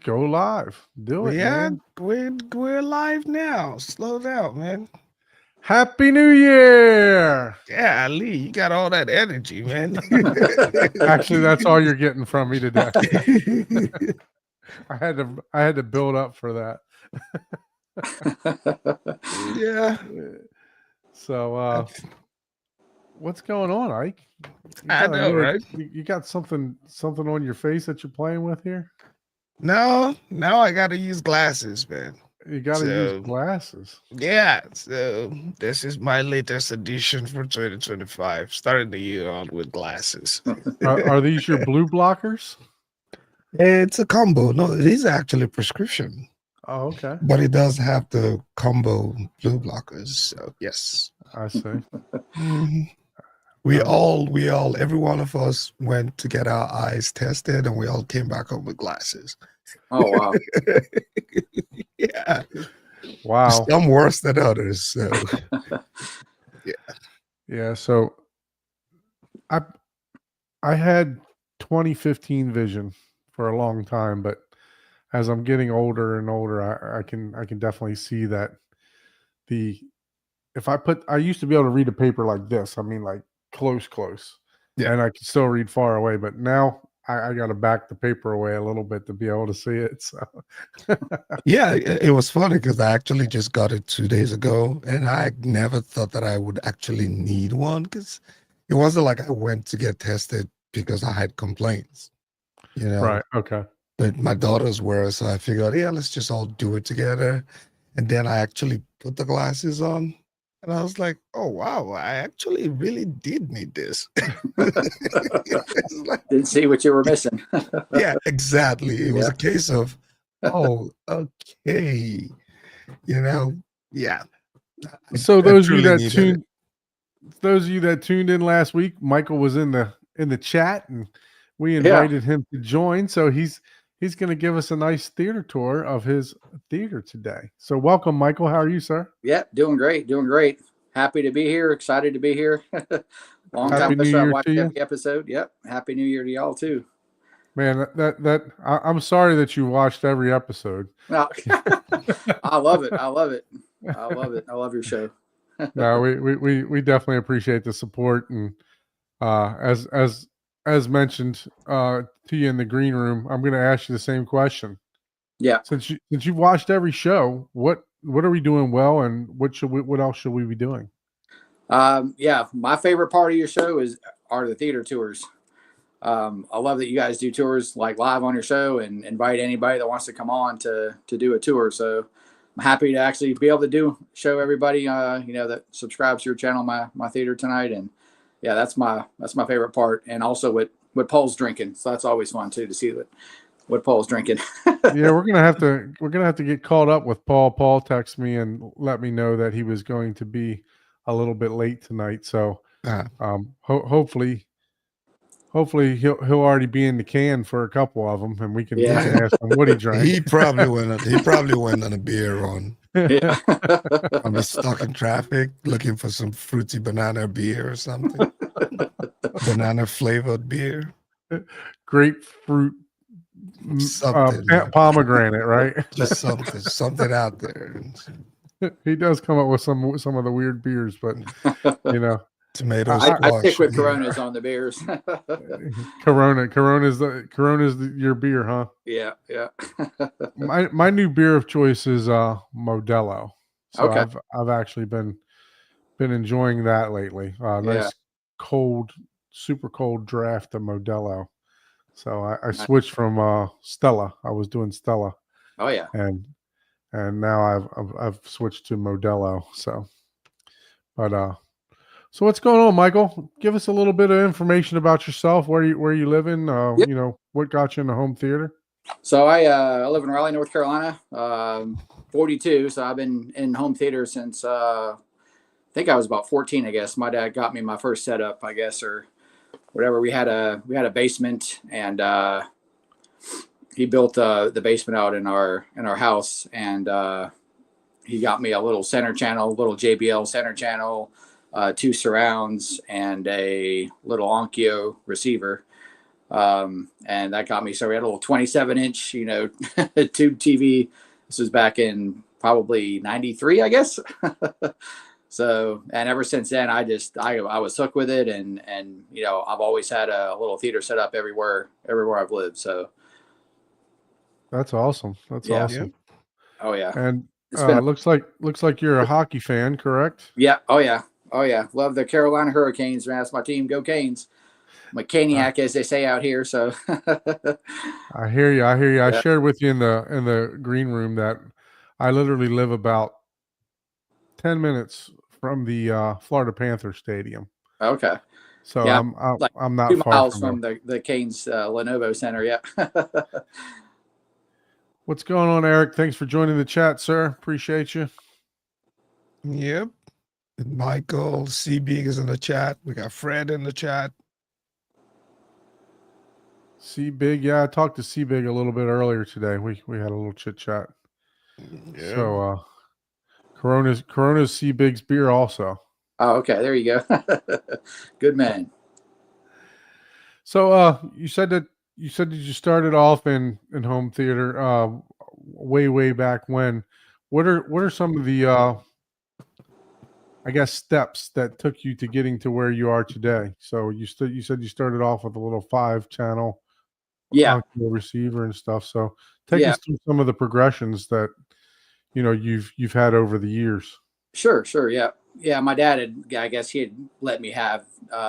Go live. Do it, Yeah, man. we're live now. Slow down, man. Happy New Year. Yeah, Lee, you got all that energy, man. Actually, that's all you're getting from me today. I had to build up for that. Yeah, So what's going on, Ike? You I got a know, new right? you got something on your face that you're playing with here? No, now I got to use glasses, man. You got to use So glasses. yeah, so this is my latest edition for 2025. Starting the year on with glasses. Are these your blue blockers? It's a combo. No, it is actually prescription, Oh, okay. but it does have the combo blue blockers. So yes. I see. Mhm. Uh, Every one of us went to get our eyes tested, and we all came back home with glasses. Oh wow. Yeah, wow. some worse than others. So Yeah. So I I had 2015 vision for a long time, but as I'm getting older and older, I can definitely see that the if I used to be able to read a paper like this. I mean, like close, yeah, and I can still read far away. But now I got to back the paper away a little bit to be able to see it. So yeah. It was funny because I actually just got it 2 days ago, and I never thought that I would actually need one because it wasn't like I went to get tested because I had complaints, you know. right, okay, But my daughters were, so I figured, yeah, let's just all do it together. And then I actually put the glasses on, and I was like, oh wow, I actually really did need this. It's like, Didn't see what you were missing. yeah, exactly. It was Yeah. a case of, oh, okay, you know, yeah. so I those of you truly that needed it. tuned in last week, Michael was in the chat, and we Yeah. invited him to join. So he's going to give us a nice theater tour of his theater today. So welcome, Michael. How are you, sir? Yeah. Doing great. Doing great. Happy to be here. Excited to be here. Long Yeah. time Happy New listener. I've Year watched to you, every episode. Yep. Happy New Year to y'all too. man. I'm sorry that you watched every episode. Well, I love it. I love it. I love it. I love your show. No, we definitely appreciate the support, and as mentioned to you in the green room, I'm going to ask you the same question. Yeah. Since you've watched every show, what are we doing well, and what else should we be doing? Yeah. My favorite part of your show are the theater tours. I love that you guys do tours like live on your show and invite anybody that wants to come on to do a tour. So I'm happy to actually be able to show everybody that subscribes to your channel my theater tonight. And yeah, that's my favorite part. And also what Paul's drinking. So that's always fun too to see what Paul's drinking. Yeah, we're gonna have to get caught up with Paul. Paul texted me and let me know that he was going to be a little bit late tonight. So hopefully he'll already be in the can for a couple of them, and we can Yeah. ask him what he drank. He probably went. He probably went on a beer run. Yeah. I'm stuck in traffic looking for some fruity banana beer or something. Banana flavored beer. Grapefruit, Something. pomegranate, right? Just something out there. He does come up with some of the weird beers, but you know, Tomato I squash. stick with beer. Coronas on the beers. Corona's your beer, huh? Yeah. Yeah. My new beer of choice is Modelo. So Okay. I've actually been enjoying that lately. Yeah. Nice cold, super cold draft of Modelo. So I Nice. switched from Stella. I was doing Stella, Oh yeah. and now I've switched to Modelo. So, but so what's going on, Michael? Give us a little bit of information about yourself. Where you living? Yep. You know, what got you in the home theater? So I live in Raleigh, North Carolina. 42. So I've been in home theater since I think I was about 14. I guess my dad got me my first setup, I guess, or whatever. We had a basement, and he built the basement out in our house, and he got me a little center channel, little JBL center channel, 2 surrounds, and a little Onkyo receiver. And that got me. So we had a little 27-inch, tube TV. This was back in probably 93, I guess. So, and ever since then, I was hooked with it. And, I've always had a little theater set up everywhere I've lived. So That's awesome. That's Yeah. awesome. oh yeah, And it's been, looks like you're a hockey fan, correct? yeah. Oh yeah. Oh yeah. Love the Carolina Hurricanes, man. That's my team. Go Canes. I'm a Caniac, as they say out here. So I hear you. I hear you. I Yeah. shared with you in the green room that I literally live about 10 minutes from the Florida Panther Stadium. okay. So Yeah. I'm Like I'm not 2 far miles from there. from the Canes Lenovo Center. Yeah. What's going on, Eric? Thanks for joining the chat, sir. Appreciate you. Yep. And Michael, C Big is in the chat. We got Fred in the chat. C Big, yeah, I talked to C Big a little bit earlier today. We had a little chit chat. Yeah. So Corona's C Big's beer also. Oh, okay. There you go. Good man. So you said that you started off in home theater way back when. What are some of the I guess steps that took you to getting to where you are today? So you said you started off with a little 5-channel Yeah. receiver and stuff. So take Yeah. us through some of the progressions that you've had over the years. Sure. Yeah. Yeah. My dad I guess he had let me have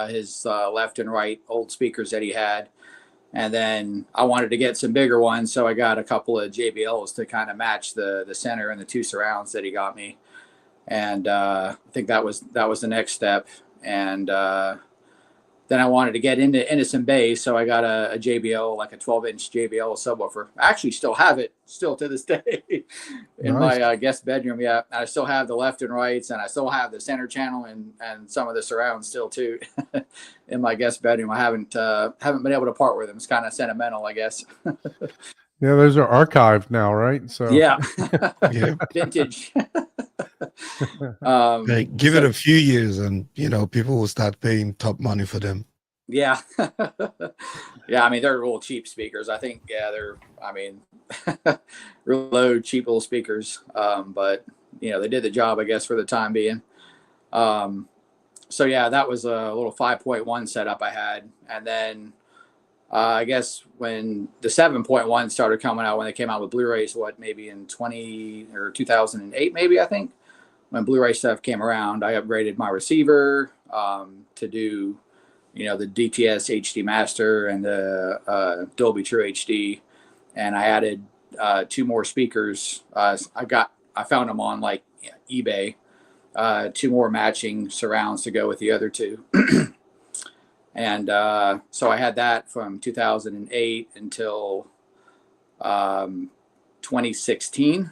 his left and right old speakers that he had. And then I wanted to get some bigger ones. So I got a couple of JBLs to kind of match the center and the 2 surrounds that he got me. And I think that was the next step. And then I wanted to get into some bass, so I got a JBL, like a 12-inch JBL subwoofer. I actually still have it, still to this day, in Nice. my guest bedroom. Yeah, I still have the left and rights, and I still have the center channel and some of the surrounds still too, in my guest bedroom. I haven't been able to part with them. It's kind of sentimental, I guess. Yeah, those are archived now, right? So Yeah, Yeah. vintage. Hey, give it a few years and people will start paying top money for them. Yeah. Yeah, I mean, they're real cheap speakers. I think, real low, cheap little speakers. But they did the job, I guess, for the time being. So yeah, that was a little 5.1 setup I had. And then I guess when the 7.1 started coming out, when they came out with Blu-rays, maybe in 2008, maybe, I think. When Blu-ray stuff came around, I upgraded my receiver to do, the DTS HD Master and the Dolby True HD, and I added 2 more speakers. I found them on like eBay, 2 more matching surrounds to go with the other 2, and so I had that from 2008 until 2016.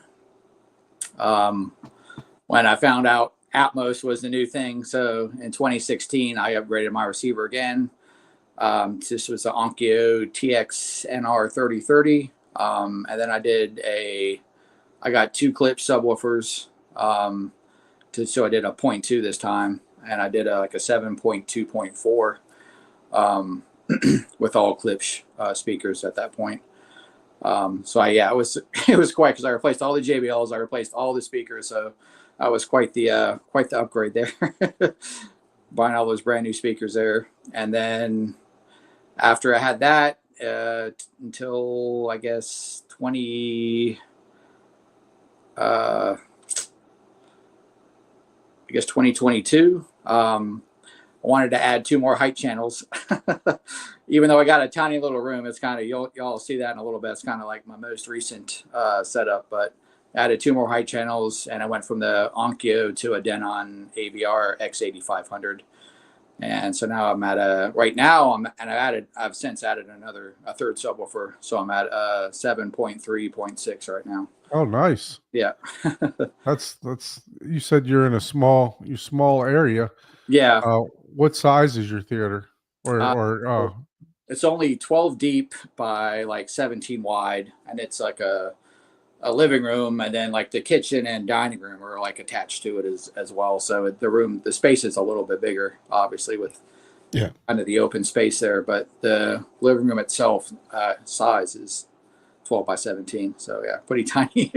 When I found out Atmos was the new thing. So in 2016, I upgraded my receiver again. This was the Onkyo TX-NR 3030. And then I got 2 clip subwoofers. So I did a 0.2 this time, and I did like a 7.2.4 with all clip speakers at that point. It was quite, because I replaced all the JBLs, I replaced all the speakers, so that was quite the upgrade there. Buying all those brand new speakers there. And then after I had that, until I guess 2022, I wanted to add 2 more height channels. Even though I got a tiny little room, it's kind of, y'all see that in a little bit. It's kind of like my most recent setup, but I added 2 more height channels, and I went from the Onkyo to a Denon AVR X8500. And so now I'm at I've since added a third subwoofer. So I'm at 7.3.6 right now. oh, nice. Yeah. That's you said you're in a small area. Yeah. What size is your theater? Or It's only 12 deep by like 17 wide, and it's like a living room, and then like the kitchen and dining room are like attached to it as well. So the space is a little bit bigger, obviously, with Yeah. kind of the open space there. But the living room itself size is 12 by 17. So yeah, pretty tiny.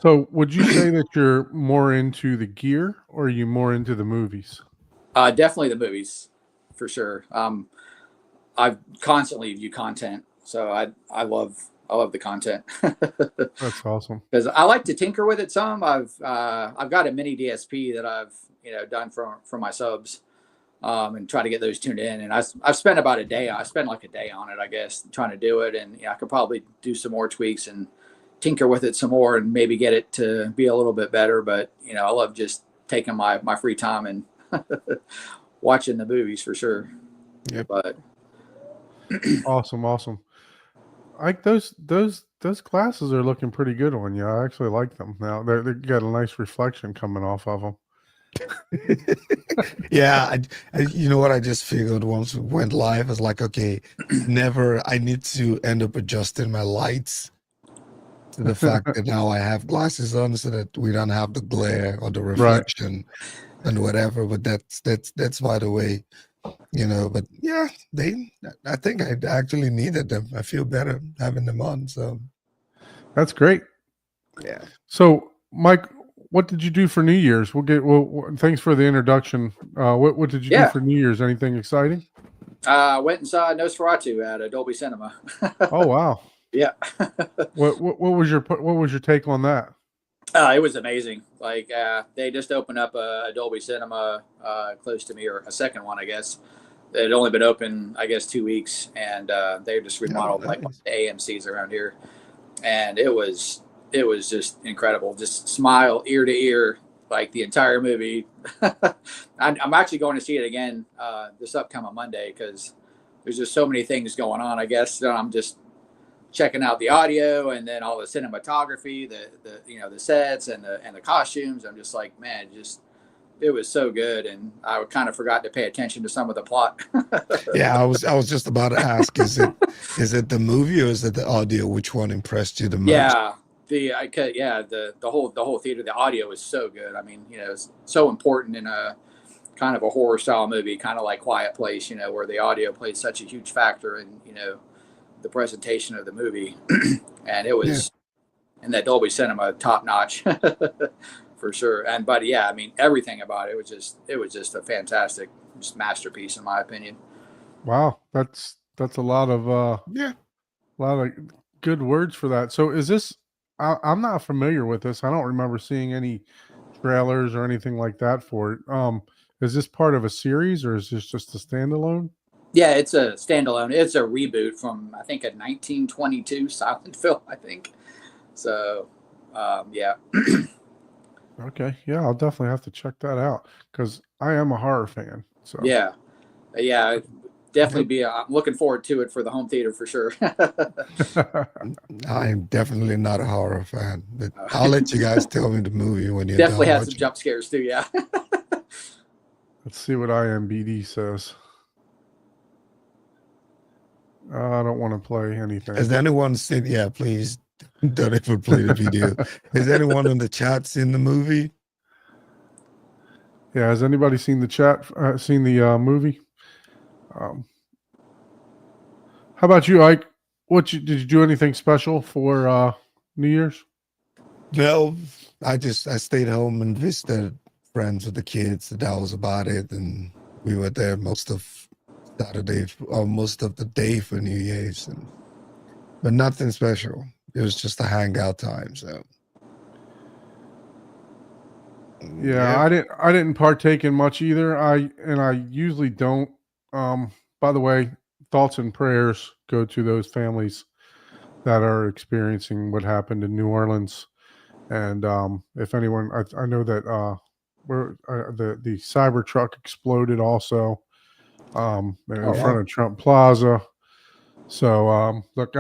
So would you say that you're more into the gear or are you more into the movies? Definitely the movies, for sure. I constantly view content, so I love the content That's awesome. because I like to tinker with it some. I've got a mini DSP that I've done for my subs, and try to get those tuned in. And I've spent about a day. I spent like a day on it, I guess, trying to do it. And I could probably do some more tweaks and tinker with it some more and maybe get it to be a little bit better. But I love just taking my free time and watching the movies for sure. Yep. But Awesome. Like those glasses are looking pretty good on you. I actually like them now. They got a nice reflection coming off of them. Yeah, you know what? I just figured once we went live, I was like, okay, I need to end up adjusting my lights to the fact that now I have glasses on so that we don't have the glare or the reflection and whatever. But that's by the way, but yeah, I think I actually needed them. I feel better having them on. So That's great. yeah. So, Mike, what did you do for New Year's? Thanks for the introduction. What did you do for New Year's? Anything exciting? Went and saw Nosferatu at a Dolby Cinema. Oh wow! Yeah. what was your take on that? It was amazing. Like they just opened up a Dolby Cinema close to me, or a second one, I guess. It had only been open, I guess, 2 weeks, and they just remodeled like the AMCs around here, and it was just incredible. Just smile ear to ear, like the entire movie. I'm actually going to see it again this upcoming Monday because there's just so many things going on. I guess I'm just checking out the audio and then all the cinematography, the sets and the costumes. I'm just like, man, it was so good, and I kind of forgot to pay attention to some of the plot. Yeah, I was just about to ask, is it the movie or is it the audio? Which one impressed you the most? Yeah, the whole theater, the audio is so good. I mean, it's so important in a kind of a horror style movie, kind of like Quiet Place, where the audio plays such a huge factor in the presentation of the movie. And it was in that Dolby Cinema, top notch. For sure. But yeah, I mean, everything about it was just a fantastic masterpiece in my opinion. Wow, that's a lot of good words for that. So is this? I'm not familiar with this. I don't remember seeing any trailers or anything like that for it. Is this part of a series or is this just a standalone? Yeah, it's a standalone. It's a reboot from I think a 1922 silent film. I think so. Yeah. Okay, yeah, I'll definitely have to check that out because I am a horror fan. So yeah, definitely I'm looking forward to it for the home theater for sure. I'm definitely not a horror fan, but I'll let you guys tell me the movie when you're definitely done has some jump scares too. Yeah. Let's see what IMDb says. I don't want to play anything. Has anyone seen? Yeah, please don't ever play the video. Has anyone in the chat seen the movie? Yeah, has anybody seen the movie? How about you, Ike? Did you do anything special for New Year's? No, I stayed home and visited friends with the kids. That was about it, and we were there most of Saturday or most of the day for New Year's, but nothing special. It was just a hangout time. So yeah, I didn't partake in much either. I usually don't. By the way, thoughts and prayers go to those families that are experiencing what happened in New Orleans. And if anyone, I know that the cyber truck exploded also in front of Trump Plaza. So look,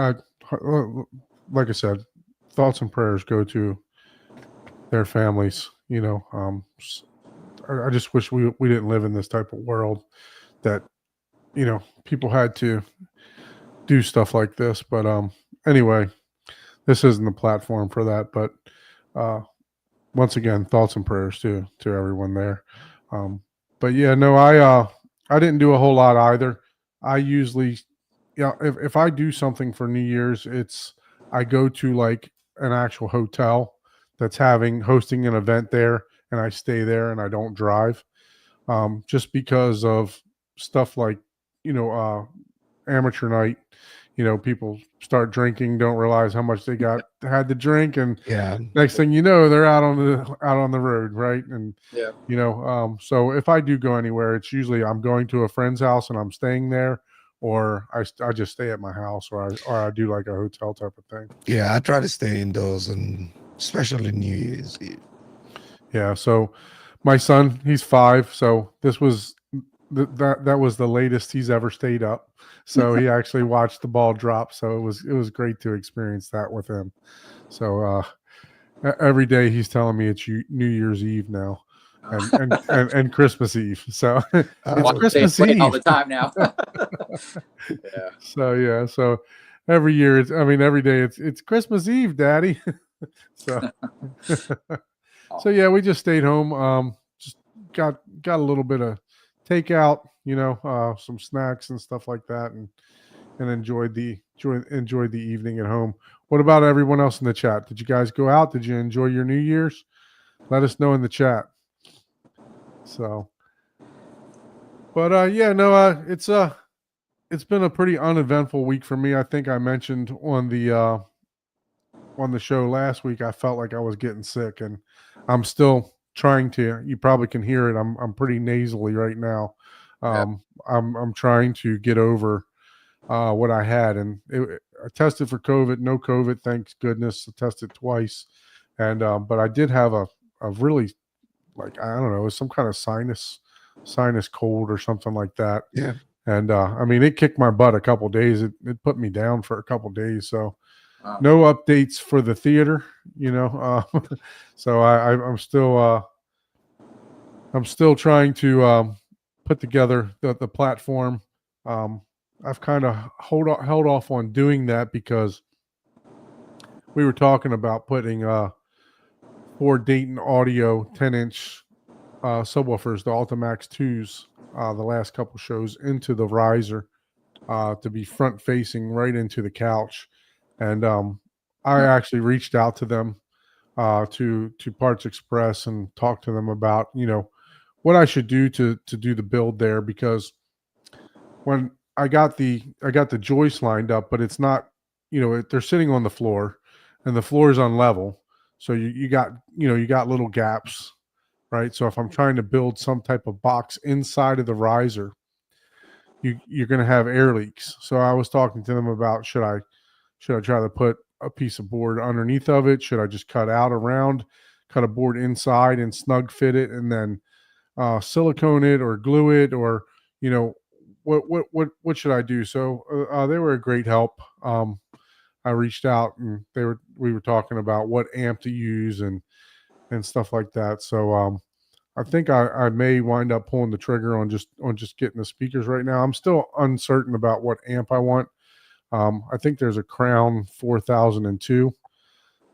like I said, thoughts and prayers go to their families. I just wish we didn't live in this type of world that people had to do stuff like this. But anyway, this isn't the platform for that. But once again, thoughts and prayers to everyone there. But yeah, no, I didn't do a whole lot either. I usually, if I do something for New Year's, I go to like an actual hotel that's hosting an event there, and I stay there and I don't drive, just because of stuff like, amateur night. People start drinking, don't realize how much they had to drink, and Yeah. next thing you know, they're out on the road, right? And Yeah. so if I do go anywhere, it's usually I'm going to a friend's house and I'm staying there, or I just stay at my house, or I do like a hotel type of thing. Yeah, I try to stay indoors, and especially New Year's Eve. Yeah. So my son, he's 5, so this was that was the latest he's ever stayed up. So he actually watched the ball drop. So it was great to experience that with him. So every day he's telling me it's New Year's Eve now, and Christmas Eve. So it's Watch Christmas play all Eve the time now. Yeah. So every year every day it's Christmas Eve, Daddy. So so yeah, we just stayed home. Just got a little bit of takeout, some snacks and stuff like that, and enjoyed the evening at home. What about everyone else in the chat? Did you guys go out? Did you enjoy your New Year's? Let us know in the chat. So, but it's been a pretty uneventful week for me. I think I mentioned on the show last week, I felt like I was getting sick, and I'm still trying to. You probably can hear it. I'm pretty nasally right now. I'm trying to get over what I had, and I tested for COVID. No COVID, thank goodness. I tested twice, and but I did have a really, like, I don't know, it was some kind of sinus cold or something like that. Yeah. And it kicked my butt a couple days. It put me down for a couple days. So Wow. no updates for the theater, so I'm still trying to put together the platform. I've kind of held off on doing that because we were talking about putting 4 Dayton Audio 10-inch subwoofers, the Ultimax 2s, the last couple shows, into the riser to be front facing right into the couch. And I actually reached out to them, to Parts Express, and talked to them about what I should do to do the build there, because when I got the joists lined up, but it's not, they're sitting on the floor, and the floor is unlevel, so you got little gaps, right? So if I'm trying to build some type of box inside of the riser, you're going to have air leaks. So I was talking to them about, should I try to put a piece of board underneath of it? Should I just cut a board inside and snug fit it, and then silicone it or glue it, or what should I do? So they were a great help. I reached out, and we were talking about what amp to use and stuff like that. So I think I may wind up pulling the trigger on just getting the speakers right now. I'm still uncertain about what amp I want. I think there's a Crown 4002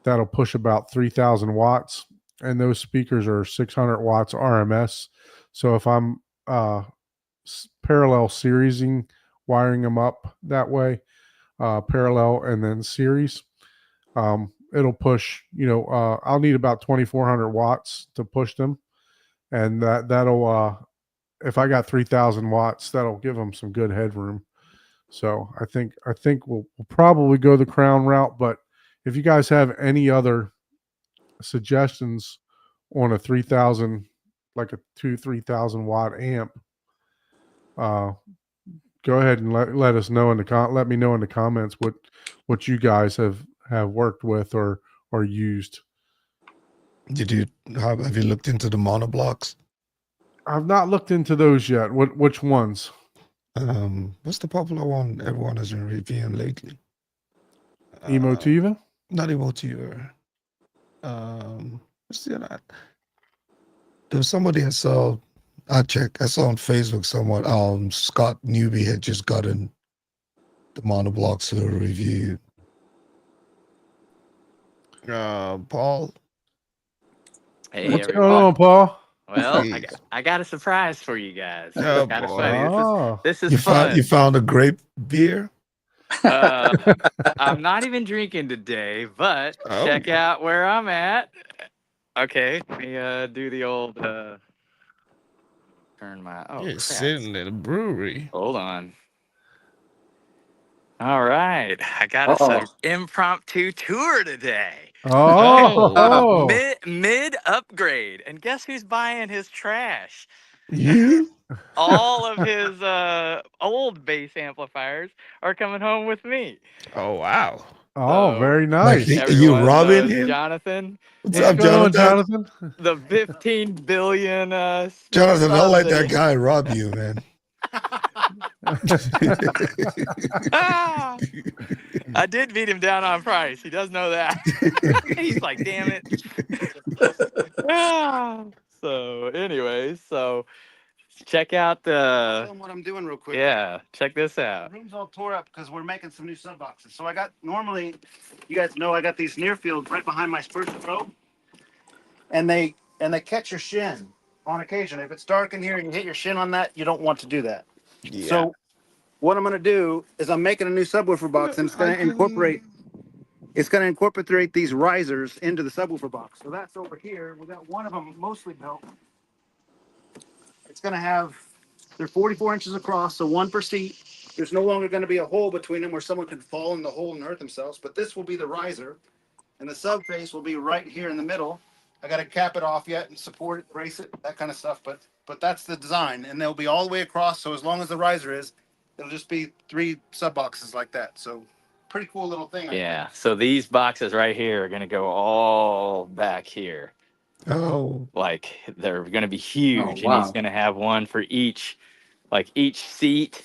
that'll push about 3,000 watts, and those speakers are 600 watts RMS. So if I'm parallel seriesing, wiring them up that way, parallel and then series, it'll push. I'll need about 2,400 watts to push them, and that'll if I got 3,000 watts, that'll give them some good headroom. So I think we'll probably go the Crown route. But if you guys have any other suggestions on a 3,000, like a 3,000 watt amp, go ahead and let us know let me know in the comments what you guys have worked with or used. Have you looked into the monoblocks? I've not looked into those yet. Which ones? What's the popular one everyone has been reviewing lately? Emotiva? Not Emotiva. What's the other? There was somebody I saw on Facebook someone, Scott Newby had just gotten the monoblocks for a review. Paul? Hey, What's everybody. going on, Paul? Well, Jeez. I got a surprise for you guys. Oh, It's kind of boy. funny. Oh, This is You fun. found a grape beer? Uh, I'm not even drinking today, but Oh. check out where I'm at. Okay, let me do the old turn my You're crap. sitting at a brewery. Hold on. All right, I got us Oh. an impromptu tour today. oh, Mid upgrade, and guess who's buying his trash? You? All of his old bass amplifiers are coming home with me. Oh, wow. oh, So, very Like, nice. you robbing him? Jonathan, What's What's up, going on, Jonathan? Jonathan? the 15 billion Jonathan, don't subs let that that guy rob you, man. Ah! I did beat him down on price. He does know that. He's like, damn it. Ah. So, anyways, check out Tell the. them what I'm doing real quick. Yeah, check this The out. room's all tore up because we're making some new sub boxes. So I got normally, you guys know I got these near fields right behind my first row, and they catch your shin on occasion. If it's dark in here and you hit your shin on that, you don't want to do that. Yeah. So what I'm gonna do is I'm making a new subwoofer box, and it's gonna incorporate these risers into the subwoofer box. So that's over here. We got one of them mostly built. It's gonna have, they're 44 inches across, so one per seat. There's no longer going to be a hole between them where someone could fall in the hole and hurt themselves, but this will be the riser, and the sub face will be right here in the middle. I got to cap it off yet and support it, brace it, that kind of stuff, but that's the design, and they'll be all the way across, so as long as the riser is, it'll just be 3 sub boxes like that. So pretty cool little thing. I Yeah. think. So these boxes right here are going to go all back here. Oh. Like they're going to be huge. Oh, And he's wow. going to have one for each seat.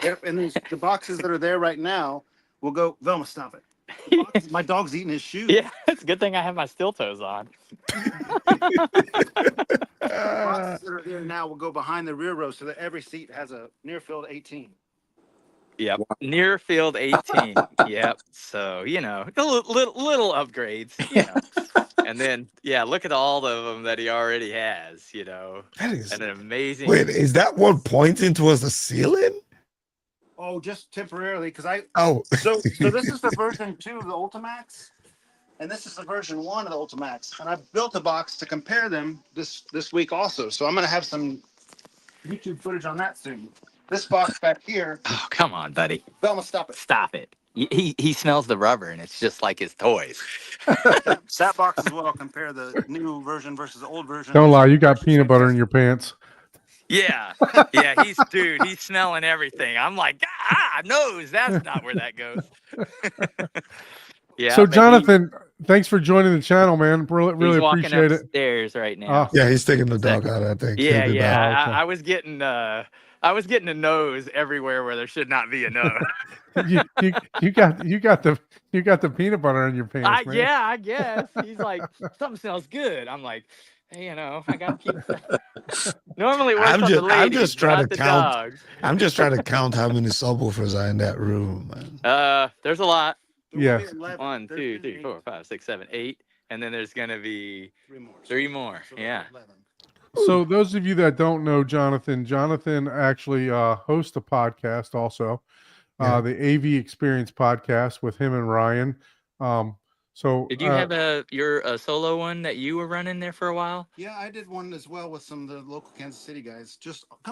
Yep, and the boxes that are there right now will go. Velma, stop it. The boxes, my dog's eating his shoe. Yeah. It's a good thing I have my steel toes on. The boxes that are there now will go behind the rear row so that every seat has a near field 18. Yep. Near field 18. Yep. So, little upgrades, And then, look at all of them that he already has, That is. And an amazing. Wait, is that one pointing towards the ceiling? Oh, just temporarily, because I. Oh. So this is the version 2 of the Ultimax, and this is the version 1 of the Ultimax, and I built a box to compare them this week also. So I'm gonna have some YouTube footage on that soon. This box back here. Oh, come on, buddy. Velma, stop it. Stop it. He smells the rubber, and it's just like his toys. That box is what I'll compare the new version versus the old version. Don't lie, you got peanut butter in your pants. Yeah. He's smelling everything. I'm like, nose. That's not where that goes. Yeah. So, but Jonathan, thanks for joining the channel, man. Really, he's really walking appreciate it. upstairs right now. Yeah, he's taking the dog out, I think. Yeah, He'll be yeah. back. Oh, okay. I was getting a nose everywhere where there should not be a nose. you got the peanut butter in your pants, man. Yeah, I guess. He's like, something smells good. I'm like, hey, I gotta keep. Normally, it works on the ladies, I'm just trying not to the count. dogs. I'm just trying to count how many subwoofers are in that room, man. There's a lot. Yes. 1, 2, 3, 4, 5, 6, 7, 8, and then there's gonna be 3 more. So Yeah. 11. So those of you that don't know Jonathan actually hosts a podcast also, Yeah. the AV Experience podcast with him and Ryan. Did you have your solo one that you were running there for a while? Yeah, I did one as well with some of the local Kansas City guys.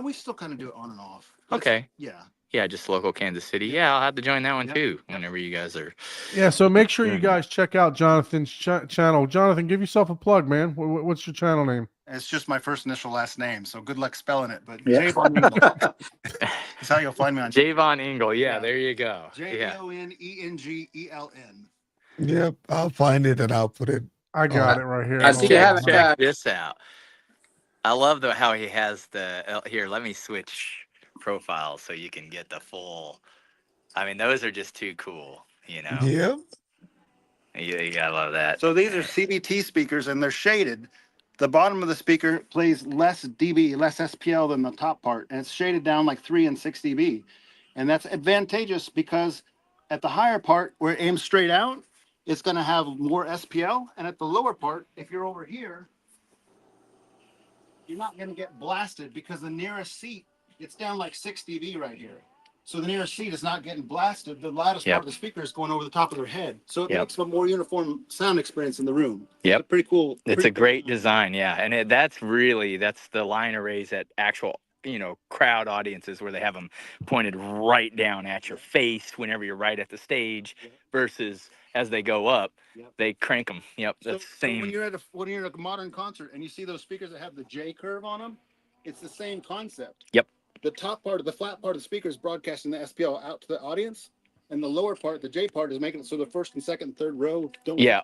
We still kind of do it on and off. Okay. Yeah. Yeah, just local Kansas City. Yeah, I'll have to join that one Yep. too whenever you guys are. Yeah, so make sure you Mhm. guys check out Jonathan's channel. Jonathan, give yourself a plug, man. What's your channel name? It's just my first initial last name, so good luck spelling it. But Yeah. Javon Engel. That's how you'll find me on Javon Engel. Yeah, Yeah. there you go. Yeah. JONENGELN. Yep, I'll find it and I'll put it. I got it right here. I see you haven't Check this out. I love how he has here. Let me switch profiles so you can get the full. I mean, those are just too cool. Yep. You gotta love that. So these are CBT speakers, and they're shaded. The bottom of the speaker plays less dB, less SPL than the top part, and it's shaded down like 3 and 6 dB. And that's advantageous because at the higher part, where it aims straight out, it's going to have more SPL. And at the lower part, if you're over here, you're not going to get blasted because the nearest seat, it's down like 6 dB right here. So the nearest seat is not getting blasted. The loudest part of the speaker is going over the top of their head. So it makes a more uniform sound experience in the room. Yep. It's pretty cool. It's a great design, yeah. And that's the line arrays at actual, crowd audiences where they have them pointed right down at your face whenever you're right at the stage versus as they go up, they crank them. Yep, that's the same. So when you're at a modern concert and you see those speakers that have the J curve on them, it's the same concept. Yep. The top part of the flat part of the speaker is broadcasting the SPL out to the audience, and the lower part, the J part, is making it so the first and second and third row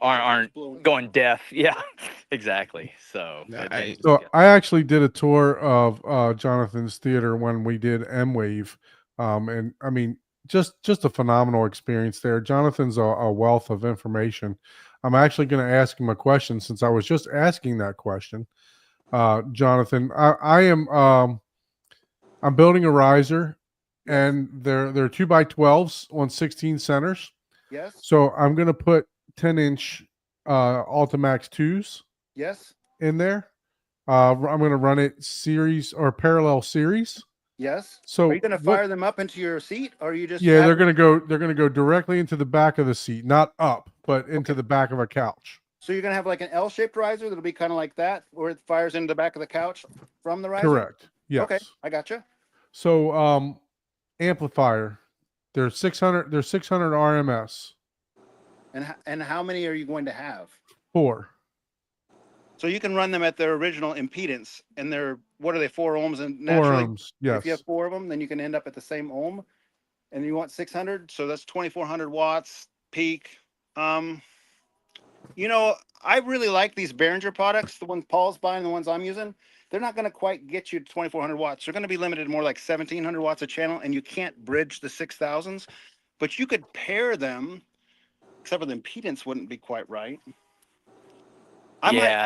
aren't going deaf. Yeah, exactly. So I actually did a tour of Jonathan's theater when we did M-Wave, and I mean just a phenomenal experience there. Jonathan's a wealth of information. I'm actually going to ask him a question since I was just asking that question. Jonathan, I'm building a riser, and they're 2x12s on 16 centers. Yes. So I'm going to put 10-inch Ultimax 2s. Yes. In there. I'm going to run it series or parallel series. Yes. So are you going to fire them up into your seat, or are you just? Yeah, they're going to go directly into the back of the seat, not up, but into the back of a couch. So you're going to have like an L-shaped riser that'll be kind of like that, where it fires into the back of the couch from the riser. Correct. Yes. Okay, I gotcha. So amplifier, they're 600 RMS. And how many are you going to have? 4. So you can run them at their original impedance, and they're, what are they, 4 ohms? And 4 naturally, ohms, yes. if you have 4 of them, then you can end up at the same ohm, and you want 600, so that's 2,400 watts peak. I really like these Behringer products, the ones Paul's buying, the ones I'm using. They're not going to quite get you to 2,400 watts. They're going to be limited more like 1,700 watts a channel, and you can't bridge the 6,000s, but you could pair them, except for the impedance wouldn't be quite right.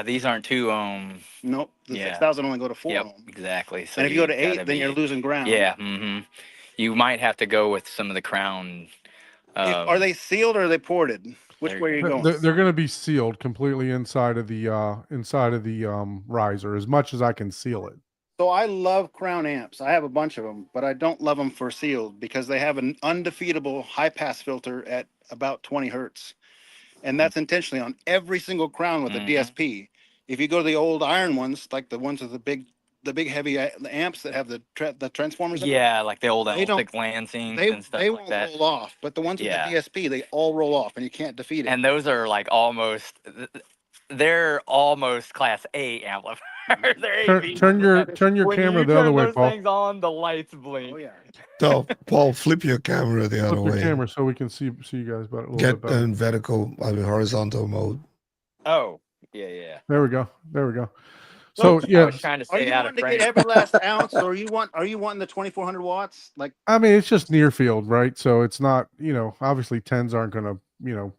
These aren't 2 ohm. Nope. The 6,000 only go to 4 ohm. Exactly. So and if you go to 8, then you're losing ground. Yeah. Mm-hmm. You might have to go with some of the Crown. Are they sealed or are they ported? Which way are you going? They're going to be sealed completely inside of the riser, as much as I can seal it. So I love Crown amps. I have a bunch of them, but I don't love them for sealed because they have an undefeatable high pass filter at about 20 hertz. And that's intentionally on every single Crown with a DSP. If you go to the old iron ones, like the ones with the big heavy amps that have the transformers. Like the old Elastic Lansings and stuff they like won't that. roll off, but the ones with the DSP, they all roll off, and you can't defeat it. And those are like they're almost Class A amplifiers. Turn your camera the other way, those Paul. Things on, the lights blink. Oh yeah. So Paul, flip your camera the other Flip way. your camera so we can see you guys better. Get in vertical, horizontal mode. Oh, yeah. There we go. So I was trying to stay out of To frame. get every last ounce, or are you wanting the 2,400 watts? Like, I mean, it's just near field, right? So it's not, obviously 10s aren't going to,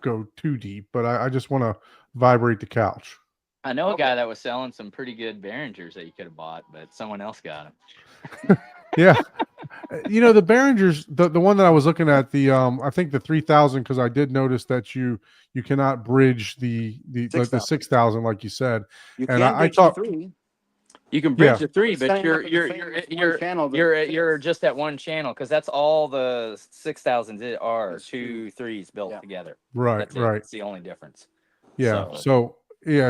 go too deep, but I just want to vibrate the couch. I know a guy that was selling some pretty good Behringers that you could have bought, but someone else got them. Yeah. The Behringers, the one that I was looking at, I think the 3,000, because I did notice that you cannot bridge the 6,000, like you said. you And can I bridge thought- the 3. You can bridge Yeah. the 3, It's but setting up at the same- it's one channel you're just at one channel because that's all the 6,000s are. That's 2 3s built Yeah. together. Right, That's it. right. That's the only difference. Yeah. So-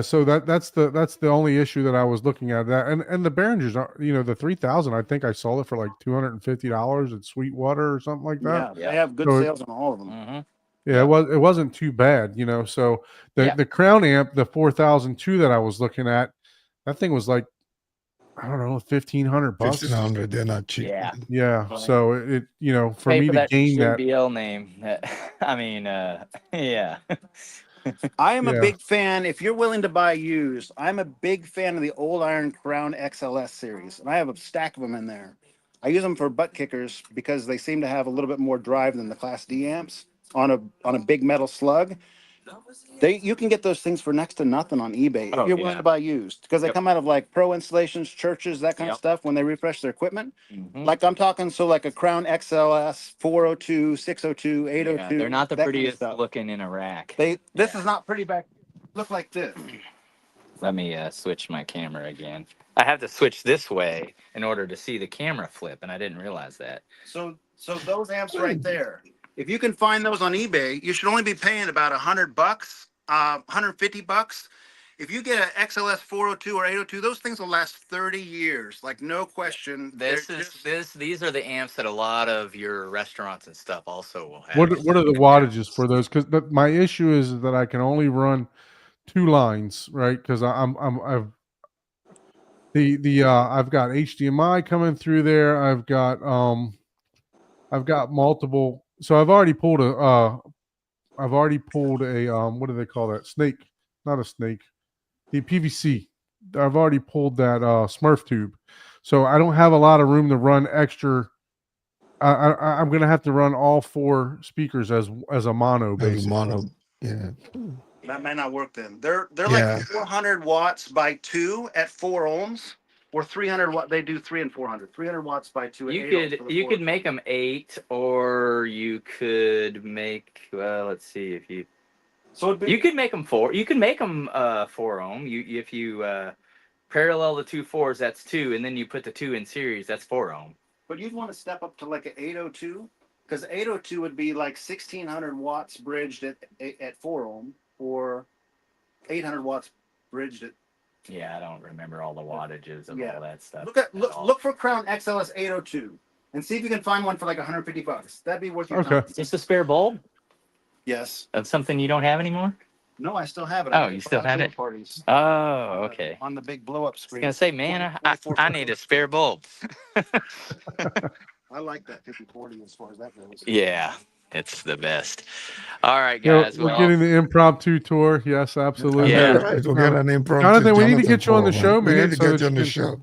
So that's the only issue that I was looking at. That and the Behringers are, the 3,000. I think I sold it for like $250 at Sweetwater or something like that. Yeah, they have good So sales on all of them. Mm-hmm. Yeah, it wasn't too bad, So the Crown amp, the 4002 that I was looking at, that thing was like, I don't know, $1,500. 1,500. They're not cheap. Yeah. Yeah. Right. So it for Pay me for to that gain that. BL name. I mean, yeah. I am Yeah. a big fan. If you're willing to buy used, I'm a big fan of the old iron Crown XLS series, and I have a stack of them in there. I use them for butt kickers because they seem to have a little bit more drive than the Class D amps on a big metal slug. You can get those things for next to nothing on eBay if you're willing to buy used, because they come out of like pro installations, churches, that kind of stuff when they refresh their equipment. Mhm. Like I'm talking, so like a Crown XLS 402, 602, 802. They're not the that kind of prettiest stuff. looking in a rack. This is not pretty back. Look like this. Let me switch my camera again. I have to switch this way in order to see the camera flip, and I didn't realize that. So those amps right there, if you can find those on eBay, you should only be paying about $100, $150. If you get an XLS 402 or 802, those things will last 30 years, like no question. These are the amps that a lot of your restaurants and stuff also will have. What are the wattages for those? Because my issue is that I can only run 2 lines, right? Because I've got HDMI coming through there. I've got multiple. So I've already pulled a what do they call that? Snake, not a snake. The PVC. I've already pulled that Smurf tube. So I don't have a lot of room to run extra. I'm going to have to run all 4 speakers as a mono, basically. Mono, yeah. That may not work then. They're Yeah. like 400 watts by 2 at 4 ohms, or 300 watt. They do 3 and 400. 300 watts by 2 at 8 ohms for the You 4. could make them 8, or you could make, well, let's see if you. So it'd be, You could make them 4. You can make them 4 ohm. If you parallel the 2 4s, that's 2, and then you put the 2 in series, that's 4 ohm. but you'd want to step up to like an 802, because 802 would be like 1600 watts bridged at 4 ohm, or 800 watts bridged at. Yeah, I don't remember all the wattages of all that stuff. Look for Crown XLS 802 and see if you can find one for like $150. That'd be worth your Okay. time. Just a spare bulb Yes. of something you don't have anymore? No, I still have it. Oh, you still have it? Parties. Oh, okay. On the big blow up I was screen. gonna say, man, I need a spare bulb. I like that 5040 as far as that goes. Yeah, it's the best. All right, You know, guys. we're Well, getting the impromptu tour. Yes, absolutely. Yeah. Right, we'll get an impromptu. Jonathan, we need to get you on the forum, show, We man, need to so get that you on you the can- show.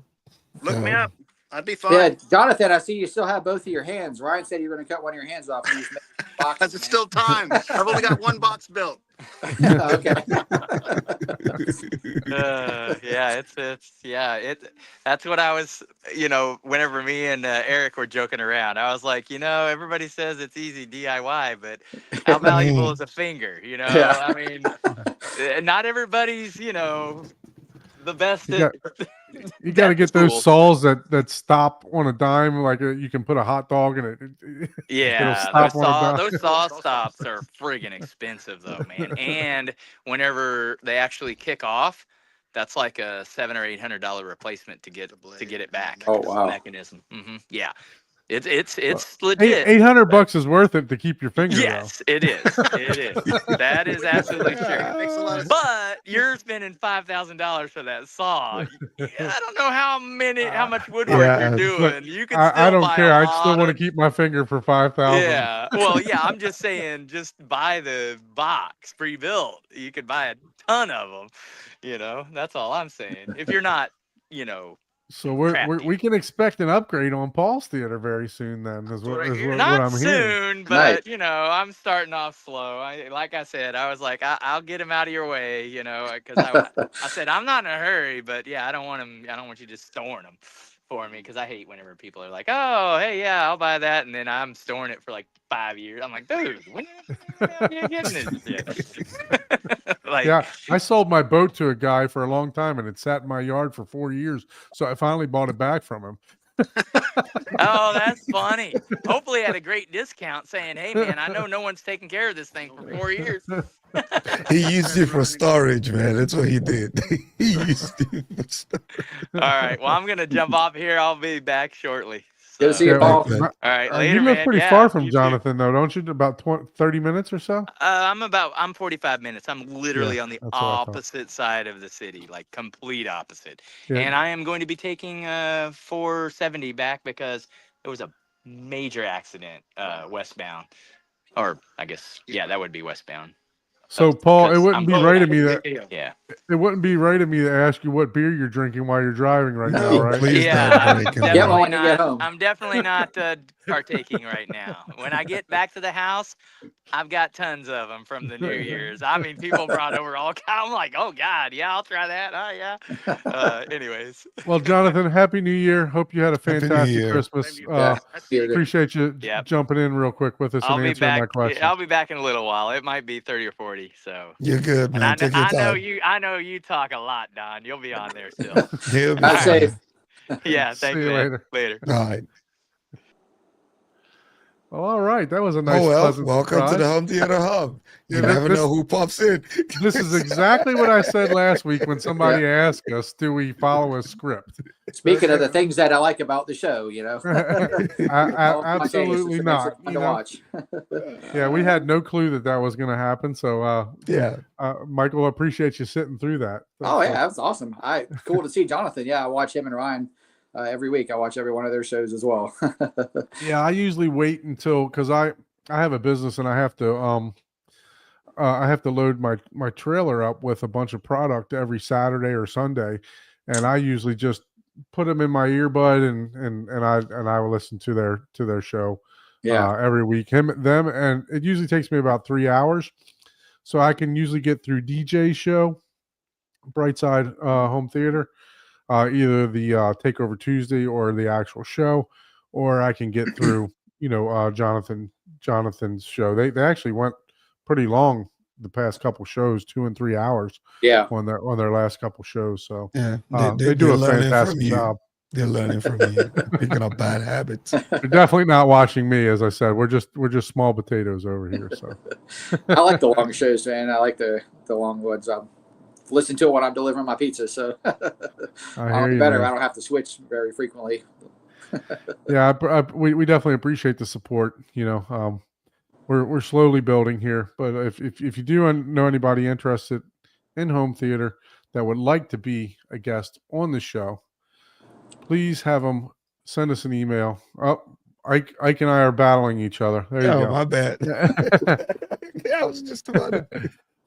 Look me Yeah. up. I'd be fine. Yeah, Jonathan, I see you still have both of your hands. Ryan said you were going to cut one of your hands off and use boxes. Because it's still time. I've only got one box built. Okay. That's what I was, whenever me and Eric were joking around, I was like, everybody says it's easy DIY, but how valuable is a finger? Yeah. I mean, not everybody's, the best. You got to get those tools. saws that stop on a dime, like you can put a hot dog in it. Yeah, stop on a dime. those saw stops are friggin' expensive though, man. And whenever they actually kick off, that's like a $700 or $800 replacement to get it back. Oh, wow. Mechanism. Yeah, it's legit. $800 is worth it to keep your finger. Yes, it is. It is. That is absolutely true. Makes a lot of But you're spending $5,000 for that saw. I don't know how much woodwork Yeah, you're doing. look, You can. I don't buy care. a I still lot want to of- keep my finger for $5,000. Yeah. Well, yeah. I'm just saying, just buy the box pre-built. You could buy a ton of them. That's all I'm saying. If you're not, So crafty. we can expect an upgrade on Paul's Theater very soon. Then is what not I'm soon, hearing. but I'm starting off slow. Like I said, I was like, I'll get him out of your way, because I said I'm not in a hurry, but yeah, I don't want him. I don't want you just storing them for me, because I hate whenever people are like, oh, hey, yeah, I'll buy that, and then I'm storing it for like 5 years. I'm like, dude, when are you getting this shit? Like, Yeah, I sold my boat to a guy for a long time, and it sat in my yard for 4 years. So I finally bought it back from him. oh, that's funny. Hopefully, at a great discount, saying, "Hey, man, I know no one's taking care of this thing for 4 years." He used it for storage, man. That's what he did. He used it for storage. All right. Well, I'm gonna jump off here. I'll be back shortly. Good to see you, Yeah, Paul. Okay. All right, later, you live man. pretty Yeah, far from you too. Jonathan, though, don't you? About 30 minutes or so. I'm 45 minutes. I'm literally Yeah, on the that's what I thought. opposite side of the city, like complete opposite. Yeah. And I am going to be taking 470 back because there was a major accident westbound, or I guess that would be westbound. So, Paul, it Because wouldn't be right of me Yeah. it wouldn't be right of me to ask you what beer you're drinking while you're driving right No, now, right? please Yeah, don't I'm break it. Get definitely one when you get not. home. I'm definitely not partaking right now. When I get back to the house, I've got tons of them from the New Year's. I mean, people brought over all kinds. I'm like, oh God, yeah, I'll try that. Oh yeah. Anyways, Well, Jonathan, Happy New Year. Hope you had a Happy New fantastic Year. Christmas. Yeah. Appreciate you Yep. jumping in real quick with us I'll and be answering my back. questions. I'll be back in a little while. It might be 30 or 40 40. So, You're good, and man. Take your time. I know you talk a lot, Don. You'll be on there still. He'll be I'd say fine. Yeah, See thanks, you man. later. Later. All right. Well, all right. That was a nice, Oh well, pleasant welcome to surprise. the Home Theater Hub. You Yeah, never this- know who pops in. This is exactly what I said last week when somebody asked us, do we follow a script? speaking of the things that I like about the show, Absolutely it makes it not. fun You to know, watch. yeah, we had no clue that was going to happen. So, Yeah. Michael, I appreciate you sitting through that. Oh yeah, that's awesome. Cool to see Jonathan. Yeah, I watch him and Ryan every week. I watch every one of their shows as well. Yeah, I usually wait until because I have a business and I have to load my trailer up with a bunch of product every Saturday or Sunday, and I usually just put them in my earbud and I will listen to their show Yeah. every week. Them, and it usually takes me about 3 hours, so I can usually get through DJ's show, Brightside Home Theater, either the Takeover Tuesday or the actual show, or I can get through Jonathan's show. They actually went pretty long the past couple shows, 2 and 3 hours Yeah. on their last couple shows. So Yeah. they do they're a learning from fantastic you. job. They're learning from you. Picking up bad habits. They're definitely not watching me, as I said. We're just small potatoes over here. So I like the long shows, man. I like the long ones. I listen to it when I'm delivering my pizza, so I hear you, better. man. I don't have to switch very frequently. Yeah, we definitely appreciate the support. We're slowly building here, but if you do know anybody interested in home theater that would like to be a guest on the show, please have them send us an email. Oh, Ike and I are battling each other. There you go. My bad. Yeah. Yeah, I was just about it.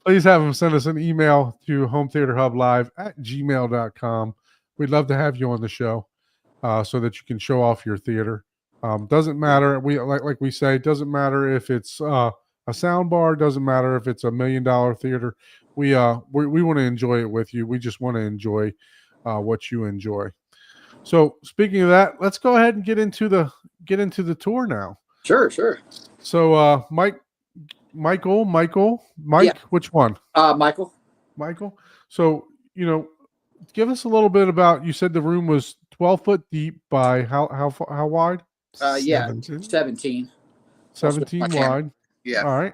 Please have them send us an email to hometheaterhublive@gmail.com. We'd love to have you on the show so that you can show off your theater. Doesn't matter. We like we say, it doesn't matter if it's a sound bar. Doesn't matter if it's $1 million theater. We want to enjoy it with you. We just want to enjoy what you enjoy. So speaking of that, let's go ahead and get into the tour now. Sure. So Michael, Yeah. which one? Michael. So give us a little bit about. You said the room was 12 foot deep by how wide? Yeah, 17. 17. 17 wide. Yeah. All right.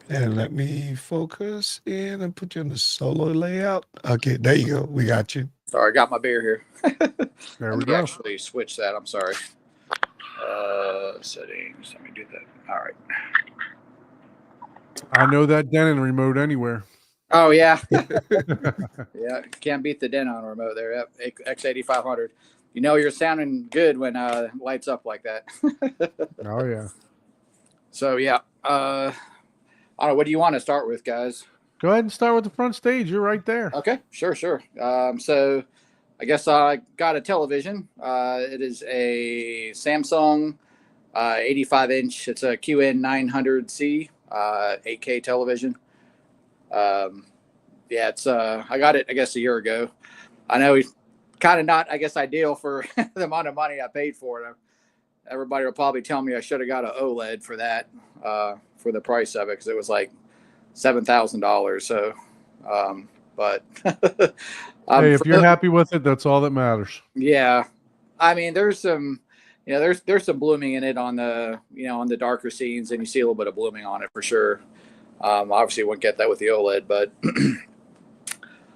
And let me focus in and put you in the solo layout. Okay, there you go. We got you. Sorry, I got my beer here. There Let we me go. actually switch that. I'm sorry. Settings. Let me do that. All right. I know that Denon remote anywhere. Oh yeah. Yeah, can't beat the Denon remote there. Yep. X8500. You know you're sounding good when it lights up like that. Oh yeah. So yeah. I don't know. What do you want to start with, guys? Go ahead and start with the front stage. You're right there. Okay, sure. So I guess I got a television. It is a Samsung 85-inch. It's a QN900C 8K television. Yeah, it's I got it, I guess, a year ago. I know it's kind of not, I guess, ideal for the amount of money I paid for it. Everybody will probably tell me I should have got an OLED for that, for the price of it, because it was like $7,000. So, but Hey, if you're happy with it, that's all that matters. yeah, I mean, there's some, there's some blooming in it on the, on the darker scenes, and you see a little bit of blooming on it for sure. Obviously, you wouldn't get that with the OLED, but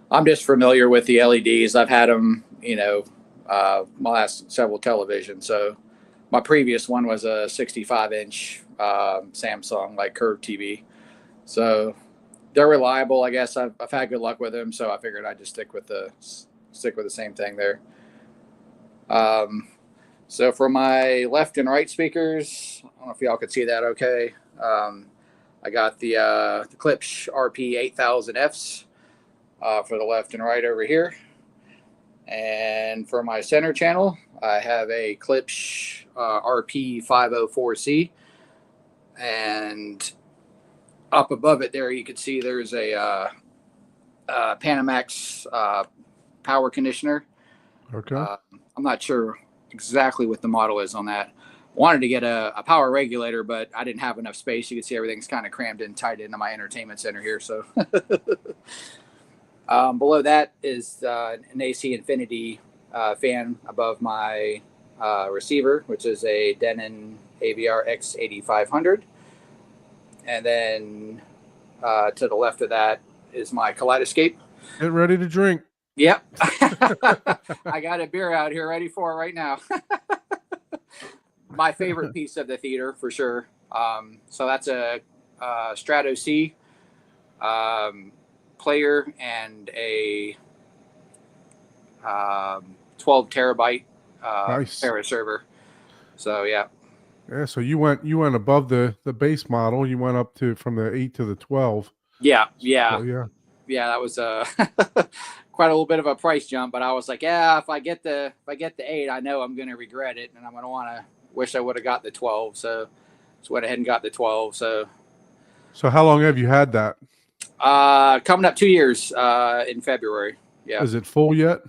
I'm just familiar with the LEDs. I've had them, my last several televisions. So my previous one was a 65-inch Samsung, like curved TV. So they're reliable. I guess I've had good luck with them, so I figured I'd just stick with the same thing there. So for my left and right speakers, I don't know if y'all could see that okay. I got the Klipsch RP 8000Fs for the left and right over here. And for my center channel, I have a Klipsch RP 504C. And up above it there, you can see there's a Panamax power conditioner. Okay. I'm not sure exactly what the model is on that, wanted to get a power regulator, but I didn't have enough space. You can see everything's kind of crammed in tight into my entertainment center here. So below that is an AC Infinity fan above my receiver, which is a Denon AVR X8500. And then to the left of that is my Kaleidescape. Get ready to drink. Yep. I got a beer out here ready for it right now. My favorite piece of the theater for sure. So that's a Strato C player and a 12 terabyte Nice. Para server. So yeah. Yeah, so you went above the base model. You went up to from the 8 to the 12. Yeah. So, yeah. That was quite a little bit of a price jump, but I was like, yeah, if I get the 8, I know I'm going to regret it, and I'm going to want to wish I would have got the 12. So just went ahead and got the 12. So how long have you had that? coming up 2 years in February. Yeah. Is it full yet?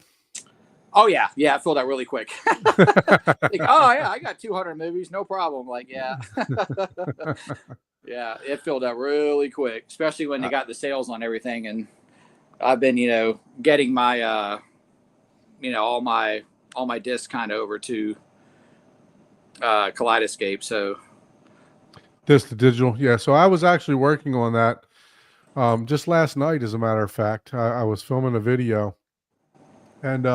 Oh yeah, it filled out really quick. Like, oh yeah, I got 200 movies, no problem. Like, yeah. Yeah, it filled out really quick, especially when they got the sales on everything. And I've been, getting my, all my discs kind of over to Kaleidescape. So This the digital, yeah. So I was actually working on that just last night, as a matter of fact. I was filming a video, and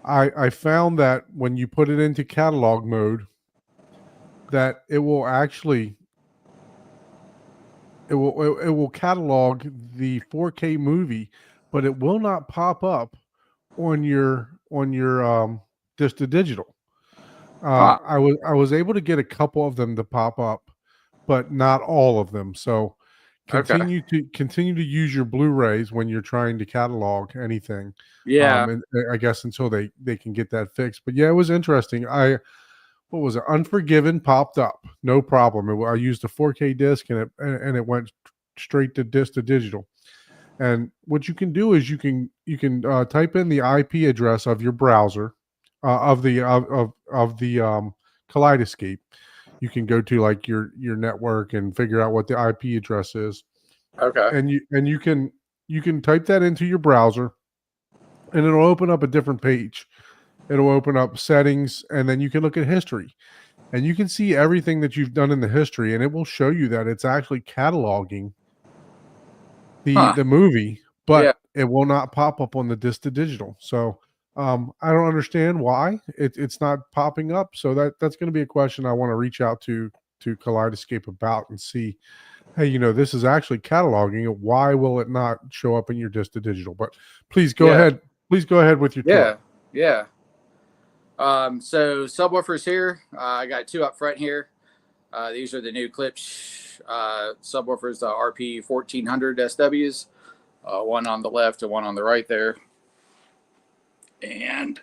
I found that when you put it into catalog mode, that it will actually it will catalog the 4K movie, but it will not pop up on your disc to digital. I was able to get a couple of them to pop up, but not all of them. So continue to use your Blu-rays when you're trying to catalog anything. yeah, And I guess until they can get that fixed. But yeah, it was interesting. What was it? Unforgiven popped up, no problem. I used a 4K disc and it went straight to disc to digital. And what you can do is you can type in the IP address of your browser of the Kaleidescape. You can go to like your network and figure out what the IP address is. okay, And you can type that into your browser, and it'll open up a different page. It'll open up settings, and then you can look at history, and you can see everything that you've done in the history, and it will show you that it's actually cataloging the movie, but it will not pop up on the disc to digital. So I don't understand why it's not popping up. So that's going to be a question I want to reach out to Kaleidescape about and see, hey, this is actually cataloging it. Why will it not show up in your disc to digital? But please go ahead. Please go ahead with your tour. Yeah. So subwoofers here. I got 2 up front here. These are the new Klipsch subwoofers, the RP 1400 SWs. One on the left and one on the right there. And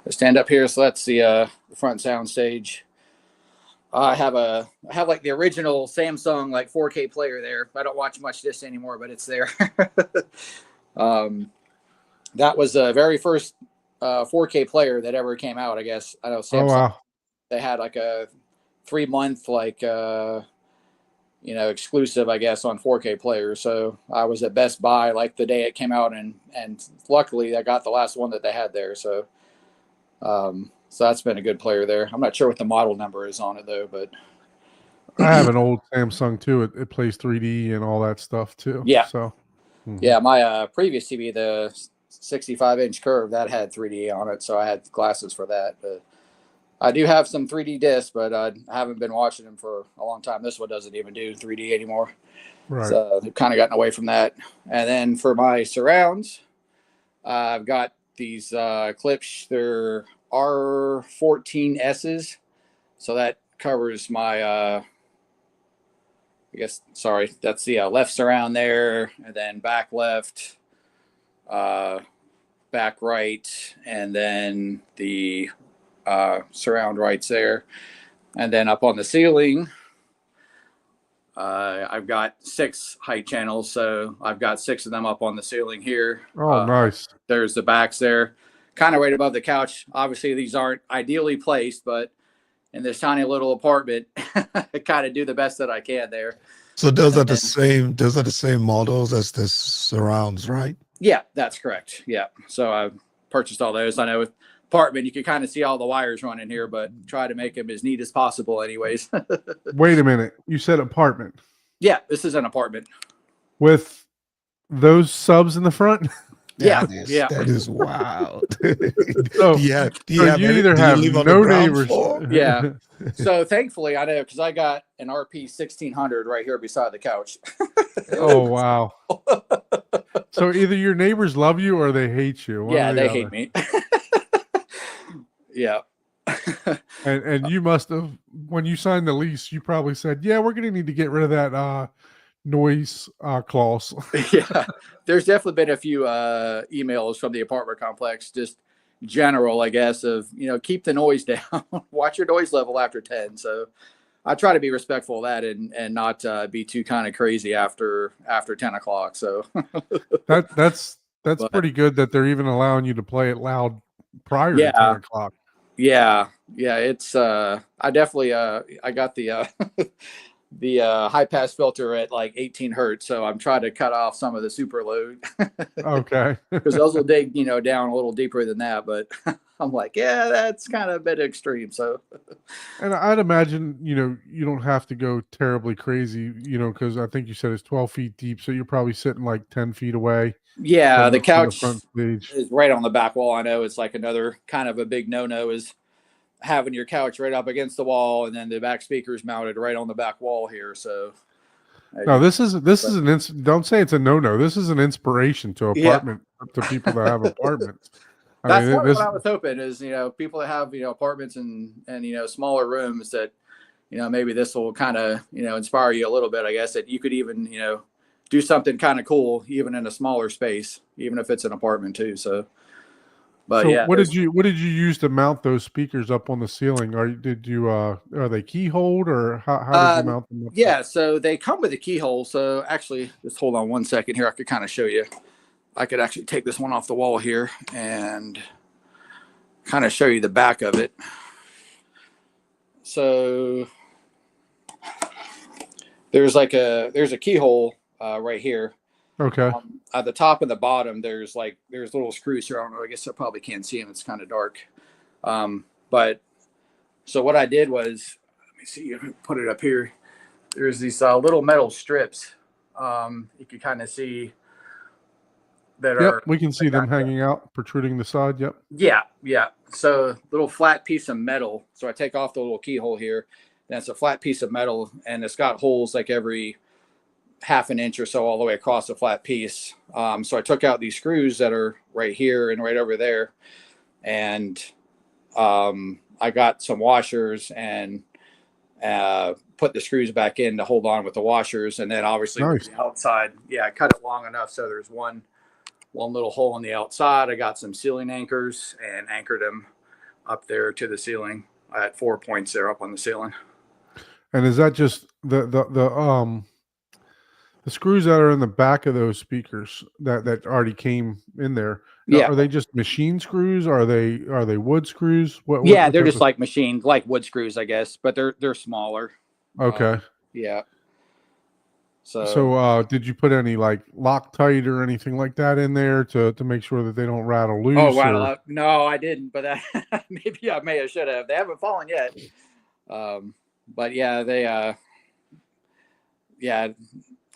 let's stand up here. So that's the front sound stage. I have like the original Samsung like 4K player there. I don't watch much this anymore, but it's there. That was the very first 4K player that ever came out, I guess. I know Samsung. Oh, wow. They had like a 3-month exclusive, I guess, on 4K players. So I was at Best Buy like the day it came out, and luckily I got the last one that they had there. So so that's been a good player there. I'm not sure what the model number is on it though, but I have an old Samsung too. It plays 3D and all that stuff too. Yeah. So yeah, my previous TV, the 65-inch curve, that had 3D on it, so I had glasses for that. But I do have some 3D discs, but I haven't been watching them for a long time. This one doesn't even do 3D anymore. Right. So they've kind of gotten away from that. And then for my surrounds, I've got these Klipsch. They're R14Ss. So that covers my, that's the left surround there, and then back left, back right, and then the surround rights there. And then up on the ceiling, I've got 6 height channels, so I've got 6 of them up on the ceiling here. Oh, nice. There's the backs there, kind of right above the couch. Obviously, these aren't ideally placed, but in this tiny little apartment, kind of do the best that I can there. So those are the same. Those are the same models as the surrounds, right? Yeah, that's correct. Yeah. So I purchased all those. I know with apartment, you can kind of see all the wires running here, but try to make them as neat as possible anyways. Wait a minute. You said apartment Yeah, this is an apartment. with those subs in the front? Yeah, Yeah, that is wild. So, do you so have you any, either do you have live on the no ground neighbors. floor? Yeah. So thankfully, I know because I got an RP 1600 right here beside the couch. Oh, wow. So either your neighbors love you or they hate you. One Yeah, or the they other. hate me. Yeah. And you must have, when you signed the lease, you probably said, yeah, we're going to need to get rid of that noise clause. Yeah. There's definitely been a few emails from the apartment complex, just general, I guess, of, keep the noise down, watch your noise level after 10. So I try to be respectful of that and not be too kind of crazy after 10 o'clock. So That's But- pretty good that they're even allowing you to play it loud prior to 10 Yeah. o'clock. yeah, it's I definitely I got the the high pass filter at like 18 hertz, so I'm trying to cut off some of the super load Okay. because those will dig down a little deeper than that, but I'm like, yeah, that's kind of a bit extreme. So And I'd imagine, you don't have to go terribly crazy, because I think you said it's 12 feet deep. So you're probably sitting like 10 feet away yeah, the from the couch front stage. is right on the back wall. I know it's like another kind of a big no is having your couch right up against the wall, and then the back speakers mounted right on the back wall here. So No, this is don't say it's a no. This is an inspiration to to people that have apartments. That's mean, part of what I was hoping is, people that have, apartments and smaller rooms that, maybe this will kind of, inspire you a little bit, I guess, that you could even, do something kind of cool, even in a smaller space, even if it's an apartment too. So, but so yeah. what did you use to mount those speakers up on the ceiling? Are they keyholed or how did you mount them up? Yeah. So they come with a keyhole. So actually, just hold on one second here. I could kind of show you. I could actually take this one off the wall here and kind of show you the back of it. So there's a keyhole right here. Okay. At the top and the bottom, there's little screws here. I don't know. I guess I probably can't see them. It's kind of dark. But so what I did was, let me see. Put it up here. There's these little metal strips. You can kind of see that are. We can see them hanging out, protruding the side. Yep. Yeah. So little flat piece of metal. So I take off the little keyhole here. And it's a flat piece of metal, and it's got holes like every half an inch or so all the way across the flat piece. So I took out these screws that are right here and right over there, and I got some washers and put the screws back in to hold on with the washers, and then obviously Nice. the outside, I cut it long enough so there's one little hole on the outside. I got some ceiling anchors and anchored them up there to the ceiling. I had 4 points there up on the ceiling. And is that just the screws that are in the back of those speakers that already came in there? Yeah. Are they just machine screws? Are they wood screws? What They're type just of- like machined, like wood screws, I guess, but they're smaller. Okay. Yeah. So did you put any like Loctite or anything like that in there to make sure that they don't rattle loose? Oh wow! or- No, I didn't, but maybe I may have should have. They haven't fallen yet. But yeah, they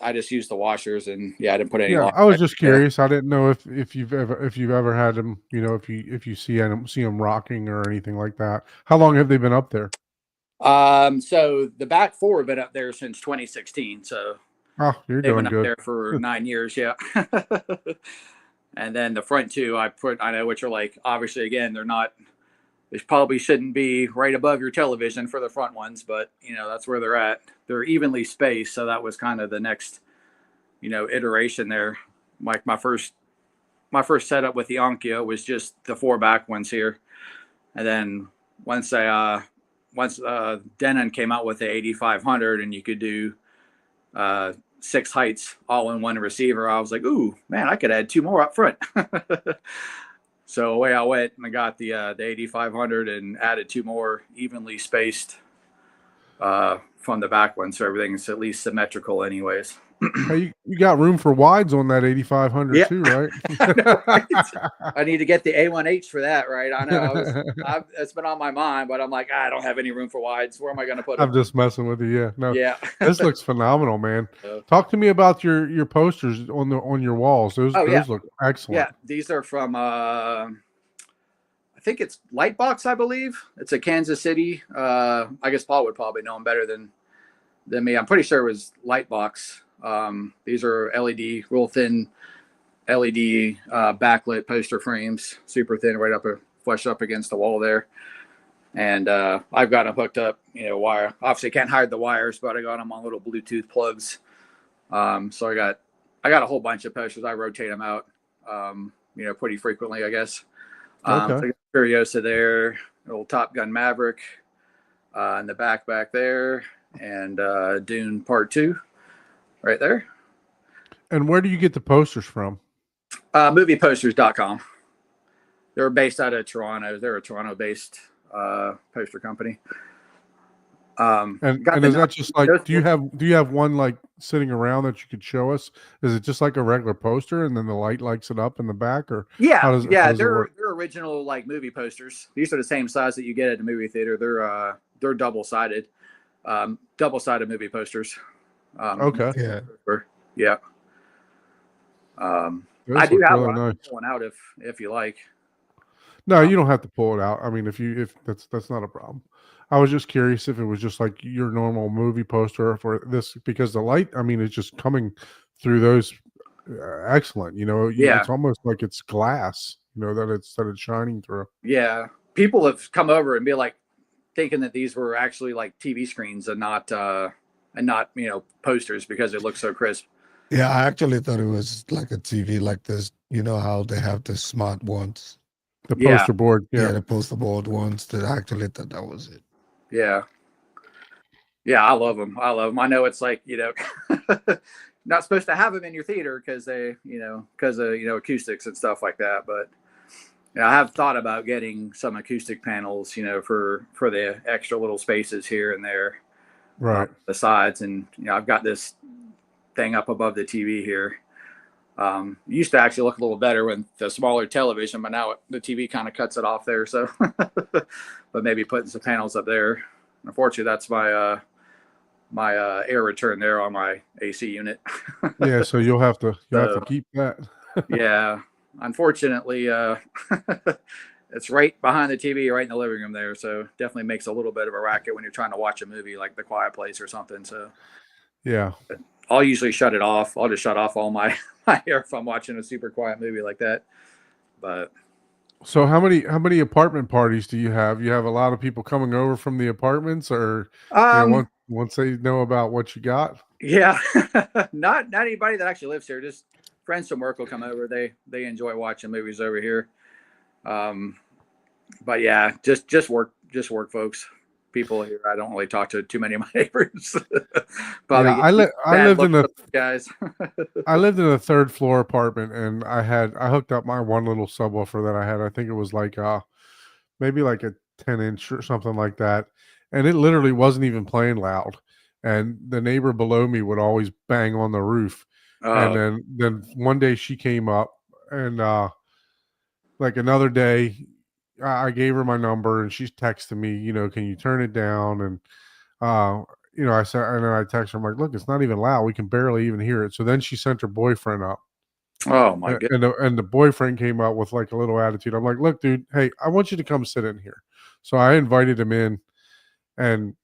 I just used the washers, and I didn't put any. Yeah, Loctite I was just there. curious. I didn't know if you've ever had them. If you see them rocking or anything like that. How long have they been up there? So the back four have been up there since 2016. So Oh, you're they've doing been up good. there for 9 years. Yeah. And then the front two, I know, which are like, obviously, again, they probably shouldn't be right above your television for the front ones, but that's where they're at. They're evenly spaced. So that was kind of the next, iteration there. Like my first setup with the Onkyo was just the 4 back ones here. And then once Denon came out with the 8500 and you could do 6 heights all in one receiver, I was like, ooh, man, I could add 2 more up front. So away I went and I got the 8500 and added 2 more evenly spaced from the back one, so everything's at least symmetrical, anyways. Hey, you got room for wides on that 8500 Yeah. too, right? I know, right? I need to get the A1H for that, right? I know. It's been on my mind, but I'm like, I don't have any room for wides. Where am I going to put I'm them? just messing with you. Yeah, no, Yeah. this looks phenomenal, man. So- Talk to me about your posters on your walls. Those Oh, yeah. look excellent. Yeah, these are from I think it's Lightbox, I believe. It's a Kansas City. I guess Paul would probably know them better than me. I'm pretty sure it was Lightbox. These are LED, real thin LED backlit poster frames, super thin, right up, flush up against the wall there. And I've got them hooked up, wire. Obviously, can't hide the wires, but I got them on little Bluetooth plugs. So I got a whole bunch of posters. I rotate them out, pretty frequently, I guess. Okay. So I got Furiosa there, little Top Gun Maverick in the back there, and Dune Part 2 right there. And where do you get the posters from? Movieposters.com. They're based out of Toronto. They're a Toronto-based poster company. And is that just like, do you have one like sitting around that you could show us? Is it just like a regular poster and then the light lights it up in the back, or how does it work? They're original like movie posters. These are the same size that you get at a movie theater. They're double-sided movie posters. Okay. Yeah. Yeah. Those I do look have really one. I can nice. pull one out if you like. No, you don't have to pull it out. I mean, if that's not a problem. I was just curious if it was just like your normal movie poster for this, because the light, I mean, it's just coming through those excellent. Yeah. It's almost like it's glass. That it's shining through. Yeah, people have come over and be like thinking that these were actually like TV screens and not posters, because it looks so crisp. Yeah, I actually thought it was like a TV, like this. You know how they have the smart ones? The Yeah. poster board. Yeah, the poster board ones. That I actually thought that was it. Yeah. Yeah, I love them. I know it's like, not supposed to have them in your theater because they, because of, acoustics and stuff like that. But I have thought about getting some acoustic panels, for the extra little spaces here and there, Right. the sides. And, I've got this thing up above the TV here. Used to actually look a little better with the smaller television, but now the TV kind of cuts it off there. So, but maybe putting some panels up there. Unfortunately, that's my my air return there on my AC unit. Yeah, so you'll have to keep that. Yeah, unfortunately, it's right behind the TV, right in the living room there. So definitely makes a little bit of a racket when you're trying to watch a movie like The Quiet Place or something. So Yeah. I'll usually shut it off. I'll just shut off all my air if I'm watching a super quiet movie like that. But So how many apartment parties do you have? You have a lot of people coming over from the apartments, or once they know about what you got? Yeah, not anybody that actually lives here. Just friends from work will come over. They enjoy watching movies over here. But yeah, just work folks. People here. I don't really talk to too many of my neighbors. Probably Yeah, I lived in a guys. I lived in a third floor apartment, and I hooked up my one little subwoofer that I had. I think it was like maybe like a 10-inch or something like that, and it literally wasn't even playing loud. And the neighbor below me would always bang on the roof. And then one day she came up, and like another day, I gave her my number, and she's texting me, can you turn it down? And I said, and then I texted her, I'm like, look, it's not even loud. We can barely even hear it. So then she sent her boyfriend up. Oh my god! And the boyfriend came out with like a little attitude. I'm like, look, dude, hey, I want you to come sit in here. So I invited him in, and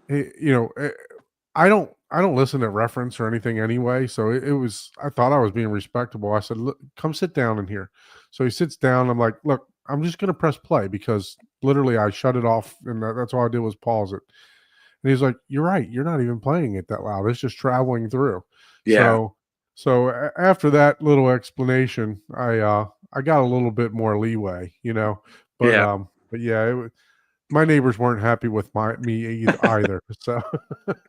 I don't listen to reference or anything anyway. So it was, I thought I was being respectable. I said, look, come sit down in here. So he sits down. I'm like, look, I'm just going to press play, because literally I shut it off, and that's all I did was pause it. And he's like, you're right. You're not even playing it that loud. It's just traveling through. Yeah. So after that little explanation, I got a little bit more leeway, but yeah, my neighbors weren't happy with me either. So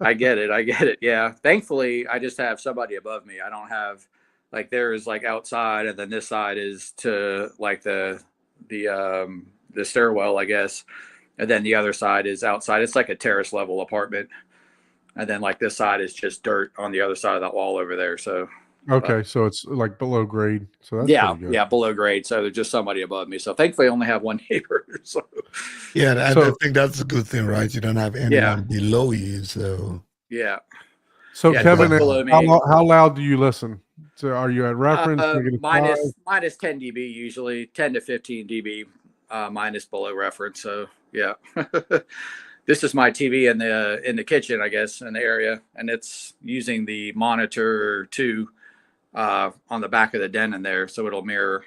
I get it. Yeah. Thankfully, I just have somebody above me. I don't have like there is like outside, and then this side is to like the stairwell, I guess, and then the other side is outside. It's like a terrace level apartment, and then like this side is just dirt on the other side of that wall over there. So Okay, so it's like below grade. So that's yeah, pretty good. yeah, below grade. So there's just somebody above me. So thankfully, I only have one neighbor. So Yeah, I So- think that's a good thing, right? You don't have anyone below you, so yeah. So Yeah, Kevin, just below me. how loud do you listen? So are you at reference? Minus 10 dB usually, 10 to 15 dB minus below reference. So yeah. This is my TV in the kitchen, I guess, in the area, and it's using the monitor too on the back of the den in there, so it'll mirror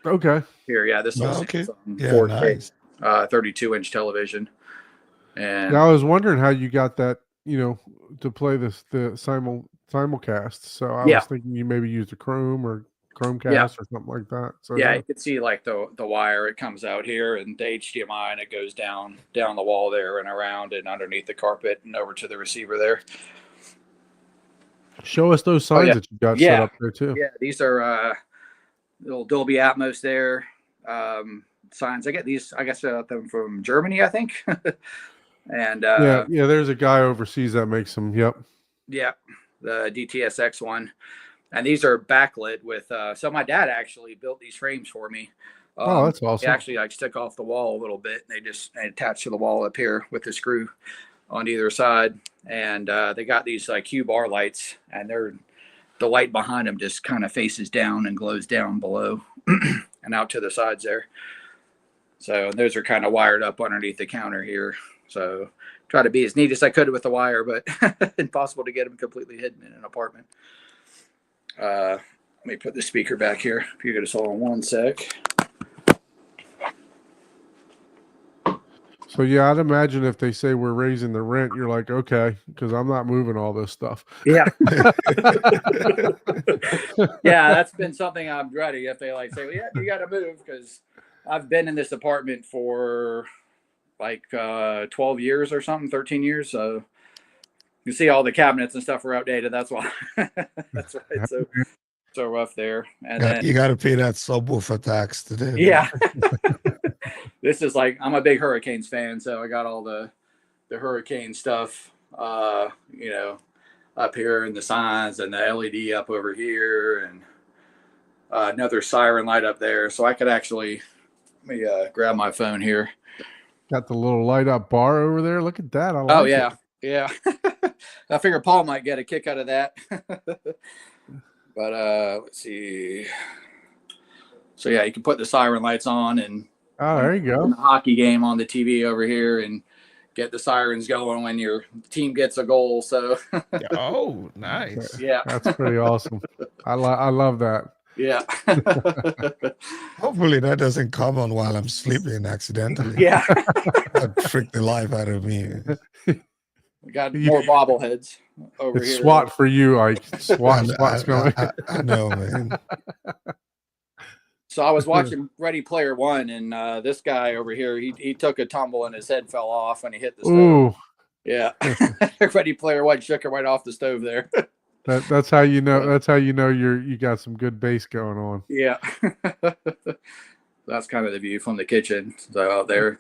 Okay. here. Yeah, this will okay. Yeah, 4K, nice. 32-inch television. And Now I was wondering how you got that, to play the simulcast. So I Yeah. was thinking you maybe used a Chrome or Chromecast Yeah. or something like that. So yeah, you can see like the wire. It comes out here and the HDMI, and it goes down the wall there and around and underneath the carpet and over to the receiver there. show us those signs yeah. that you got set Yeah. up there too. Yeah, these are little Dolby Atmos there signs. I get these. I guess them from Germany, I think. And yeah, there's a guy overseas that makes them. Yep. yeah, the DTSX one, and these are backlit with. So my dad actually built these frames for me. Oh, that's They awesome. actually like stick off the wall a little bit. And they attach to the wall up here with the screw on either side, and they got these like Q-bar lights, and the light behind them just kind of faces down and glows down below and out to the sides there. So those are kind of wired up underneath the counter here. So try to be as neat as I could with the wire, but impossible to get them completely hidden in an apartment. Let me put the speaker back here. If you could just hold on one sec. So yeah, I'd imagine if they say we're raising the rent, you're like, okay, because I'm not moving all this stuff. Yeah. Yeah, that's been something I'm dreading. If they like say, well, yeah, you got to move, because I've been in this apartment for like 12 years or something, 13 years. So you see all the cabinets and stuff are outdated. That's why. That's right. So rough there. And then you got to pay that subwoofer tax today. yeah. This is like, I'm a big Hurricanes fan, so I got all the Hurricane stuff, up here, and the signs and the LED up over here, and another siren light up there. So I could actually, let me grab my phone here. Got the little light up bar over there. Look at that. I like Yeah. it. Yeah. I figure Paul might get a kick out of that. But let's see. So yeah, you can put the siren lights on, and Oh, there you go. a hockey game on the TV over here, and get the sirens going when your team gets a goal. So Oh, nice. yeah, That's pretty awesome. I love that. yeah, Hopefully that doesn't come on while I'm sleeping accidentally. yeah. That'd freak the life out of me. We got more bobbleheads over It's here. SWAT for you, like SWAT's going. I know, man. So I was watching Ready Player One, and this guy over here, he took a tumble and his head fell off when he hit the stove. Ooh, Yeah, Ready Player One shook it right off the stove there. that's how you know. That's how you know you got some good bass going on. Yeah, that's kind of the view from the kitchen. So out there,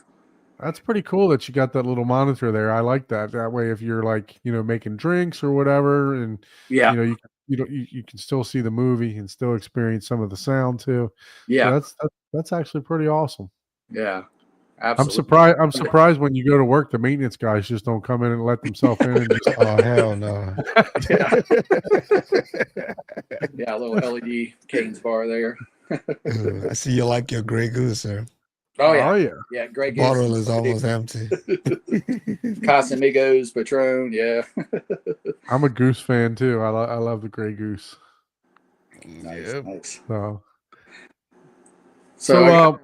That's pretty cool that you got that little monitor there. I like that. That way, if you're like making drinks or whatever, and yeah, you can still see the movie and still experience some of the sound too. yeah, So that's actually pretty awesome. yeah. I'm Absolutely. surprised when you go to work, the maintenance guys just don't come in and let themselves in. And just, Oh hell no. Yeah, yeah, a little LED Canes bar there. I see you like your Grey Goose, sir. Oh yeah, oh yeah. yeah. Great Bottle is almost empty. Casamigos, Patron. Yeah. I'm a goose fan too. I love the Grey Goose. Nice, Yep. nice. So So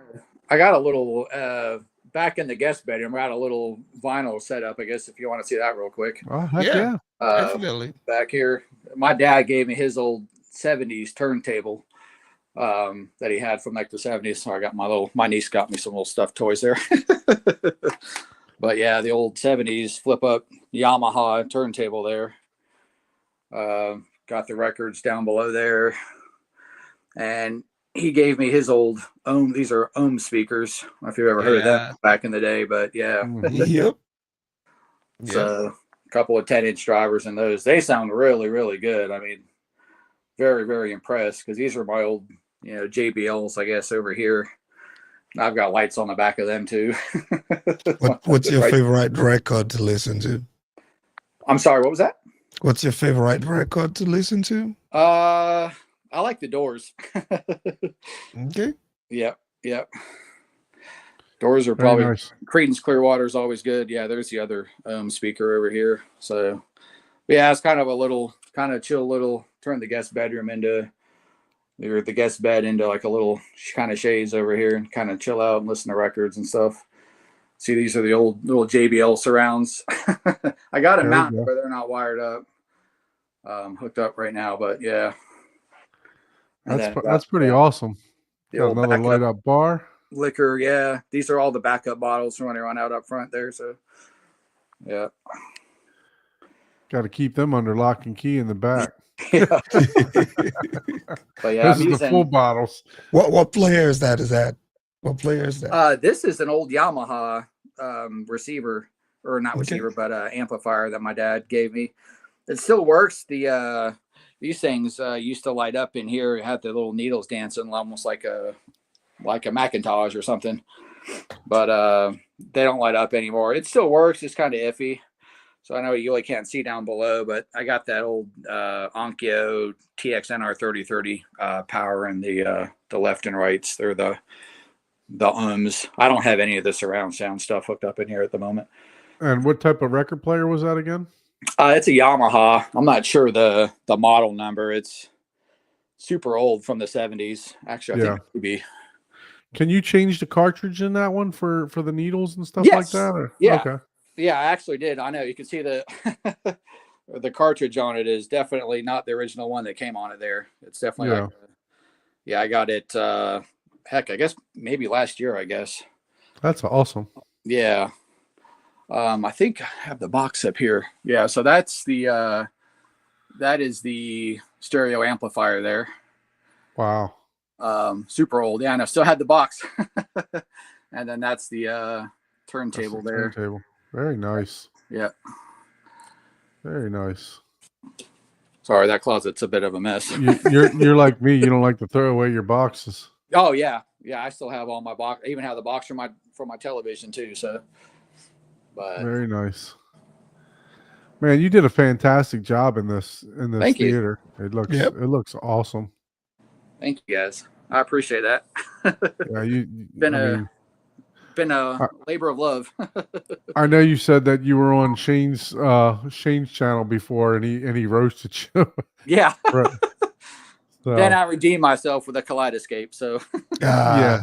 I got a little back in the guest bedroom. I got a little vinyl setup, I guess, if you want to see that real quick. oh heck Yeah. yeah. Definitely. Back here, my dad gave me his old 70s turntable that he had from like the 70s. So I got my niece got me some little stuffed toys there. But yeah, the old 70s flip up Yamaha turntable there. got the records down below there. And he gave me his old ohm. These are ohm speakers. I don't know if you've ever heard of Yeah. them back in the day, but yeah. Yep. So a couple of 10-inch drivers in those. They sound really, really good. I mean, very, very impressed because these are my old, JBLs, I guess, over here. I've got lights on the back of them too. What's your favorite record to listen to? I'm sorry, what was that? What's your favorite record to listen to? I like the Doors. Okay. Yep. Doors are Very probably nice. Creedence Clearwater is always good. Yeah, there's the other speaker over here. So yeah, it's kind of a little kind of chill little turn the guest bedroom into or the guest bed into like a little kind of shades over here and kind of chill out and listen to records and stuff. See, these are the old little JBL surrounds. I got them There we mounted, go. but they're not wired up, hooked up right now. But yeah, and then That's pretty awesome. the Got old another backup light up bar. liquor. Yeah, these are all the backup bottles from when they run out up front there. So yeah, Got to keep them under lock and key in the back. yeah. But yeah, This is the full bottles. What player is that? What player is that? This is an old Yamaha receiver, or not Okay. receiver, but amplifier that my dad gave me. It still works. These things used to light up in here. It had the little needles dancing, almost like a Macintosh or something. But they don't light up anymore. It still works. It's kind of iffy. So I know you really can't see down below, but I got that old Onkyo TXNR 3030 power in the left and rights. They're the ohms. I don't have any of the surround sound stuff hooked up in here at the moment. And what type of record player was that again? It's a Yamaha. I'm not sure the model number. It's super old from the 70s. Actually, I think it could be. Can you change the cartridge in that one for the needles and stuff like Yes. that? Or? Yeah. Okay. Yeah, I actually did. I know you can see the cartridge on it is definitely not the original one that came on it there. It's definitely I got it heck, I guess maybe last year, I guess. That's awesome. Yeah. I think I have the box up here. Yeah, so that's that is the stereo amplifier there. Wow. Super old. Yeah, and I still had the box. And then that's the turntable there. Turntable. Very nice. Yeah. Very nice. Sorry, that closet's a bit of a mess. You're like me. You don't like to throw away your boxes. Oh yeah. I still have all my box. I even have the box for my television too. So, but Very nice. Man, you did a fantastic job in this Thank you. theater. It looks awesome. Thank you guys. I appreciate that. Yeah, Been a labor of love. I know you said that you were on Shane's channel before, and he roasted you. Yeah. Right. So, Then I redeemed myself with a Kaleidescape. So yeah.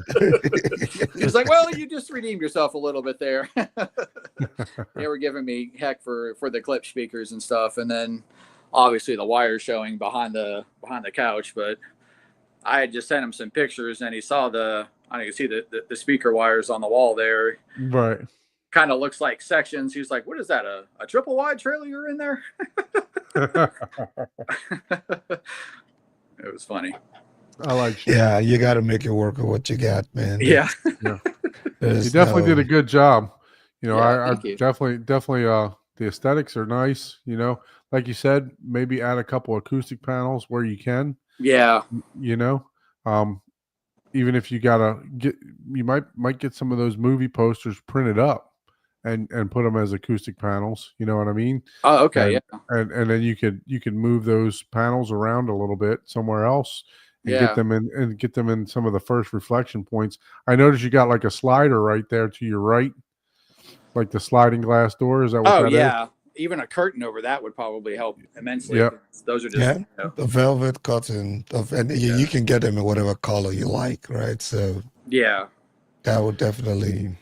he was like, "Well, you just redeemed yourself a little bit there." They were giving me heck for the clip speakers and stuff, and then obviously the wires showing behind the couch. But I had just sent him some pictures, and he saw I can see the speaker wires on the wall there. Right. Kind of looks like sections. He was like, "What is that? A triple wide trailer you're in there?" It was funny. I like Shane. Yeah, you got to make it work with what you got, man. Yeah. You definitely did a good job. I thank you. definitely the aesthetics are nice. Like you said, maybe add a couple acoustic panels where you can. Yeah. Even if you you might get some of those movie posters printed up and put them as acoustic panels. You know what I mean? Oh, okay. And then you could move those panels around a little bit somewhere else and get them in some of the first reflection points. I noticed you got like a slider right there to your right, like the sliding glass door. Is that what that is? Yeah. Even a curtain over that would probably help immensely. Yeah. Those are just the velvet cotton, and you can get them in whatever color you like, right? So yeah, that would definitely.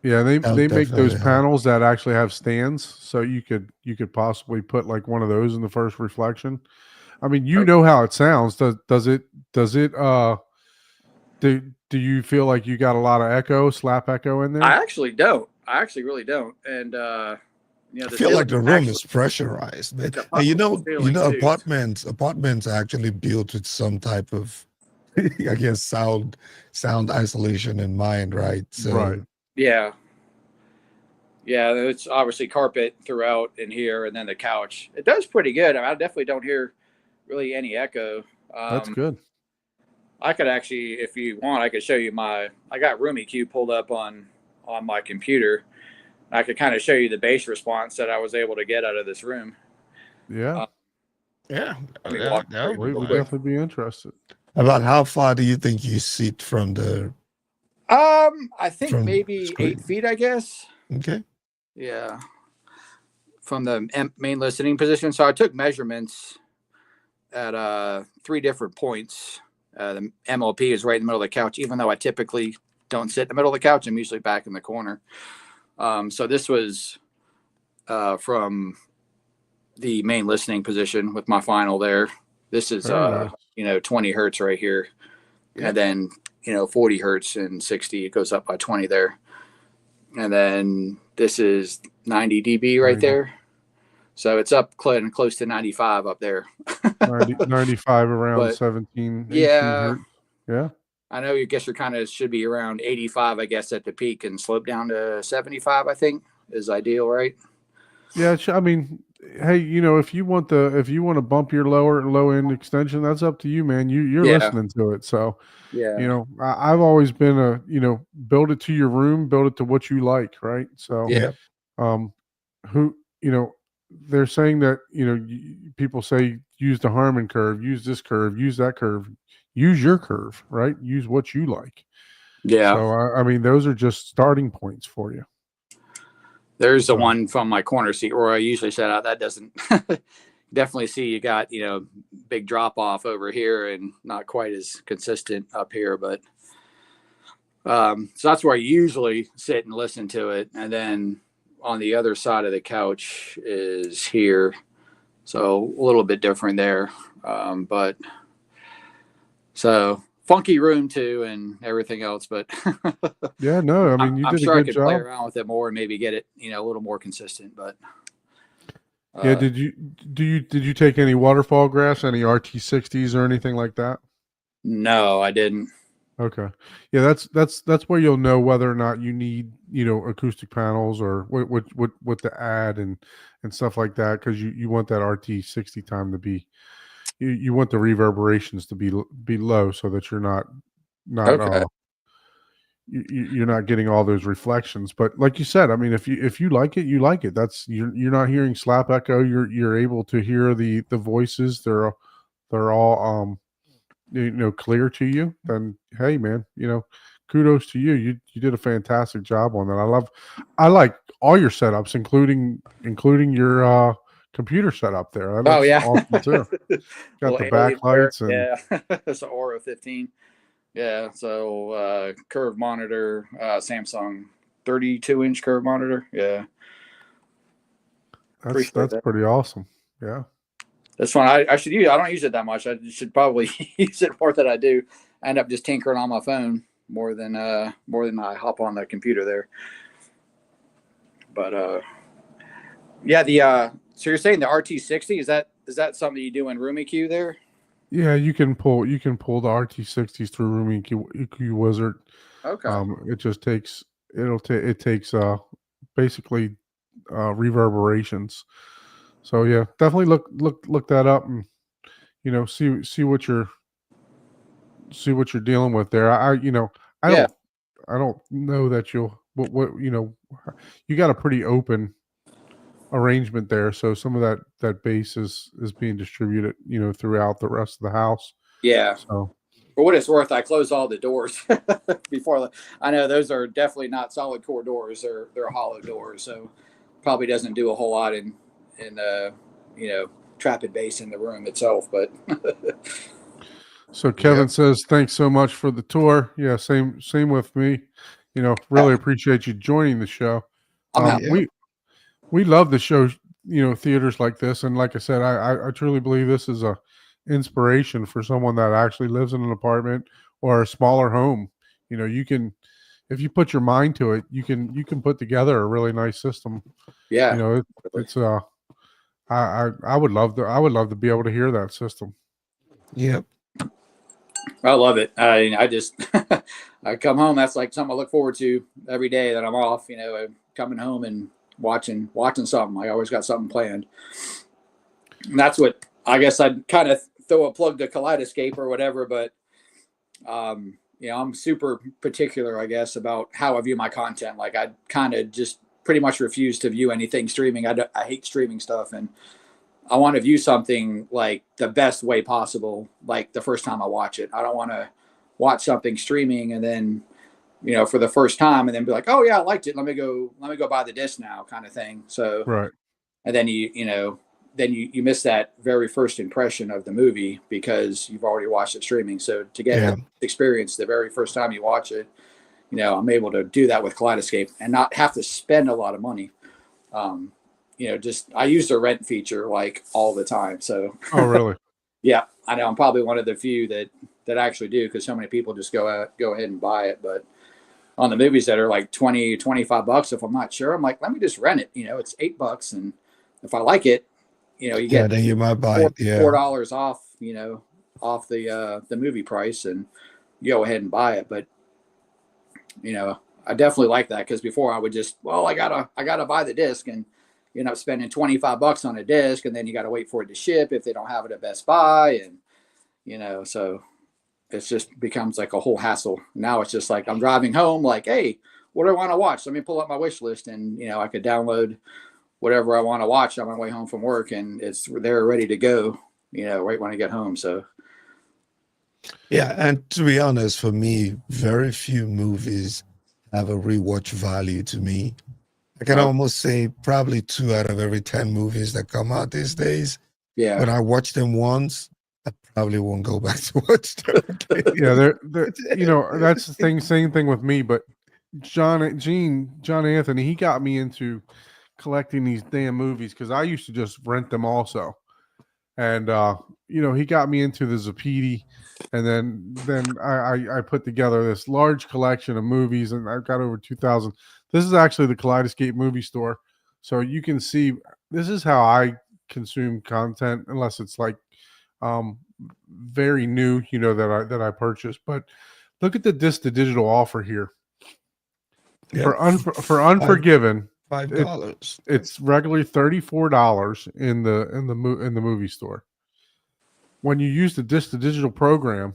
Yeah, they make those help. panels that actually have stands, so you could possibly put like one of those in the first reflection. I mean, know how it sounds. Does it do you feel like you got a lot of slap echo in there? I actually don't. I actually really don't. And You know, I the feel like the ceiling room actually, is pressurized, man. it's a And puffy ceiling too. apartments are actually built with some type of, I guess, sound isolation in mind, right? Right. So Yeah. Yeah, it's obviously carpet throughout in here, and then the couch. It does pretty good. I mean, I definitely don't hear really any echo. That's good. I could actually, if you want, I could show you I got RoomyQ pulled up on my computer. I could kind of show you the bass response that I was able to get out of this room. Yeah. Yeah, Let me walk that through would be real We'd quick. definitely be interested. about how far do you think you sit from the I think from maybe 8 screen? feet, I guess. Okay. Yeah, from the main listening position. So I took measurements at 3 different points. The MLP is right in the middle of the couch, even though I typically don't sit in the middle of the couch. I'm usually back in the corner. So this was from the main listening position with my final there. This is Very nice. 20 hertz right here, Yeah. and then 40 hertz and 60. It goes up by 20 there, and then this is 90 dB right 90. there. So it's up close to 95 up there. 95 around But 17, 18 yeah, hertz. Yeah. I know. You guess you're kind of should be around 85, I guess, at the peak, and slope down to 75. I think is ideal, right? Yeah. I mean, hey, if you want to bump your low end extension, that's up to you, man. You're Yeah, listening to it. So, yeah, I've always been build it to your room, build it to what you like. Right. So, yeah, um, who, they're saying that, people say use the Harman curve, use this curve, use that curve, use your curve, right? Use what you like. yeah. So, I mean, those are just starting points for you. There's the So, one from my corner seat where I usually set out. That doesn't definitely see you got big drop off over here and not quite as consistent up here, but so that's where I usually sit and listen to it. And then on the other side of the couch is here, so a little bit different there. But so funky room too and everything else, but yeah, no, I mean, you I'm did a sure I good could play job. around with it more and maybe get it a little more consistent. But Yeah, did you take any waterfall graphs, any RT60s or anything like that? No, I didn't. Okay. Yeah, that's where you'll know whether or not you need, acoustic panels or what to add and stuff like that, because you want that RT60 time to be, you want the reverberations to be low so that you're not Okay. you're not getting all those reflections. But like you said, I mean, if you like it, you like it. That's you're not hearing slap echo. You're able to hear the voices. They're all clear to you. Then hey, man, kudos to you. You did a fantastic job on that. I like all your setups, including your computer setup there. That Oh looks yeah. awesome too. Got Little the alien there. backlights and Yeah. It's an Aura 15. Yeah. So curved monitor, Samsung 32-inch curved monitor. Yeah. Appreciate that's that. pretty awesome. Yeah. This one I should use. I don't use it that much. I should probably use it more than I do. I end up just tinkering on my phone more than I hop on the computer there. But yeah, so you're saying the RT60 is that something you do in RoomyQ there? Yeah, you can pull the RT60s through Rooming EQ Wizard. Okay. It takes basically reverberations. So yeah, definitely look that up and see what you're dealing with there. I Yeah. don't know that you'll what you got a pretty open arrangement there, so some of that bass is being distributed throughout the rest of the house. Yeah. So For what it's worth, I close all the doors before. I know those are definitely not solid core doors; they're hollow doors, so probably doesn't do a whole lot in trapping bass in the room itself. But so Kevin Yep. says thanks so much for the tour. Yeah, same with me. Really appreciate you joining the show. I'm happy. Yeah. We love the show, theaters like this, and like I said, I truly believe this is a inspiration for someone that actually lives in an apartment or a smaller home. You can if you put your mind to it, you can put together a really nice system. Yeah. You know, it's I would love to be able to hear that system. Yep. I love it. I just I come home. That's like something I look forward to every day that I'm off. Coming home and watching something. I always got something planned. And that's what I guess I'd kind of throw a plug to Kaleidescape or whatever. But I'm super particular, I guess, about how I view my content. Like I kind of just pretty much refuse to view anything streaming. I hate streaming stuff, and I want to view something like the best way possible, like the first time I watch it. I don't want to watch something streaming and then, for the first time and then be like, oh yeah, I liked it. Let me go buy the disc now, kind of thing. So, Right. And then you miss that very first impression of the movie because you've already watched it streaming. So to get the experience the very first time you watch it, I'm able to do that with Kaleidescape and not have to spend a lot of money. I use the rent feature like all the time. So, Oh, really? Yeah, I know I'm probably one of the few that actually do, because so many people just go ahead and buy it. But on the movies that are like $20, $25, if I'm not sure, I'm like, let me just rent it. It's $8, and if I like it, you get then you might buy it. Yeah. $4 off, off the movie price, and you go ahead and buy it. But I definitely like that, because before I would just, I gotta buy the disc, and you end up spending $25 on a disc, and then you got to wait for it to ship if they don't have it at Best Buy, and so it just becomes like a whole hassle. Now it's just like I'm driving home, like, hey, what do I want to watch? Let me pull up my wish list, and I could download whatever I want to watch on my way home from work, and it's there ready to go, right when I get home. So yeah, and to be honest, for me, very few movies have a rewatch value to me. I can almost say probably 2 out of every 10 movies that come out these days. Yeah. When I watch them once, I probably won't go back to watch them again. Yeah, that's the thing. Same thing with me. But John Anthony, he got me into collecting these damn movies because I used to just rent them also. And he got me into the Zapiti, and then I put together this large collection of movies, and I've got over 2,000. This is actually the Kaleidescape movie store, so you can see this is how I consume content, unless it's like very new, that I purchased. But look at the disc to digital offer here. Yep. For Unforgiven, $5. it's regularly $34 in the movie store. When you use the disc to digital program,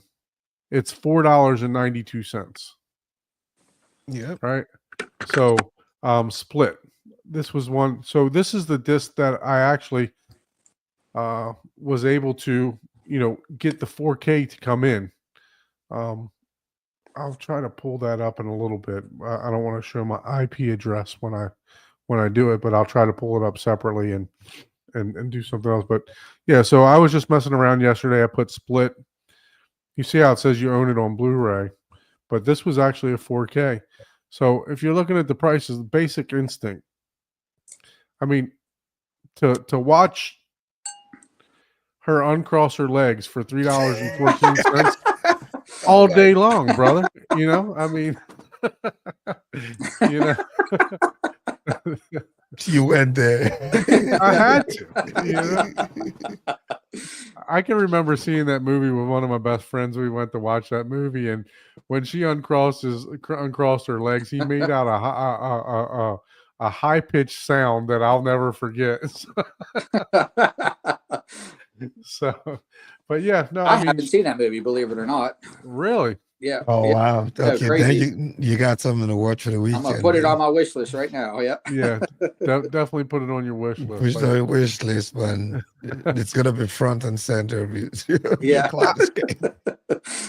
it's $4.92. Yeah. Right. So Split. This was one. So this is the disc that I actually was able to get the 4K to come in. I'll try to pull that up in a little bit. I don't want to show my IP address when I do it, but I'll try to pull it up separately and do something else. But yeah, so I was just messing around yesterday. I put Split. You see how it says you own it on Blu-ray, but this was actually a 4K. So if you're looking at the prices, Basic Instinct. I mean, to watch her uncross her legs for $3.14 all day long, brother. I mean, You went there. I had to. I can remember seeing that movie with one of my best friends. We went to watch that movie, and when she uncrossed her legs, he made out a high pitched sound that I'll never forget. So, but yeah, no, I haven't seen that movie, believe it or not. Really? Yeah. Oh yeah. wow! Okay, crazy. then you got something to watch for the weekend. I'm gonna put it on my wish list right now. Yeah. Yeah, definitely put it on your wish list. Push the wish list button. It's gonna be front and center. Yeah.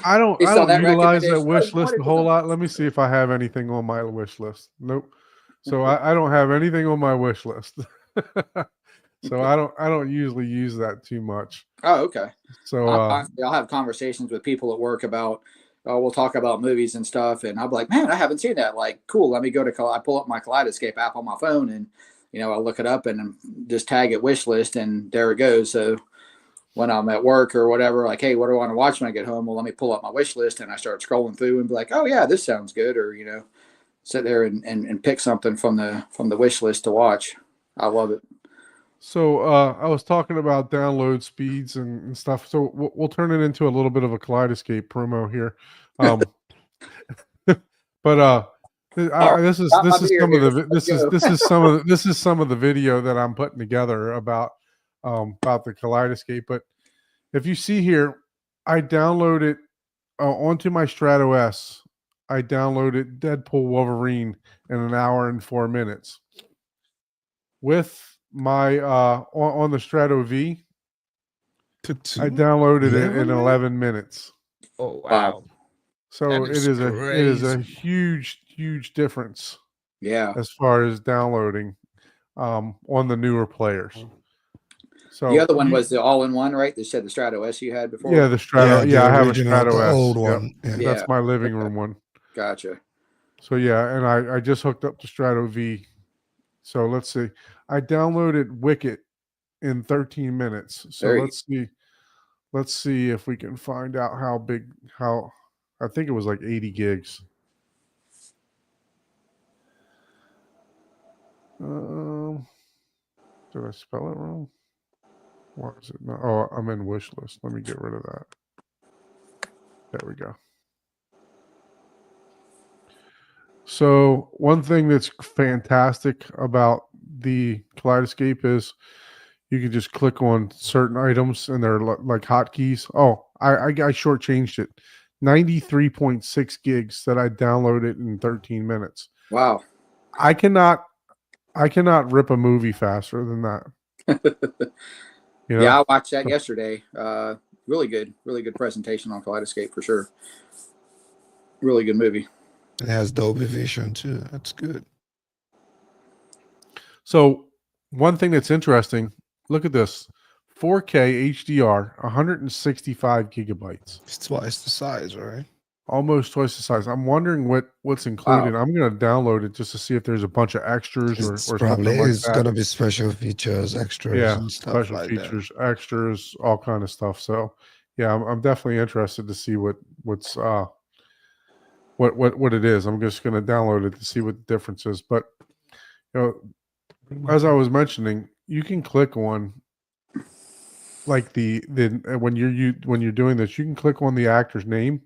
I don't that utilize that recommendation. wish list a whole lot. Let me see if I have anything on my wish list. Nope. So I don't have anything on my wish list. So I don't usually use that too much. Oh, okay. So I'll have conversations with people at work about, we'll talk about movies and stuff, and I'll be like, man, I haven't seen that. Like, cool. Let me go to I pull up my Kaleidescape app on my phone, and I'll look it up and just tag it wish list, and there it goes. So when I'm at work or whatever, like, hey, what do I want to watch when I get home? Well, let me pull up my wish list, and I start scrolling through and be like, oh yeah, this sounds good, or sit there and pick something from the wish list to watch. I love it. So I was talking about download speeds and stuff. So we'll turn it into a little bit of a Kaleidescape promo here. But this is got my this is beer some of here. the Let's go. this is some of the video that I'm putting together about the Kaleidescape. But if you see here, I downloaded onto my Strato S. I downloaded Deadpool Wolverine in an hour and 4 minutes. With my on the Strato V, I downloaded it in 11 minutes. Oh Wow. So That is it is a crazy. huge difference Yeah. as far as downloading on the newer players. So The other one was the all-in-one, right? They said the Strato S you had before. yeah, the Strato. Yeah, I have a original, Strato the S. old Yep. one. Yeah. Yeah. That's my living room one. Gotcha. So yeah, and I just hooked up the Strato V. So let's see. I downloaded Wicket in 13 minutes. So There you let's see if we can find out how I think it was like 80 gigs. Did I spell it wrong? Why is it not? Oh, I'm in wish list. Let me get rid of that. There we go. So one thing that's fantastic about the Kaleidescape is you can just click on certain items and they're like hotkeys. Oh, I shortchanged it. 93.6 gigs that I downloaded in 13 minutes. Wow. I cannot rip a movie faster than that. You know? Yeah, I watched that yesterday. Really good presentation on Kaleidescape for sure. Really good movie. It has Dolby Vision too. That's good. So one thing that's interesting, look at this. 4K HDR, 165 gigabytes. It's twice the size, right? Almost twice the size. I'm wondering what's included. I'm going to download it just to see if there's a bunch of extras or Probably something like it's that. gonna be special features, extras, Yeah, and stuff special like features, extras, all kind of stuff. So yeah, I'm definitely interested to see what it is. I'm just going to download it to see what the difference is. But you know, as I was mentioning, you can click on like the when you're doing this, you can click on the actor's name,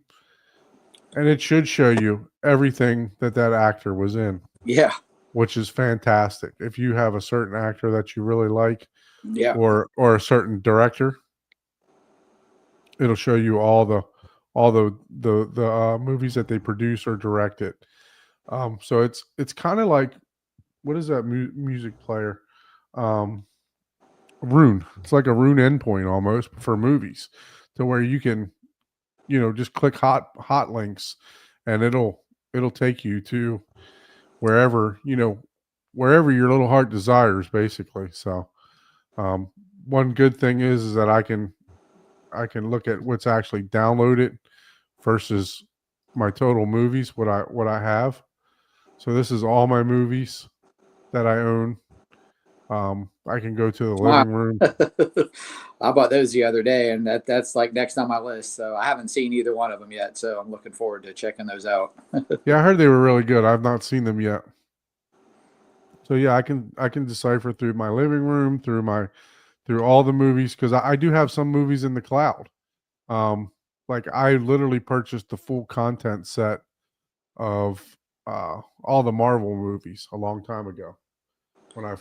and it should show you everything that actor was in. Yeah. Which is fantastic. If you have a certain actor that you really like, Yeah. or a certain director, it'll show you all the movies that they produce or directed. So it's kind of like, what is that music player? Rune. It's like a Rune endpoint almost for movies, to where you can, just click hot links, and it'll take you to wherever wherever your little heart desires, basically. So one good thing is that I can look at what's actually downloaded versus my total movies, what I have. So this is all my movies that I own. I can go to the living room. I bought those the other day, and that's like next on my list. So I haven't seen either one of them yet. So I'm looking forward to checking those out. Yeah, I heard they were really good. I've not seen them yet. So yeah, I can decipher through my living room, through all the movies, because I do have some movies in the cloud. Like I literally purchased the full content set of all the Marvel movies a long time ago.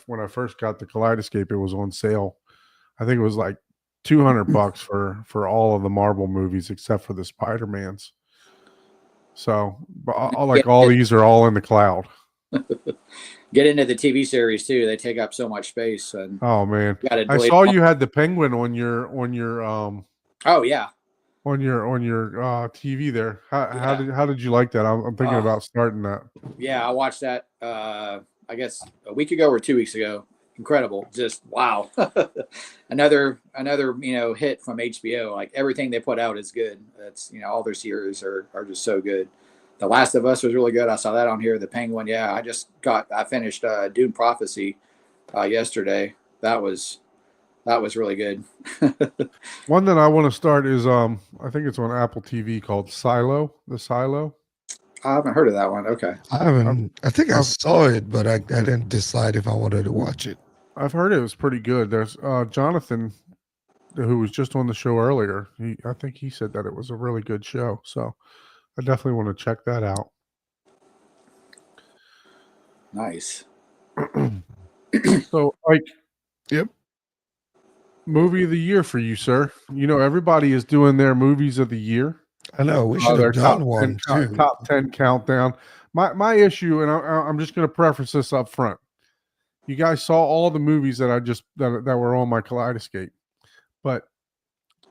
When I first got the Kaleidescape, it was on sale. I think it was like $200 for all of the Marvel movies except for the Spider-Mans. So, all these are all in the cloud. Get into the TV series too. They take up so much space. And oh man, I delete saw all. you had the Penguin on your Oh yeah. on your TV there. How Yeah. did you like that? I'm thinking about starting that. Yeah, I watched that. I guess a week ago or 2 weeks ago. Incredible. Just wow. another hit from HBO. Like everything they put out is good. That's all their series are just so good. The Last of Us was really good. I saw that on here. The Penguin. Yeah, I finished Dune Prophecy yesterday. That was really good. One that I want to start is I think it's on Apple TV, called Silo. The Silo. I haven't heard of that one. Okay. I haven't. I think I I've- saw it, but I didn't decide if I wanted to watch it. I've heard it was pretty good. There's Jonathan, who was just on the show earlier. I think he said that it was a really good show. So I definitely want to check that out. Nice. So, like, Yep. movie of the year for you, sir. You know, everybody is doing their movies of the year. I know we should Their have done one too. top 10 countdown. My issue, and I'm just going to preface this up front. You guys saw all the movies that that were on my Kaleidescape, but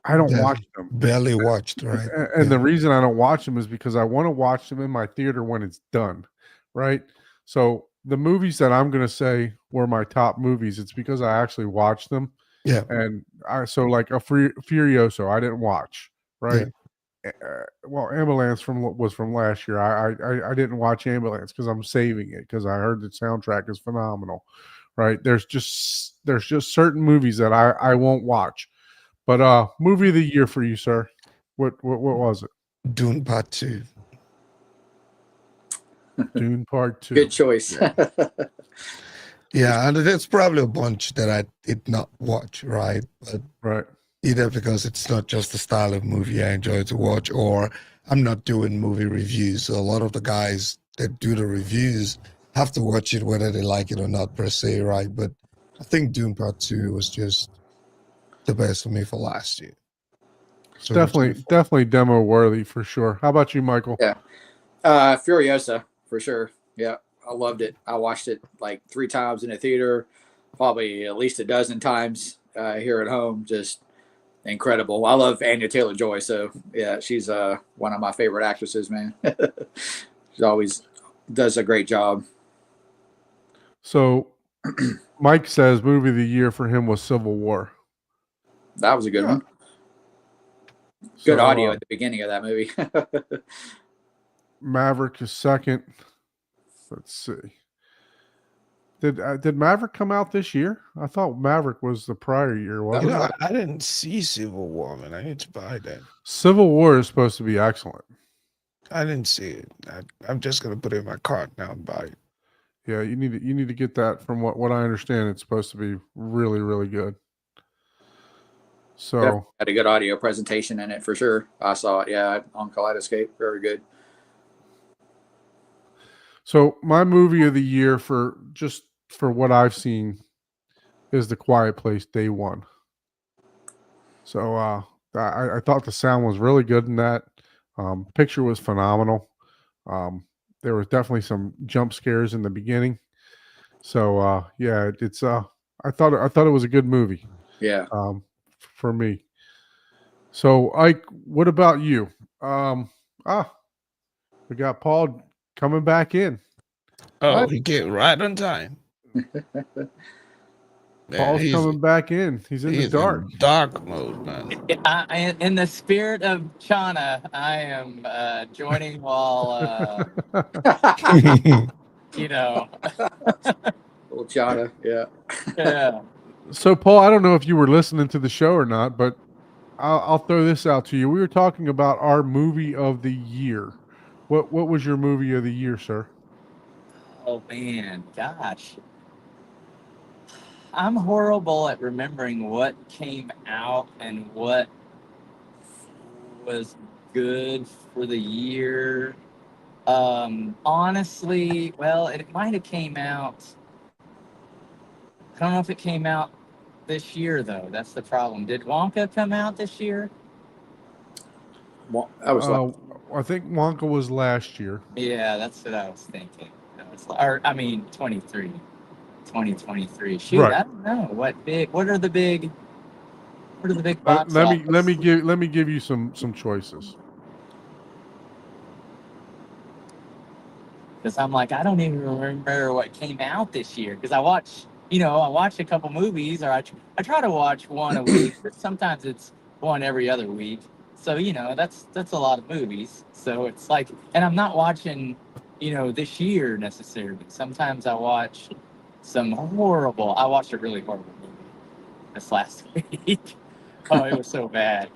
I don't Yeah. watch them. Barely watched, right? And the reason I don't watch them is because I want to watch them in my theater when it's done, right? So the movies that I'm going to say were my top movies, it's because I actually watched them. Yeah. And so like a Furioso, I didn't watch, right? Well, Ambulance was from last year. I didn't watch Ambulance because I'm saving it because I heard the soundtrack is phenomenal, right? There's just certain movies that I won't watch. But movie of the year for you, sir. What was it? Dune Part 2. Dune Part 2. Good choice. Yeah, and there's probably a bunch that I did not watch, right? But Right. either because it's not just the style of movie I enjoy to watch, or I'm not doing movie reviews. So a lot of the guys that do the reviews have to watch it whether they like it or not per se, right? But I think Dune Part 2 was just the best for me for last year. So Definitely demo worthy for sure. How about you, Michael? Yeah. Furiosa for sure. Yeah, I loved it. I watched it like 3 times in a theater, probably at least a dozen times here at home. Just incredible. I love Anya Taylor-Joy, so yeah, she's one of my favorite actresses, man. She always does a great job. So Mike says movie of the year for him was Civil War. That was a good Yeah. one. Good So, audio at the beginning of that movie. Maverick is second. Let's see. Did Maverick come out this year? I thought Maverick was the prior year, You wasn't know, it? I didn't see Civil War, man. I need to buy that. Civil War is supposed to be excellent. I didn't see it. I'm just gonna put it in my cart now and buy it. Yeah, you need to get that. From what I understand, it's supposed to be really, really good. So Definitely had a good audio presentation in it for sure. I saw it, yeah, on Kaleidescape. Very good. So my movie of the year for what I've seen is The Quiet Place Day One. So I thought the sound was really good in that. Picture was phenomenal. There was definitely some jump scares in the beginning. So yeah, it's I thought it was a good movie. Yeah. For me. So Ike, what about you? We got Paul coming back in. Oh, What? he came right on time. Paul's coming back in. He's in the he's dark. in dark mode, man. In the spirit of Chana, I am joining while you know. Little Chana, yeah. Yeah. So Paul, I don't know if you were listening to the show or not, but I'll throw this out to you. We were talking about our movie of the year. What was your movie of the year, sir? Oh man, gosh. I'm horrible at remembering what came out and what was good for the year. Honestly, well, it might have came out. I don't know if it came out this year though. That's the problem. Did Wonka come out this year? Well, that was I think Wonka was last year. Yeah, that's what I was thinking. Or I mean, 2023. Shoot, Right. I don't know what are the big box Let office? me give you some choices. Because I'm like, I don't even remember what came out this year. Because I watch a couple movies, or I try to watch one a week, but sometimes it's one every other week. So that's a lot of movies. So it's like, and I'm not watching this year necessarily. Sometimes I watch some horrible. I watched a really horrible movie this last week. Oh, it was so bad.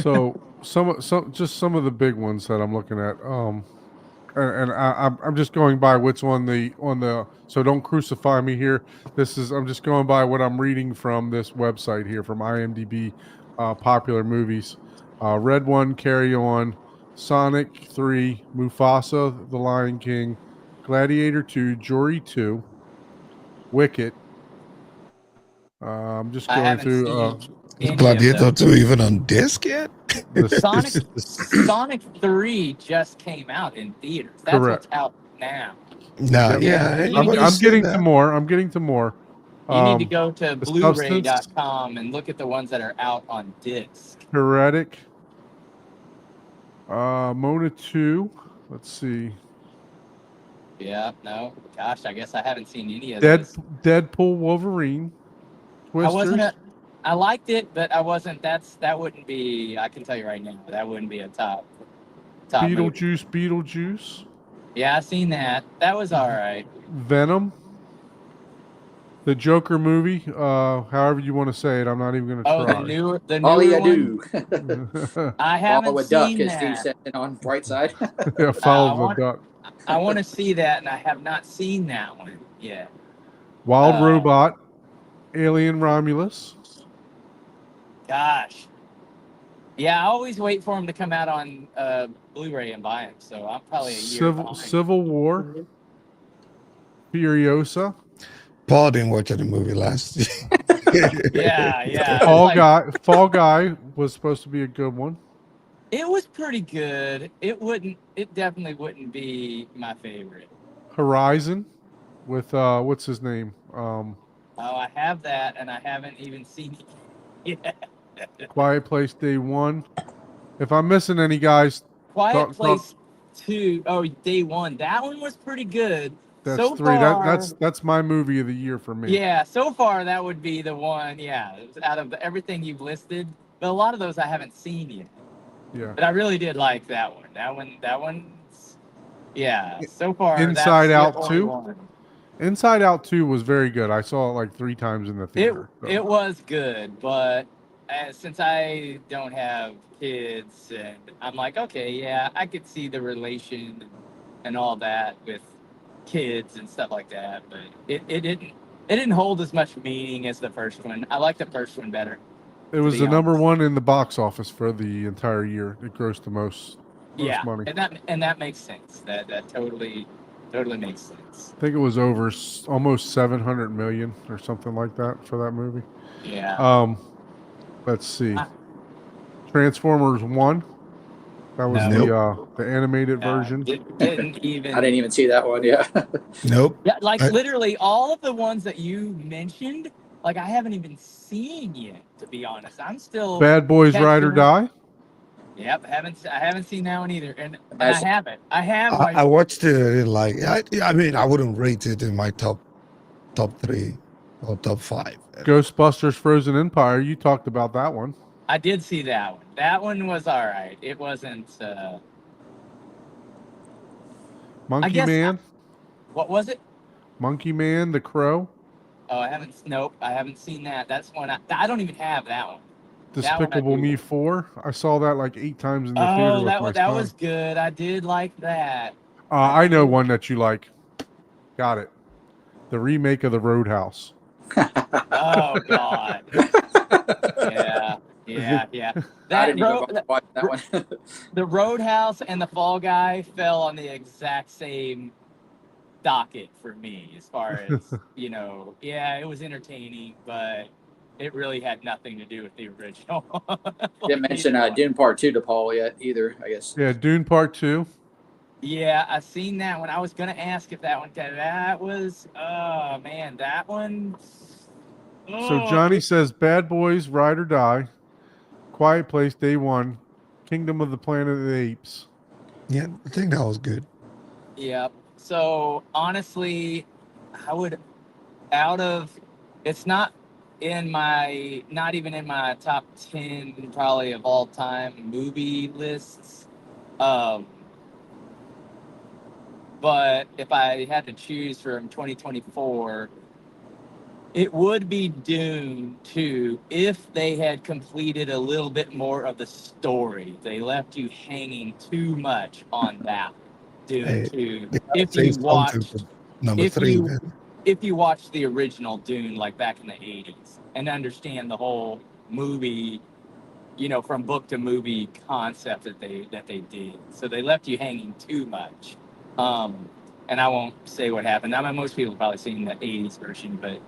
So some of the big ones that I'm looking at. and I'm just going by what's on the. So don't crucify me here. I'm just going by what I'm reading from this website here from IMDb, popular movies. Red One, Carry On, Sonic 3, Mufasa, The Lion King, Gladiator 2, Jury 2, Wicket. I'm just I going haven't through seen Is any of Gladiator those. 2 even on disc yet? Sonic this Sonic 3 just came out in theaters. That's correct. what's out now. No, Yep. yeah, You I'm need, everybody's I'm saying getting to that. more. I'm getting to more. you need to go to The Substance, blu-ray.com and look at the ones that are out on disc. Heretic, Mona 2. Let's see. Yeah, no. Gosh, I guess I haven't seen any of Dead those. Deadpool, Wolverine, I wasn't Twisters, I liked it, but I wasn't that wouldn't be, I can tell you right now, that wouldn't be a top movie. Beetlejuice, Yeah, I seen that. That was all right. Venom, the Joker movie, however you want to say it. I'm not even going to Oh, try. the Ollie newer one. do. I Follow haven't a duck, seen as Steve that. said on Bright Side. Yeah, I Follow the want Duck. I want to see that, and I have not seen that one yet. Wild Uh, Robot, Alien Romulus, Gosh, yeah, I always wait for them to come out on Blu-ray and buy them, so I'm probably a year behind. Civil War, Furiosa, Paul didn't watch the movie last year. Yeah, yeah, it was like Fall Guy was supposed to be a good one. it was pretty good. It definitely wouldn't be my favorite. Horizon with what's his name? Oh, I have that, and I haven't even seen it yet. Quiet Place Day 1. If I'm missing any guys, Quiet talk. Place 2. Oh, day one. That one was pretty good. That's So 3. far, That's my movie of the year for me. yeah, so far that would be the one. Yeah, out of everything you've listed, but a lot of those I haven't seen yet. Yeah. But I really did like that one. That one's, yeah. So far, Inside that's the Out only 2. one. Inside Out 2 was very good. I saw it like 3 times in the It theater. it was good, but since I don't have kids, and I'm like, okay, yeah, I could see the relation and all that with kids and stuff like that, but it didn't hold as much meaning as the first one. I like the first one better. It was be the number honest. 1 in the box office for the entire year. It grossed the most Yeah, money. and that makes sense. That totally makes sense. I think it was over almost 700 million or something like that for that movie. Yeah. Let's see. I- Transformers 1. That was No. the animated version. Didn't even. I didn't even see that one. Yeah. Nope. Yeah, like I- literally all of the ones that you mentioned, like I haven't even seen yet. To be honest, I'm still. Bad Boys catching Ride or up. Die. Yep, I haven't seen that one either, and I That's- haven't. I have. I watched it in like I mean I wouldn't rate it in my top 3 or top 5. Ghostbusters Frozen Empire. You talked about that one. I did see that one. That one was all right. It wasn't. Monkey guess- Man. What was it? Monkey Man, The Crow. Oh, I haven't. Nope, I haven't seen that. That's one. I don't even have that one. Despicable do. Me 4. I saw that like 8 times in the theater Oh, with my that son. was good. I did like that. I know one that you like. Got it. The remake of The Roadhouse. Oh God. Yeah. I That didn't even watch that one. the Roadhouse and the Fall Guy fell on the exact same docket for me as far as yeah, it was entertaining, but it really had nothing to do with the original. Didn't mention Dune Part 2 to Paul yet either, I guess. Yeah, Dune Part 2. Yeah, I seen that one. I was gonna ask if that one. That was, oh man, that one. So Johnny says Bad Boys Ride or Die, Quiet Place Day 1, Kingdom of the Planet of the Apes. Yeah, I think that was good. Yep. So honestly, I would it's not even in my top 10 probably of all time movie lists. But if I had to choose from 2024, it would be Dune 2 if they had completed a little bit more of the story. They left you hanging too much on that. Dune Hey, 2. they gotta If say you something watched, for number if 3, you man. if you watch the original Dune, like back in the 80s, and understand the whole movie, from book to movie concept that they did. So they left you hanging too much. And I won't say what happened. I mean, most people have probably seen the 80s version, but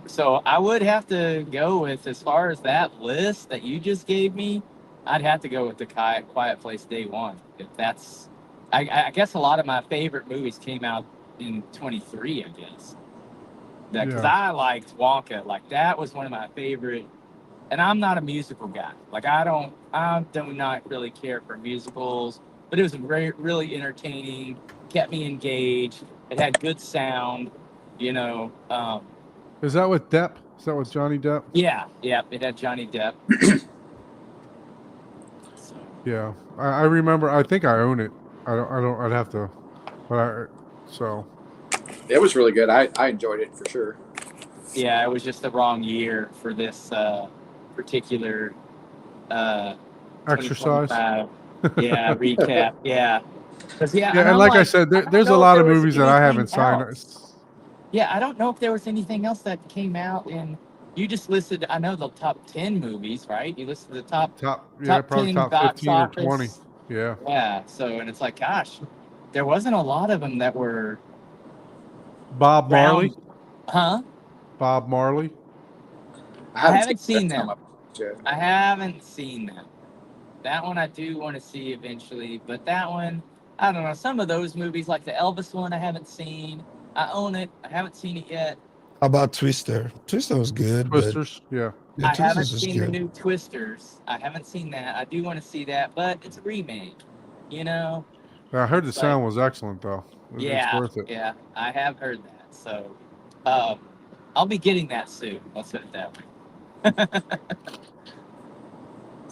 so I would have to go with, as far as that list that you just gave me, I'd have to go with the Quiet Place Day One. If that's, I guess a lot of my favorite movies came out in 23, I guess. Because Yeah. I liked Wonka. Like, that was one of my favorite. And I'm not a musical guy. Like, I do not really care for musicals, but it was really entertaining, kept me engaged. It had good sound, you know. Is that with Depp? Is that with Johnny Depp? Yeah, it had Johnny Depp. So, Yeah, I remember. I think I own it. I don't. I'd have to. But so It was really good. I enjoyed it for sure. yeah, it was just the wrong year for this particular exercise. 2025. Yeah, recap. Yeah. Because, Yeah, and and I'm like I like, said, I don't there's a know if lot there of was movies that I anything haven't signed. else. Yeah, I don't know if there was anything else that came out. And you just listed, I know, the top 10 movies, right? You listed the top Probably 10 top box 15 or 20. office. Yeah, Yeah. So, and it's like, gosh, there wasn't a lot of them that were Bob Marley. round. Huh? Bob Marley. I I haven't haven't seen seen that them. some yet. I haven't seen them. That one I do want to see eventually, but that one, I don't know. Some of those movies, like the Elvis one, I haven't seen. I own it. I haven't seen it yet. How about Twister? Twister was good, but Twisters. Yeah, yeah, I haven't Twister's is seen the good. new Twisters. I haven't seen that. I do want to see that, but it's a remake. You know, I heard the it's like, sound was excellent though. It's yeah, worth it. yeah, I have heard that. So, um, I'll be getting that soon. Let's put it that way.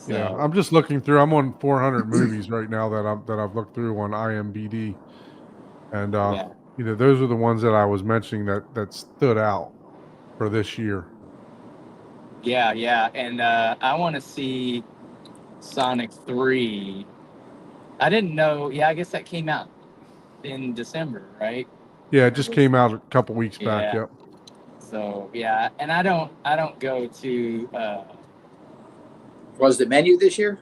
Yeah, So, I'm just looking through. I'm on 400 movies right now that I've looked through on IMDb, and yeah. those are the ones that I was mentioning that stood out for this year. Yeah, yeah, and I want to see Sonic 3. I didn't know. Yeah, I guess that came out in December, right? Yeah, it just came out a couple weeks back. Yeah. Yep. So yeah, and I don't go to. Was the menu this year?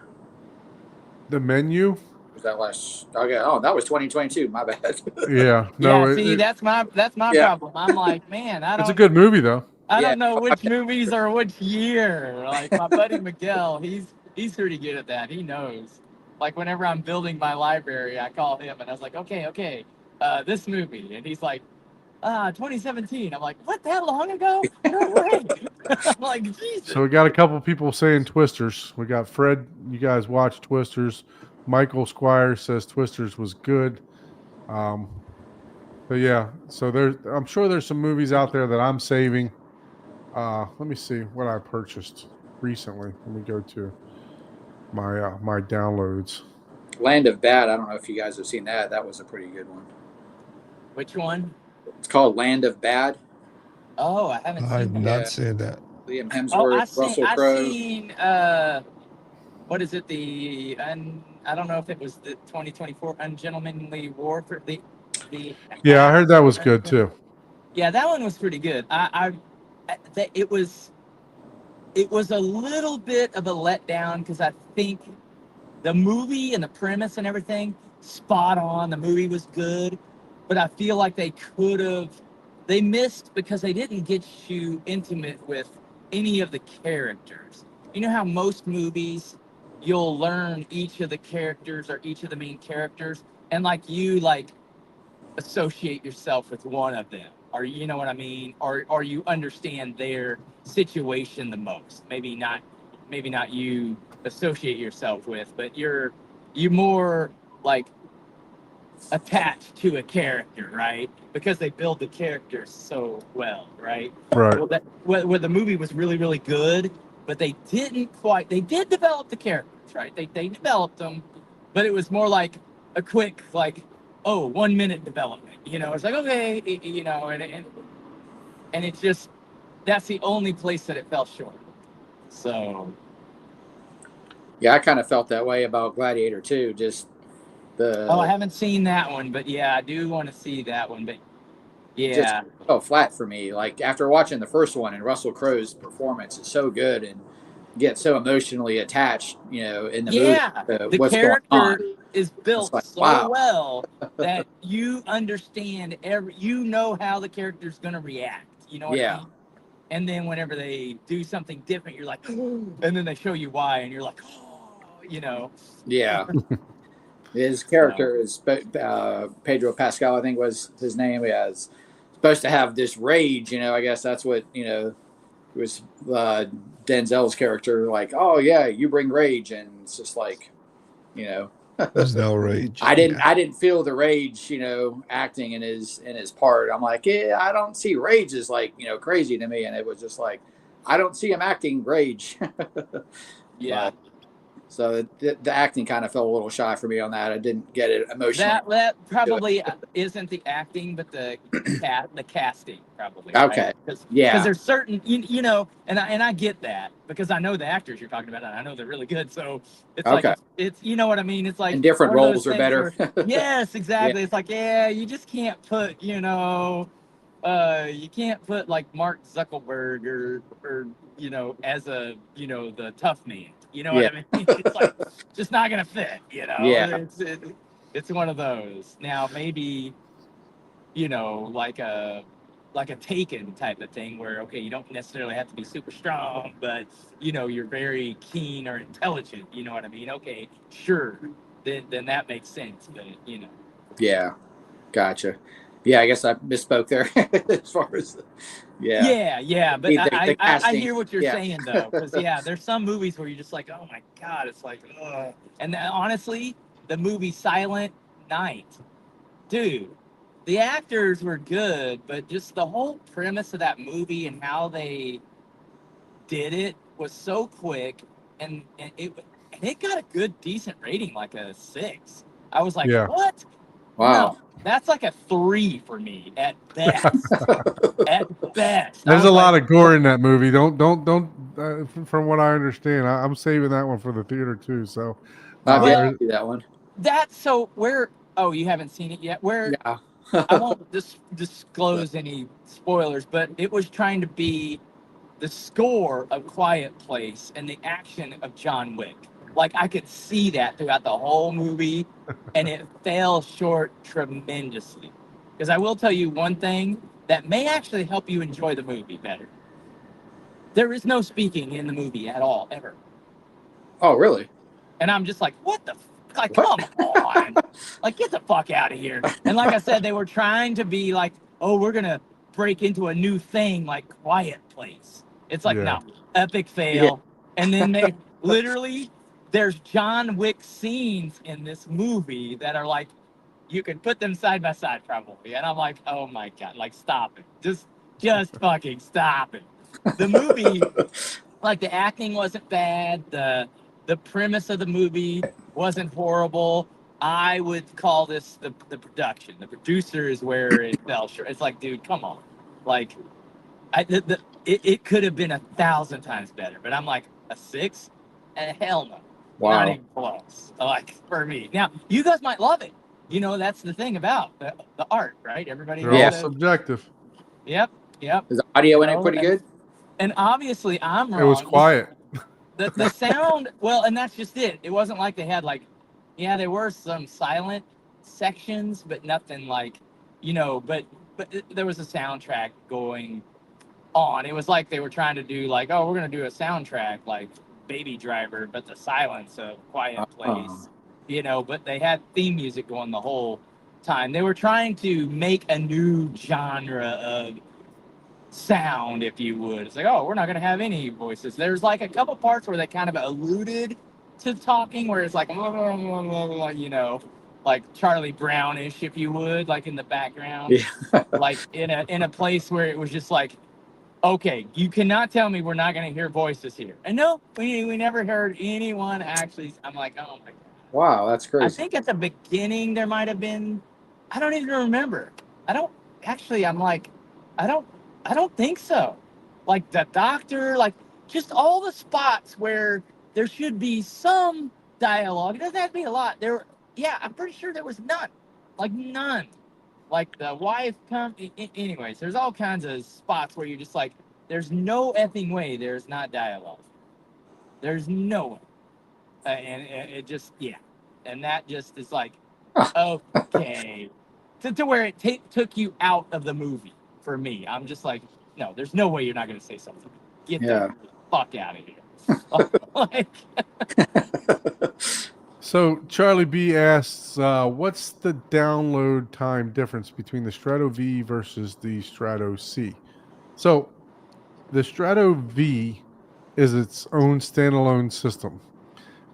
The Menu. Was that last? Okay. Oh, that was 2022. My bad. Yeah, no, Yeah, see, that's my Yeah. problem. I'm like, man, it's a good movie though. I Yeah. don't know which movies are which year. Like my buddy Miguel, he's pretty good at that. He knows. Like whenever I'm building my library, I call him and I was like, okay, this movie, and he's like, 2017. I'm like, what, that long ago? No way. I'm like, Jesus. So we got a couple people saying Twisters. We got Fred. You guys watch Twisters. Michael Squire says Twisters was good. But yeah, so I'm sure there's some movies out there that I'm saving. Let me see what I purchased recently. Let me go to my downloads. Land of Bad. I don't know if you guys have seen that. That was a pretty good one. Which one? It's called Land of Bad. Oh, I haven't I've seen that. not Yeah. seen that. Liam Oh, Hemsworth, Russell Crowe. I seen what is it? I don't know if it was the 2024 Ungentlemanly Warfare. The Yeah, I heard that was good too. Yeah, that one was pretty good. It was a little bit of a letdown because I think the movie and the premise and everything spot on. The movie was good, but I feel like they missed because they didn't get you intimate with any of the characters. You know how most movies you'll learn each of the characters or each of the main characters, and you associate yourself with one of them, or you know what I mean, or you understand their situation the most. Maybe not you associate yourself with, but you more like attached to a character, right? Because they build the characters so well, right? Right. Well, where the movie was really, really good, but they did develop the characters, right? They developed them, but it was more like a quick, 1 minute development. It's like, okay, and it's just, that's the only place that it fell short. So, Yeah, I kind of felt that way about Gladiator too. Just The Oh, I haven't seen that one, but yeah, I do want to see that one. But just yeah, fell flat for me. Like after watching the first one, and Russell Crowe's performance is so good, and get so emotionally attached, in the movie yeah, to the what's going on. character is It's built like, so wow, well that you understand you know how the character's gonna react. You know what I yeah, mean? And then whenever they do something different, you're like, and then they show you why, and you're like, yeah. His So, character is Pedro Pascal, I think was his name. Yeah, is supposed to have this rage. I guess that's what was Denzel's character. Like, oh yeah, you bring rage, and it's just like, you know, There's no rage. I didn't Yeah. I didn't feel the rage, acting in his part. I'm like, yeah, I don't see rage as like crazy to me, and it was just like, I don't see him acting rage. yeah. But so the acting kind of fell a little shy for me on that. I didn't get it emotionally. That probably isn't the acting, but the casting probably, right? Okay. Because Yeah. there's certain and I get that because I know the actors you're talking about and I know they're really good. So it's like Okay. it's you know what I mean. It's like And different one of those roles are things better. where, yes, exactly. It's like you just can't put you can't put like Mark Zuckerberg or as a the tough man. You know what Yeah. I mean? It's like just not gonna fit. Yeah. It's one of those. Now maybe like a Taken type of thing where okay you don't necessarily have to be super strong, but you're very keen or intelligent. You know what I mean? Okay, sure. Then that makes sense. But Yeah. Gotcha. Yeah, I guess I misspoke there as far as yeah. Yeah, but The I casting. hear what you're Yeah. saying though, because there's some movies where you're just like, oh my god, it's like, ugh. And then, honestly, the movie Silent Night, dude, the actors were good, but just the whole premise of that movie and how they did it was so quick, and it got a good decent rating, like a 6. I was like, Yeah. what? Wow. No, that's like a 3 for me at best. At best. I There's was a lot like, of gore in that movie. Don't. From what I understand, I'm saving that one for the theater too. So, I've yet to well, see that one. that's so where. Oh, you haven't seen it yet. Where Yeah. I won't disclose any spoilers, but it was trying to be the score of Quiet Place and the action of John Wick. Like I could see that throughout the whole movie, and it fell short tremendously. Because I will tell you one thing that may actually help you enjoy the movie better. There is no speaking in the movie at all, ever. Oh, really? And I'm just like, what the? Like, What? come on. Like, get the fuck out of here. And like I said, they were trying to be like, oh, we're going to break into a new thing like Quiet Place. It's like, Yeah. no, epic fail. And then they literally, there's John Wick scenes in this movie that are like, you could put them side by side probably. And I'm like, oh my God, like, stop it. Just fucking stop it. The movie, like, the acting wasn't bad. The premise of the movie wasn't horrible. I would call this the production. The producer is where it fell short. It's like, dude, come on. Like, it could have been 1,000 times better. But I'm like, a 6? Hell no. Wow. Not even close. Like, for me. Now, you guys might love it. That's the thing about the art, right? Everybody They're Yeah. all subjective. Yep. Is the audio in it pretty good? And obviously, I'm wrong. It was quiet. The sound, well, and that's just it. It wasn't like they had like, there were some silent sections, but nothing like, but there was a soundtrack going on. It was like they were trying to do like, oh, we're gonna do a soundtrack like Baby Driver, but the silence of Quiet Place, But they had theme music going the whole time. They were trying to make a new genre of sound, if you would. It's like, oh, we're not going to have any voices. There's like a couple parts where they kind of alluded to talking, where it's like, like Charlie Brownish, if you would, like in the background. Yeah. Like in a place where it was just like, okay, you cannot tell me we're not going to hear voices here. And no, we never heard anyone actually. I'm like, oh my God. Wow, that's crazy. I think at the beginning there might have been, I don't even remember. I'm like, I don't think so. Like the doctor, like just all the spots where there should be some dialogue. It doesn't have to be a lot. yeah, I'm pretty sure there was none. Like none. Like the wife come. Anyways, there's all kinds of spots where you're just like, there's no effing way there's not dialogue. There's no way. And it just, yeah. And that just is like, okay. To where it took you out of the movie for me. I'm just like, no, there's no way you're not going to say something. Get the fuck out of here. Like, So Charlie B asks, what's the download time difference between the Strato V versus the Strato C? So the Strato V is its own standalone system,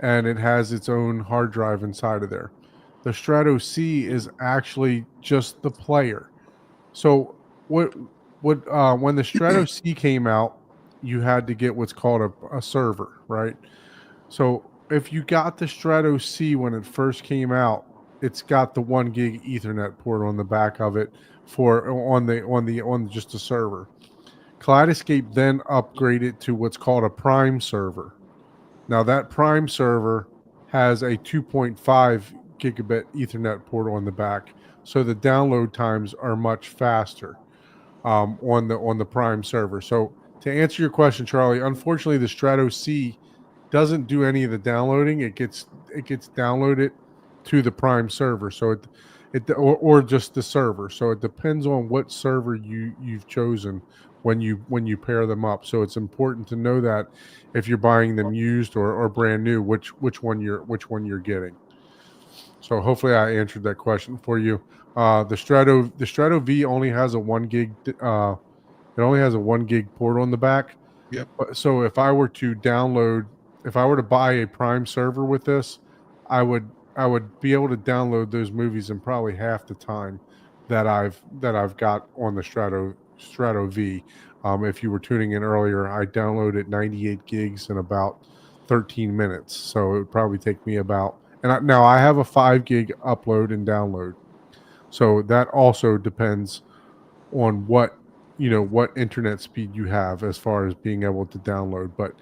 and it has its own hard drive inside of there. The Strato C is actually just the player. So what when the Strato C came out, you had to get what's called a server, right? So if you got the Strato C when it first came out, it's got the 1 gig Ethernet port on the back of it for on just the server. Kaleidescape then upgraded to what's called a Prime server. Now that Prime server has a 2.5 gigabit Ethernet port on the back, so the download times are much faster on the Prime server. So to answer your question, Charlie, unfortunately, the Strato C doesn't do any of the downloading. It gets downloaded to the Prime server. So or just the server. So it depends on what server you've chosen when you pair them up. So it's important to know that if you're buying them used or brand new, which one you're getting. So hopefully I answered that question for you. The Strato V only has a 1 gig. It only has a 1 gig port on the back. Yep. So if I were to buy a Prime server with this, I would be able to download those movies in probably half the time that I've got on the Strato V. If you were tuning in earlier, I downloaded 98 gigs in about 13 minutes. So it would probably take me about, now I have a 5 gig upload and download. So that also depends on what internet speed you have as far as being able to download. But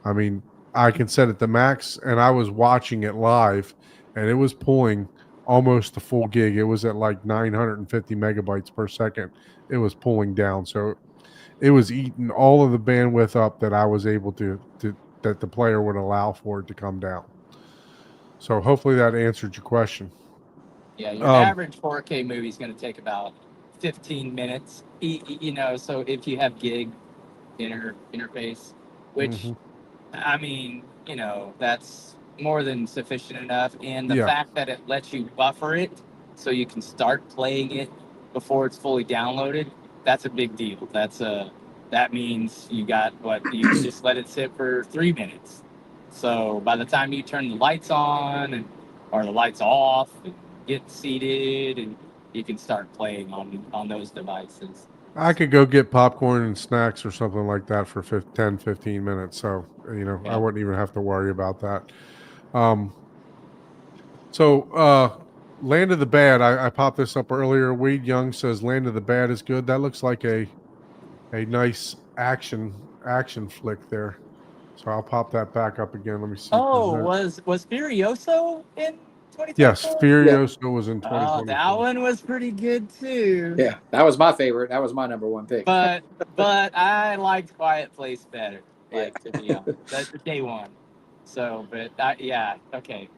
I mean, I can set it to max, and I was watching it live, and it was pulling almost the full gig. It was at like 950 megabytes per second. It was pulling down, so it was eating all of the bandwidth up that I was able to that the player would allow for it to come down. So hopefully that answered your question. yeah, your average 4K movie is going to take about 15 minutes. So if you have gig interface, which I mean, that's more than sufficient enough. And the fact that it lets you buffer it so you can start playing it before it's fully downloaded, that's a big deal. That means you just let it sit for 3 minutes. So by the time you turn the lights on or the lights off and get seated, and you can start playing on those devices. I could go get popcorn and snacks or something like that for 10, 15 minutes. So, I wouldn't even have to worry about that. Land of the Bad, I popped this up earlier. Wade Young says Land of the Bad is good. That looks like a nice action flick there. So I'll pop that back up again. Let me see. Oh, was Furioso in 2024? Yes, Furioso was in 2024. Oh, that one was pretty good too. Yeah, that was my favorite. That was my number one pick. But I liked Quiet Place better. To be honest, that's the day one. So, but okay.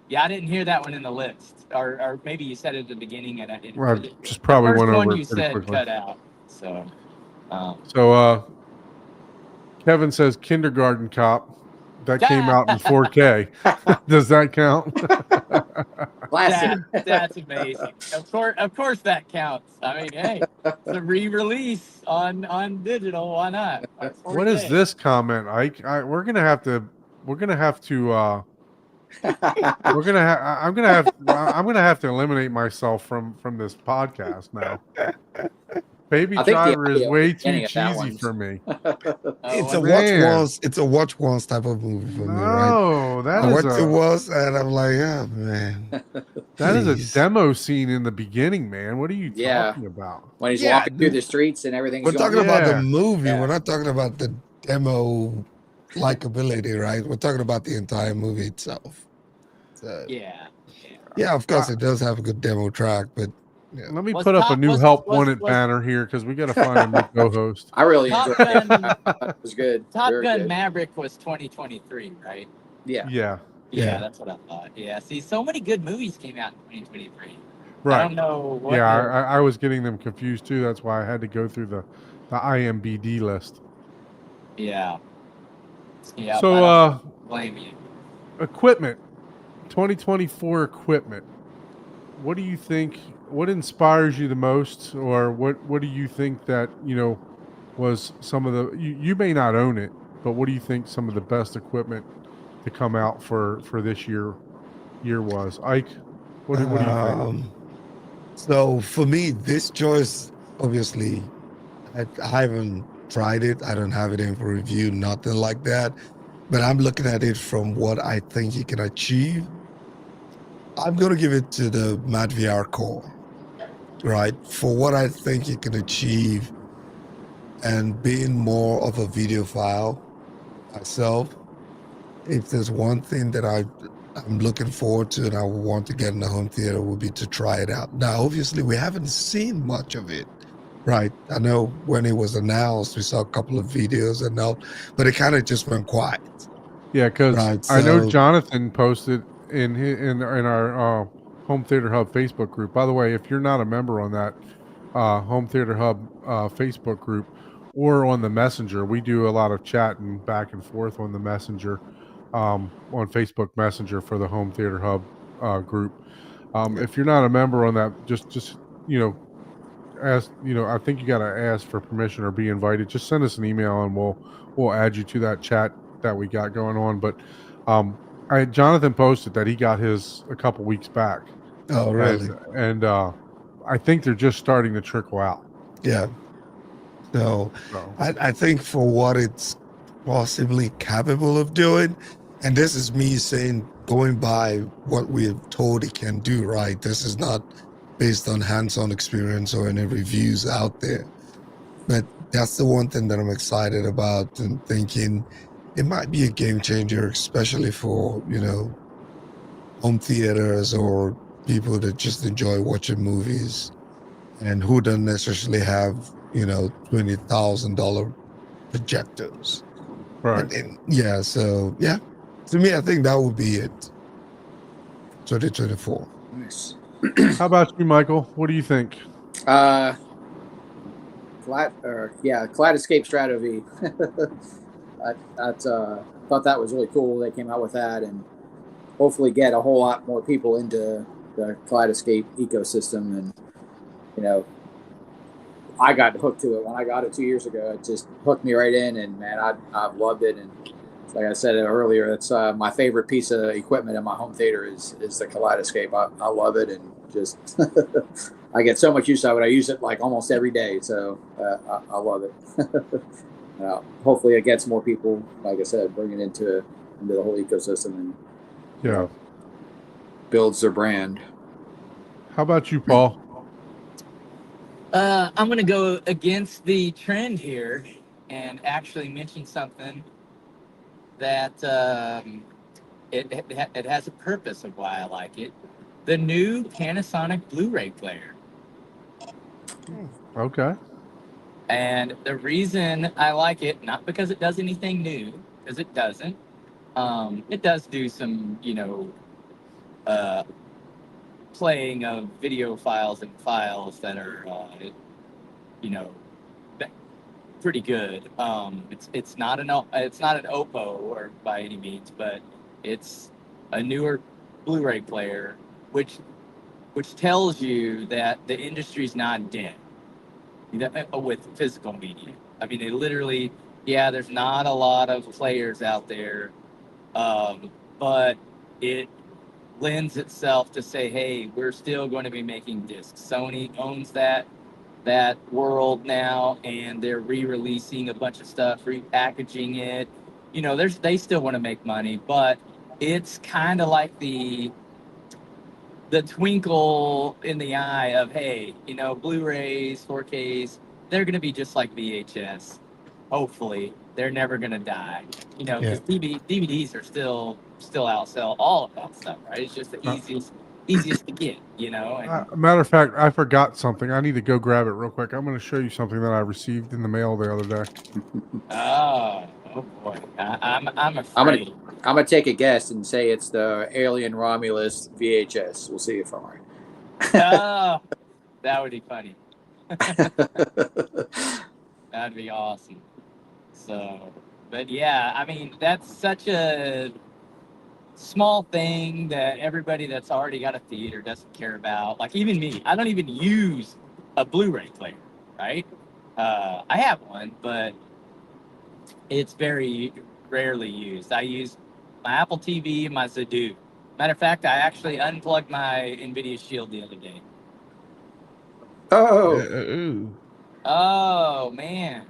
Yeah, I didn't hear that one in the list, or maybe you said it at the beginning and I didn't. Well, just probably the first went over one you it pretty said quickly. cut out. So. Kevin says Kindergarten Cop. That came out in 4K. Does that count? Classic. That's amazing. Of course that counts. I mean, hey, it's a re-release on digital. Why not? What is this comment, Ike? I'm gonna have to eliminate myself from this podcast now. Baby Driver is way too cheesy for me. It's a watch once type of movie for me, right? No, I watched it once and I'm like, oh man. That is a demo scene in the beginning, man. What are you talking about? When he's walking through the streets and everything's We're talking about the movie. Yeah. We're not talking about the demo likability, right? We're talking about the entire movie itself. So, Yeah. yeah, of course, it does have a good demo track, but yeah. Let me Was put up a Top- new was- help was- wanted was- banner here because we got to find a new co-host. I really Top enjoyed it. Gun, I thought it was good. Top Very Gun good. Maverick was 2023, right? Yeah. Yeah, Yeah. That's what I thought. Yeah. See, so many good movies came out in 2023. I right. don't know what. Yeah, the- I was getting them confused too. That's why I had to go through the IMBD list. Yeah. Yeah. So, I don't blame you. equipment, 2024 equipment. What do you think? What inspires you the most, or what do you think that was some of the? You may not own it, but what do you think some of the best equipment to come out for this year was? Ike, what do you think? So for me, this choice, obviously, I haven't tried it. I don't have it in for review, nothing like that. But I'm looking at it from what I think you can achieve. I'm going to give it to the Matt VR Core, right? For what I think you can achieve and being more of a videophile myself, if there's one thing that I'm looking forward to and I would want to get in the home theater would be to try it out. Now, obviously, we haven't seen much of it, right? I know when it was announced, we saw a couple of videos and all, but it kind of just went quiet. Yeah, because Right, I know so- Jonathan posted in our Home Theater Hub Facebook group. By the way, if you're not a member on that Home Theater Hub Facebook group or on the Messenger, we do a lot of chatting back and forth on the Messenger, on Facebook Messenger for the Home Theater Hub group. If you're not a member on that, just ask. I think you got to ask for permission or be invited. Just send us an email and we'll add you to that chat that we got going on. But Jonathan posted that he got his a couple weeks back. Oh, really? And I think they're just starting to trickle out. Yeah. So So I think for what it's possibly capable of doing, and this is me saying going by what we're told it can do, right? This is not based on hands-on experience or any reviews out there. But that's the one thing that I'm excited about and thinking it might be a game changer, especially for, home theaters or people that just enjoy watching movies and who don't necessarily have, $20,000 projectors. right. Yeah, so yeah, to me, I think that would be it. 2024. Nice. How about you, Michael? What do you think? Kaleidescape Strato V. I thought that was really cool. They came out with that, and hopefully get a whole lot more people into the Kaleidescape ecosystem. And I got hooked to it when I got it 2 years ago. It just hooked me right in, and man, I've loved it. And like I said earlier, it's my favorite piece of equipment in my home theater is the Kaleidescape. I love it, and just I get so much use out of it. I use it like almost every day, so I love it. Hopefully, it gets more people, like I said, bring it into the whole ecosystem and builds their brand. How about you, Paul? I'm going to go against the trend here and actually mention something that it has a purpose of why I like it. The new Panasonic Blu-ray player. Okay. And the reason I like it, not because it does anything new, because it doesn't. It does do some, playing of video files and files that are, pretty good. It's not an Oppo or by any means, but it's a newer Blu-ray player, which tells you that the industry's not dead with physical media. I mean, they literally, there's not a lot of players out there, but it lends itself to say, hey, we're still going to be making discs. Sony owns that world now, and they're re-releasing a bunch of stuff, repackaging it. They still want to make money, but it's kind of like the twinkle in the eye of, hey, Blu-rays, 4Ks, they're going to be just like VHS, hopefully. they're never gonna die. You know, Yeah. because DVDs are still outsell all of that stuff, right? It's just the Uh, easiest to get, you know. And Matter of fact, I forgot something. I need to go grab it real quick. I'm going to show you something that I received in the mail the other day. oh boy, I'm I'm afraid. gonna take a guess and say it's the Alien Romulus VHS. We'll see if I'm right. Oh, that would be funny. That'd be awesome. So, but yeah, I mean, that's such a small thing that everybody that's already got a theater doesn't care about. Like even me, I don't even use a Blu-ray player, right? I have one, but it's very rarely used. I use my Apple TV and my Zadoo. Matter of fact, I actually unplugged my NVIDIA Shield the other day. Oh, Ooh. Oh man.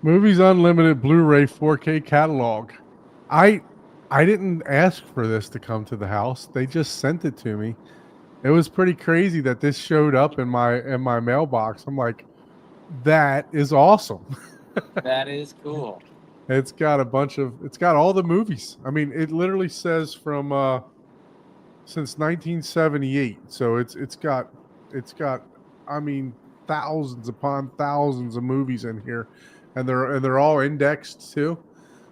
Movies Unlimited Blu-ray 4K catalog. I didn't ask for this to come to the house. They just sent it to me. It was pretty crazy that this showed up in my mailbox. I'm like, that is awesome. That is cool. It's got all the movies. I mean, it literally says from since 1978. So it's got I mean thousands upon thousands of movies in here, and they're all indexed too.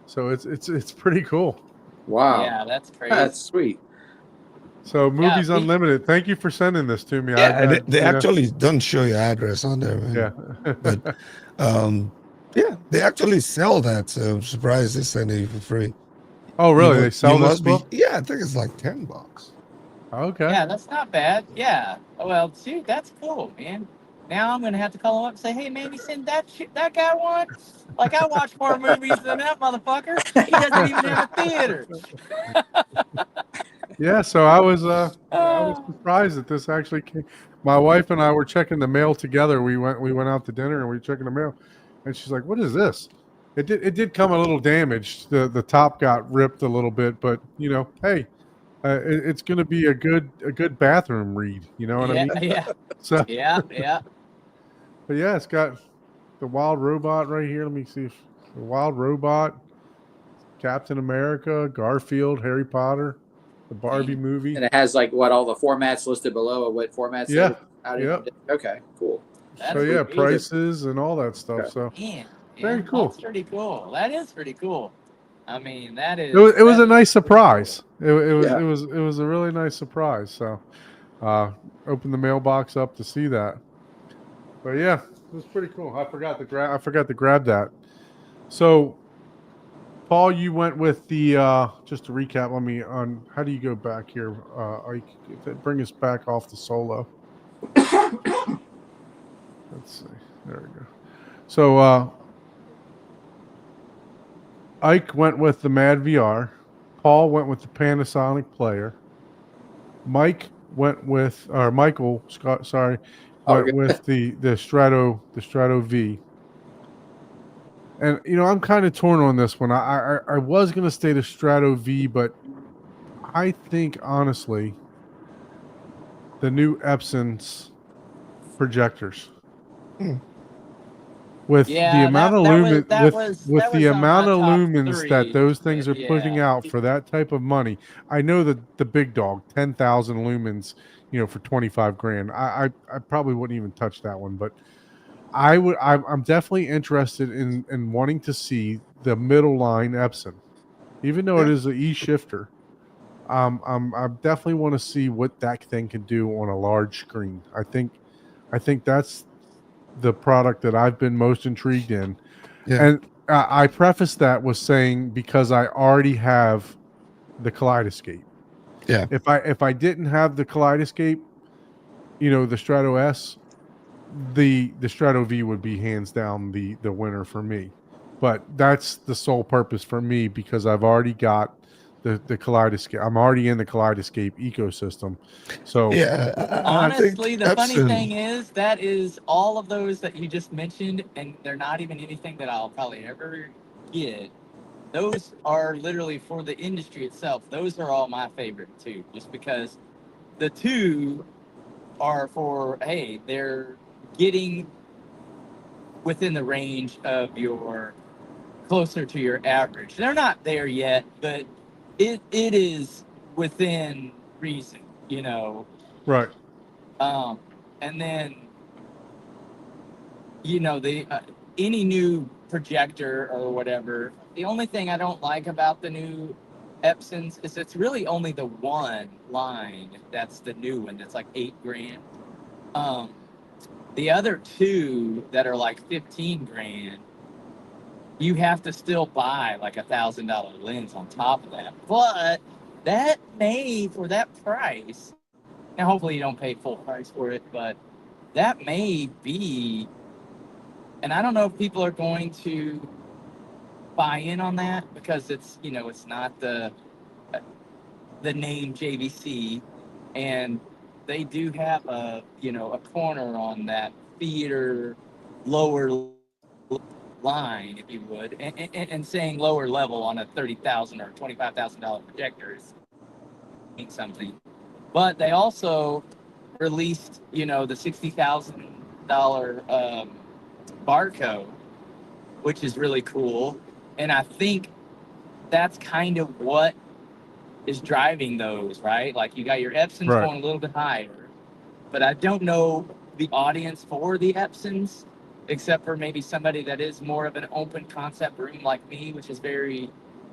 So it's pretty cool. wow, Yeah, that's crazy. that's sweet. So Movies we- Unlimited, thank you for sending this to me. Yeah, they you know, actually don't show your address on there, man. yeah. But yeah, they actually sell that. So I'm surprised they send it for free. Oh really? They You sell this must be. book? Yeah, I think it's like $10. Okay. Yeah, that's not bad. Yeah. Well, shoot, that's cool, man. Now I'm gonna have to call him up and say, "Hey, man, you send that guy one? Like I watch more movies than that motherfucker. He doesn't even have a theater." Yeah, so I was Oh, surprised that this actually came. My wife and I were checking the mail together. We went out to dinner and we were checking the mail, and she's like, "What is this?" It did come a little damaged. The top got ripped a little bit, but hey, it's going to be a good bathroom read. You know what I yeah, mean? yeah, So, yeah. but yeah, it's got the Wild Robot right here. Let me see if the Wild Robot, Captain America, Garfield, Harry Potter, the Barbie movie. And it has like what all the formats listed below of what formats. Yeah. Yep. Okay. Cool. That's So yeah, pretty prices and all that stuff. Okay. So Man, Very yeah, cool. That's pretty cool. That is pretty cool. I mean, that is. it was that a is nice pretty surprise. cool. Yeah. It was a really nice surprise. So open the mailbox up to see that. But yeah, it was pretty cool. I forgot to grab that. So Paul, you went with the just to recap, let me on how do you go back here? Bring us back off the solo. Let's see. There we go. So Ike went with the Mad VR. Paul went with the Panasonic player. Michael Scott, sorry, went Okay. with the Strato V. And I'm kind of torn on this one. I was gonna stay the Strato V, but I think honestly, the new Epson's projectors. With the Yeah, amount of that was- lumen, that was- with that the was on amount my of top lumens three, that those things are but putting yeah. out for that type of money, I know that the big dog, 10,000 lumens, for 25 grand. I probably wouldn't even touch that one, but I'm definitely interested in wanting to see the middle line Epson, even though it is an E shifter. I definitely want to see what that thing can do on a large screen. I think that's the product that I've been most intrigued in. Yeah. And I preface that with saying because I already have the Kaleidescape. Yeah. If I didn't have the Kaleidescape, the Strato S, the Strato V would be hands down the winner for me. But that's the sole purpose for me because I've already got the Kaleidescape. I'm already in the Kaleidescape ecosystem. So Yeah. Honestly, the funny Epson- thing is that is all of those that you just mentioned, and they're not even anything that I'll probably ever get. Those are literally for the industry itself. Those are all my favorite too, just because the two are for, hey, they're getting within the range of your closer to your average. They're not there yet, but it is within reason, you know. Right. And then, you know, the any new projector or whatever. The only thing I don't like about the new Epsons is it's really only the one line that's the new one that's like $8,000. The other two that are like 15 grand, you have to still buy like $1,000 lens on top of that. But that may, for that price, now hopefully you don't pay full price for it, but that may be, and I don't know if people are going to buy in on that because it's, you know, it's not the name JVC, and they do have a, you know, a corner on that theater lower line, if you would, and saying lower level on a $30,000 or $25,000 projector is something. But they also released, you know, the $60,000 barcode, which is really cool, and I think that's kind of what is driving those, right? Like you got your Epsons Right. going a little bit higher, but I don't know the audience for the Epsons, except for maybe somebody that is more of an open concept room like me, which is very,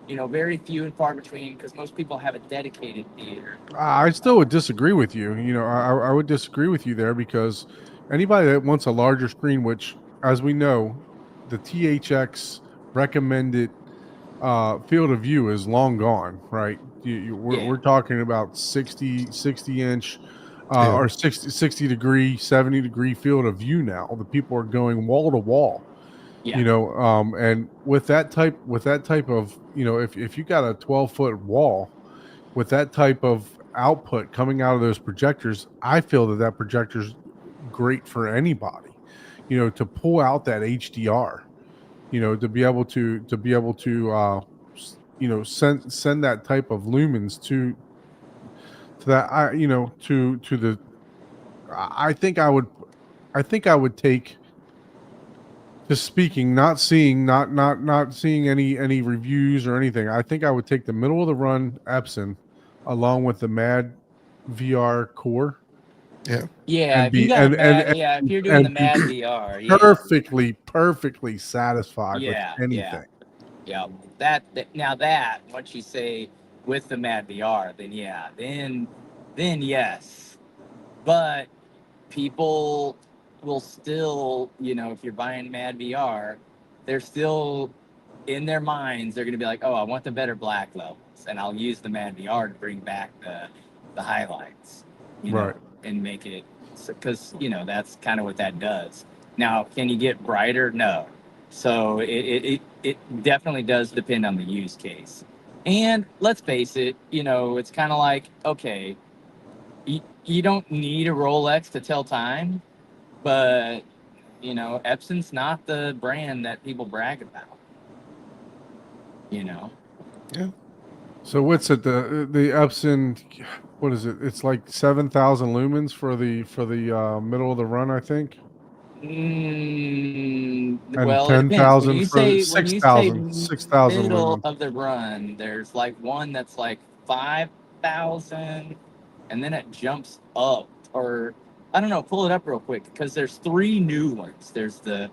you know, very few and far between because most people have a dedicated theater. I still would disagree with you. You know, I would disagree with you there because anybody that wants a larger screen, which, as we know, the THX recommended field of view is long gone, right? We're talking about 60 inch Yeah. or 60 degree, 70 degree field of view now. The people are going wall to wall. Yeah. You know, and with that type of, you know, if you got a 12-foot wall with that type of output coming out of those projectors, I feel that projector's great for anybody, you know, to pull out that HDR, you know, to be able to you know, send that type of lumens to that, you know, to the, I think I would take, just speaking, not seeing any reviews or anything. I think I would take the middle of the run Epson along with the Mad VR core. Yeah. Yeah, And if you be got a Mad, and yeah, if you're doing the be Mad VR, yeah, perfectly satisfied with yeah, anything. yeah. That now that once you say with the Mad VR, then yeah, then yes, but people will still, you know, if you're buying Mad VR, they're still in their minds, they're going to be like, oh, I want the better black levels, and I'll use the Mad VR to bring back the highlights, you Right. know, and make it, because, you know, that's kind of what that does. Now, can you get brighter? No. So it definitely does depend on the use case. And let's face it, you know, it's kind of like, okay, you don't need a Rolex to tell time, but, you know, Epson's not the brand that people brag about, you know? Yeah. So what's it, the Epson, what is it? It's like 7,000 lumens for the middle of the run, I think. And Well, it depends. When 10,000 you for say 6,000 middle lumens. of the run, there's like one that's like 5,000, and then it jumps up, or I don't know. Pull it up real quick because there's three new ones. There's the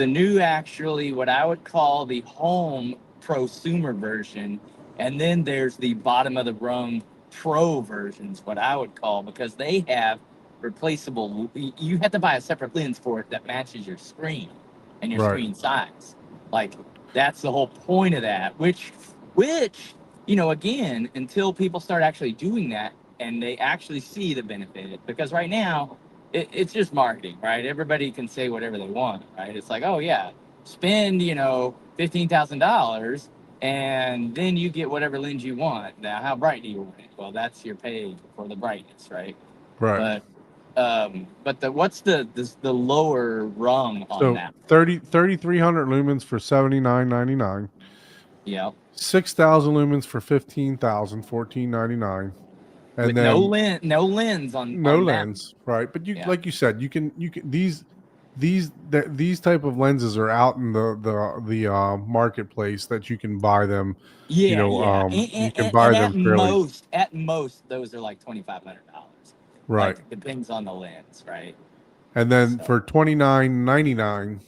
new, actually what I would call the home prosumer version, and then there's the bottom of the rung pro versions, what I would call, because they have replaceable. You have to buy a separate lens for it that matches your screen and your Right. screen size. Like that's the whole point of that. Which you know, again, until people start actually doing that and they actually see the benefit, because right now it's just marketing, right? Everybody can say whatever they want, right? It's like, oh yeah, spend, you know, $15,000 and then you get whatever lens you want. Now, how bright do you want it? Well, that's your pay for the brightness, right? Right. But what's the lower rung on So that? 3,300 lumens for $79.99. Yeah. 6,000 lumens for $15,014.99. And With then no lens on no on that. lens, right? But you, Yeah. like you said, you can these these type of lenses are out in the marketplace that you can buy them. Yeah, You can and buy them fairly at most, those are like $2,500. right. Like, it depends on the lens, right? And then So, for $29.99, which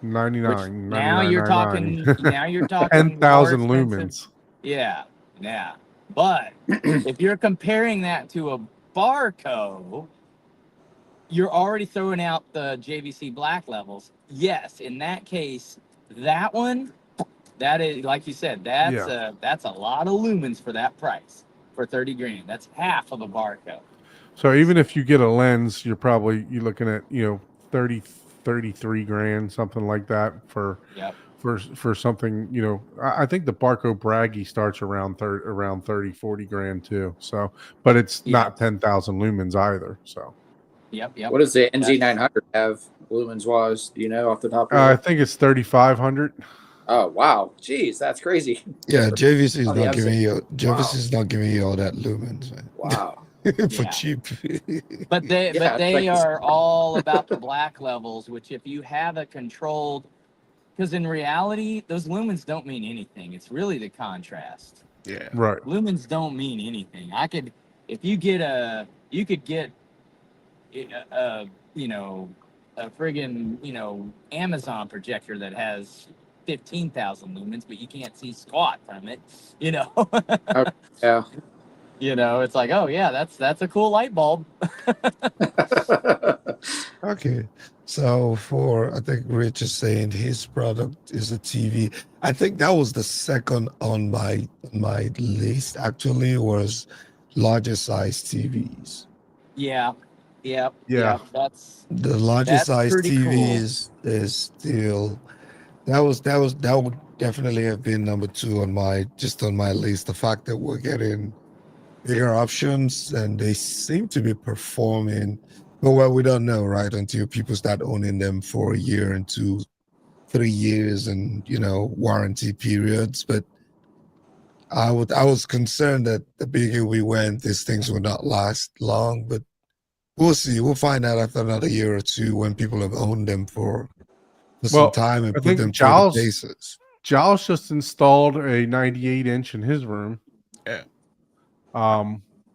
99.99, now you're talking more 10,000 expensive. lumens. Yeah, yeah. But if you're comparing that to a Barco, you're already throwing out the JVC black levels. Yes, in that case, that one, that is, like you said, that's Yeah. a lot of lumens for that price, for 30 grand. That's half of a Barco. So even if you get a lens, you're looking at 33 grand, something like that Yep. for something. I think the Barco Braggy starts around 30 40 grand too. So, but it's Yep. not 10,000 lumens either. So Yep. Yep. What does the That's- NZ900 have lumens wise? Do you know off the top of your I head? think it's 3,500. Oh wow, jeez, that's crazy. Yeah, JVC is Oh, the not giving M6. you JVC is not giving you all that lumens, man. Wow. For Yeah. cheap. But they Yeah, they like- are all about the black levels, which if you have a controlled, because in reality, those lumens don't mean anything. It's really the contrast. Yeah. Right. Lumens don't mean anything. If you could get a a friggin', Amazon projector that has 15,000 lumens, but you can't see squat from it, Yeah. It's like, oh yeah, that's a cool light bulb. Okay. So I think Rich is saying his product is a TV. I think that was the second on my list actually, was larger size TVs. Yeah, Yeah. That's The larger size pretty TV cool. is still that would definitely have been number 2 on my list. The fact that we're getting bigger options and they seem to be performing, but well, we don't know, right, until people start owning them for a year and 2, 3 years and warranty periods. But I was concerned that the bigger we went, these things would not last long, but we'll see. We'll find out after another year or 2 when people have owned them for some Well, time and I put think them through the Giles paces. Giles just installed a 98 inch in his room. Yeah.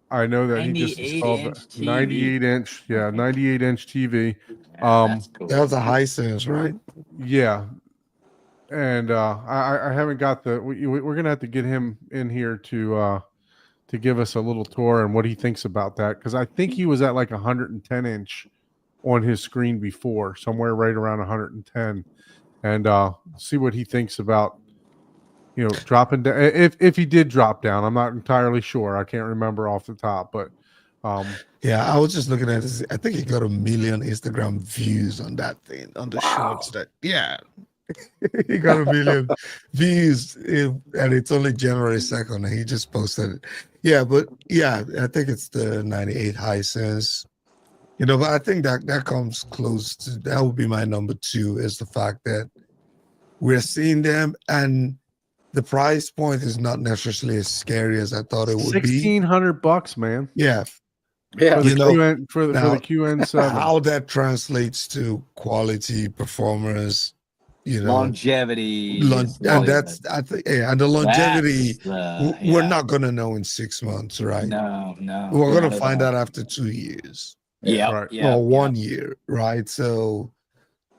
I know that he just 98 installed inch a TV. 98 inch, 98 inch TV. That's cool. That was a Hisense, right? Yeah, and I haven't got we're gonna have to get him in here to give us a little tour and what he thinks about that, because I think he was at like 110 inch on his screen before, somewhere right around 110, and see what he thinks about dropping down, if he did drop down. I'm not entirely sure. I can't remember off the top, but Yeah, I was just looking at this. I think he got 1 million Instagram views on that thing, on the shorts. He got 1 million views, and it's only January 2nd, and he just posted it. Yeah, but yeah, I think it's the 98 Hisense. But I think that comes close to, that would be my number 2, is the fact that we're seeing them, and the price point is not necessarily as scary as I thought it would be. $1,600, man. Yeah, Yeah. For the for now, the QN7. how that translates to quality, performance, Longevity. and that's, I think, yeah, and the longevity, we're yeah. not gonna know in 6 months, right? No. We're not gonna at find all. out after 2 years, Yeah. Right. Yeah. or 1 year, right? So,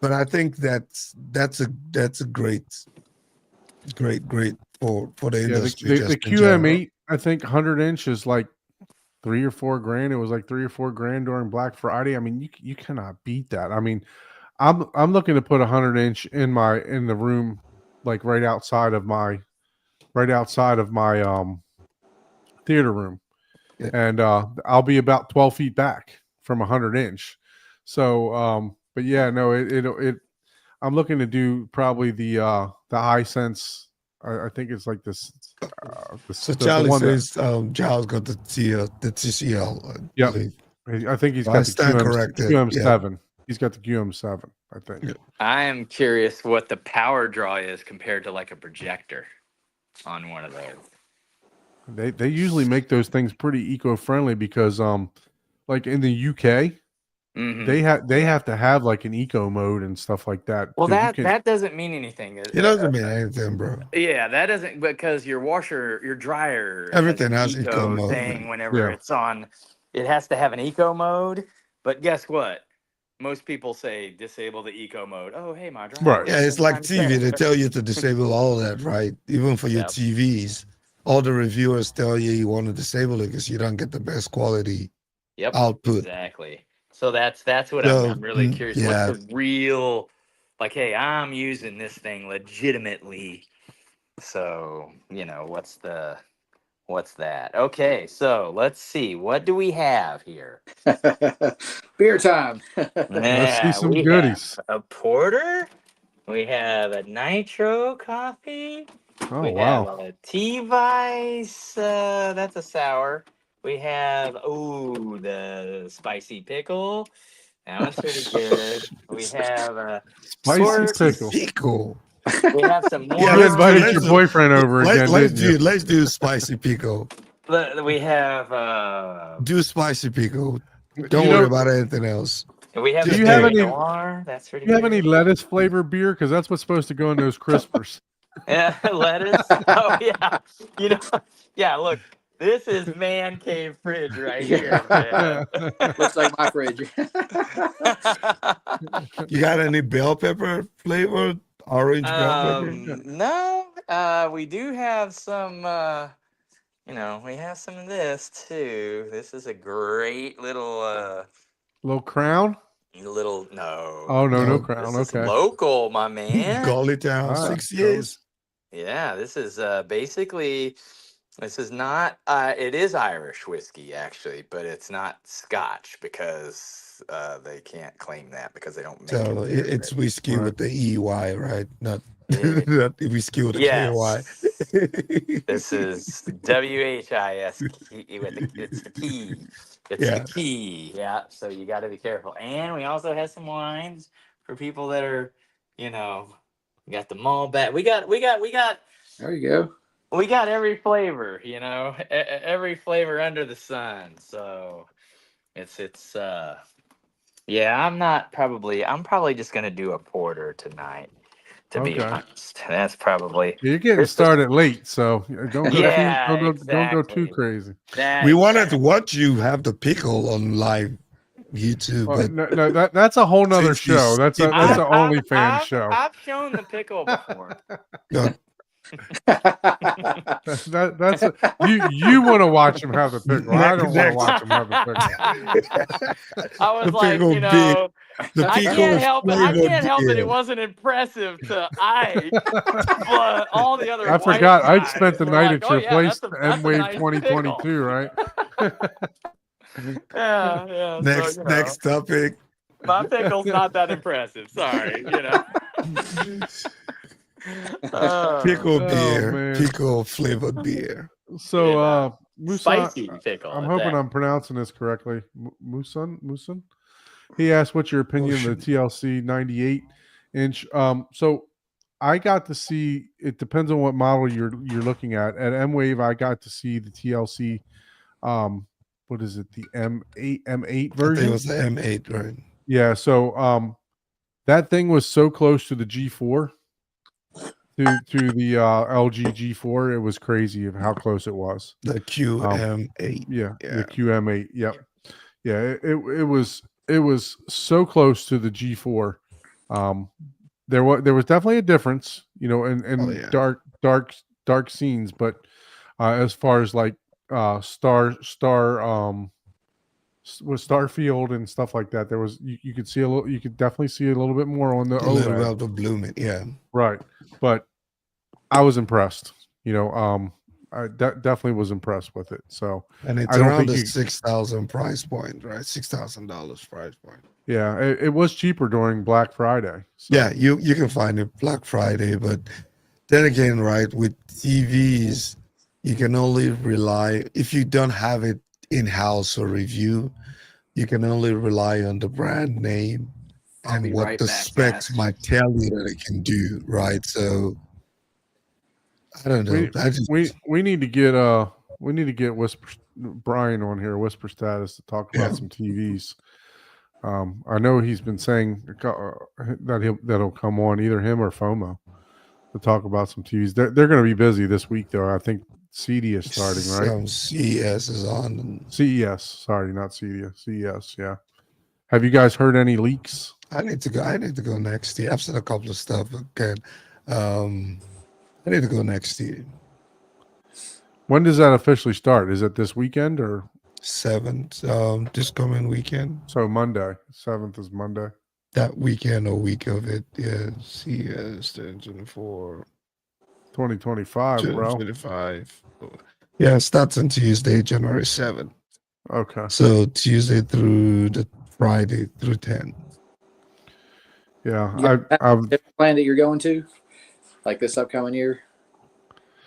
but I think that's a great for the Yeah, industry. the Just in general. QM8, I think 100 inch is like 3 or 4 grand. It was like 3 or 4 grand during Black Friday. I mean, you cannot beat that. I mean, I'm looking to put 100 inch in the room, like right outside of my theater room, Yeah. and I'll be about 12 feet back from 100 inch. So, but yeah, no, I'm looking to do probably the Hisense. I think it's like this. So the Charlie one that, says Giles got the TCL. I Yep. believe. I think he's I got the stand corrected. QM7. He's got the QM7, I think. Yeah. I am curious what the power draw is compared to like a projector on one of those. They usually make those things pretty eco-friendly because like in the UK, Mhm. they have to have like an eco mode and stuff like that. Well, 'cause you can, that doesn't mean anything. It doesn't mean anything, bro. Yeah, that doesn't, because your washer, your dryer Everything has has an eco eco mode, thing man. whenever Yeah. it's on. It has to have an eco mode. But guess what? Most people say disable the eco mode. Oh, hey, my dryer Right. works Yeah, it's 10 like times TV. They better. tell you to disable all that, right? Even for your Yep. TVs, all the reviewers tell you want to disable it because you don't get the best quality Yep. output. Exactly. So that's what So, I'm really curious. yeah, What's the real, like, hey, I'm using this thing legitimately. So, what's that? Okay, so let's see. What do we have here? Beer time. Let's see Yeah, some we goodies. have a porter. We have a nitro coffee. Oh We have wow. a tea vice. That's a sour. We have the spicy pickle. That one's pretty good. We have a Spicy squirt. pickle. pickle. We have some Yeah, You wine. invited your boyfriend over again, didn't you? let's do spicy pickle. We have Do spicy pickle. You Don't worry know, about anything else. we have do the Just you have do berry it. any noir. That's pretty do you have any good. lettuce flavor beer? Because that's what's supposed to go in those crispers. Yeah, lettuce. Oh yeah. You know, yeah, look, this is man cave fridge right here, Yeah. man. Looks like my fridge. You got any bell pepper flavor? Orange bell pepper? No, we do have some we have some of this too. This is a great little Little Crown. no. Oh no, no No. Crown. This is Okay. local, my man. Gully Town, All right. 6 years. Yeah, this is basically, this is not it is Irish whiskey actually, but it's not Scotch because they can't claim that because they don't make So it. Here, it's whiskey Right. with the EY, right? Not, Yeah. not whiskey with a Yes. KY. This is WHIS it's the key. It's Yeah. the key. Yeah. So you got to be careful. And we also have some wines for people that are, we got the Malbec. We got There you go. every flavor, every flavor under the sun. So it's yeah, I'm probably just gonna do a porter tonight, to be Okay. honest. That's probably You're getting this is- started late, so don't go Yeah, don't go too exactly. crazy. We wanted to watch you have the pickle on live YouTube, Well, but no, that's a whole nother since you show. That's skipped an it, OnlyFans show. I've shown the pickle before. no, That's you want to watch him have the pickle. I don't want to watch him have the pickle. I was the like, pickle beer. The I pickle can't help it. I flavored can't help that beer. it wasn't impressive to Ike, but all the other. I white forgot. I guys spent the were night like, at your yeah, place, that's a M-Wave nice 2022, pickle. right? Yeah. Next topic. My pickle's not that impressive. Sorry, Pickle Oh, beer. man. Pickle flavored beer. So, Musan, spicy pickle. I'm at hoping that. I'm pronouncing this correctly. Musan. He asked, "What's your opinion of the TLC 98-inch?" So I got to see. It depends on what model you're looking at. At M-Wave, I got to see the TLC. What is it? The M8 I think version. it was the M8, right? Yeah. So that thing was so close to the G4. To the LG G4, it was crazy of how close it was. The QM8. Yeah, Yeah. the QM8. Yep. Yeah, it was so close to the G4. There was definitely a difference, in dark scenes, but as far as like star with Starfield and stuff like that, there was you could see you could definitely see a little bit more on the A little OLED. bit of the blooming, yeah. Right. But I was impressed. I definitely was impressed with it. So And it's I don't around think the you- 6,000 price point, right? $6,000 price point. yeah, it was cheaper during Black Friday. So. Yeah, you can find it Black Friday, but then again, right, with TVs, you can only rely, if you don't have it in-house or review, you can only rely on the brand name I'll be and what right the back, specs guys. might tell you that it can do, right? So I don't know. We need to get Whisper Brian on here, Whisper Status, to talk about Yeah. some TVs. I know he's been saying that he'll come on, either him or FOMO, to talk about some TVs. They're going to be busy this week, though. I think CD is starting, right? Some CES is on. CES, sorry, not CES. CES, yeah. Have you guys heard any leaks? I need to go next year. I've seen a couple of stuff again. I need to go next year. When does that officially start? Is it this weekend or 7th, this coming weekend? so Monday? 7th is Monday. That weekend or week of it, yeah. CES 24, 2025, bro. 25. Yeah, it starts on Tuesday, January 7th. Okay. So Tuesday through the Friday through 10. Yeah, You got I've a plan that you're going to, like this upcoming year?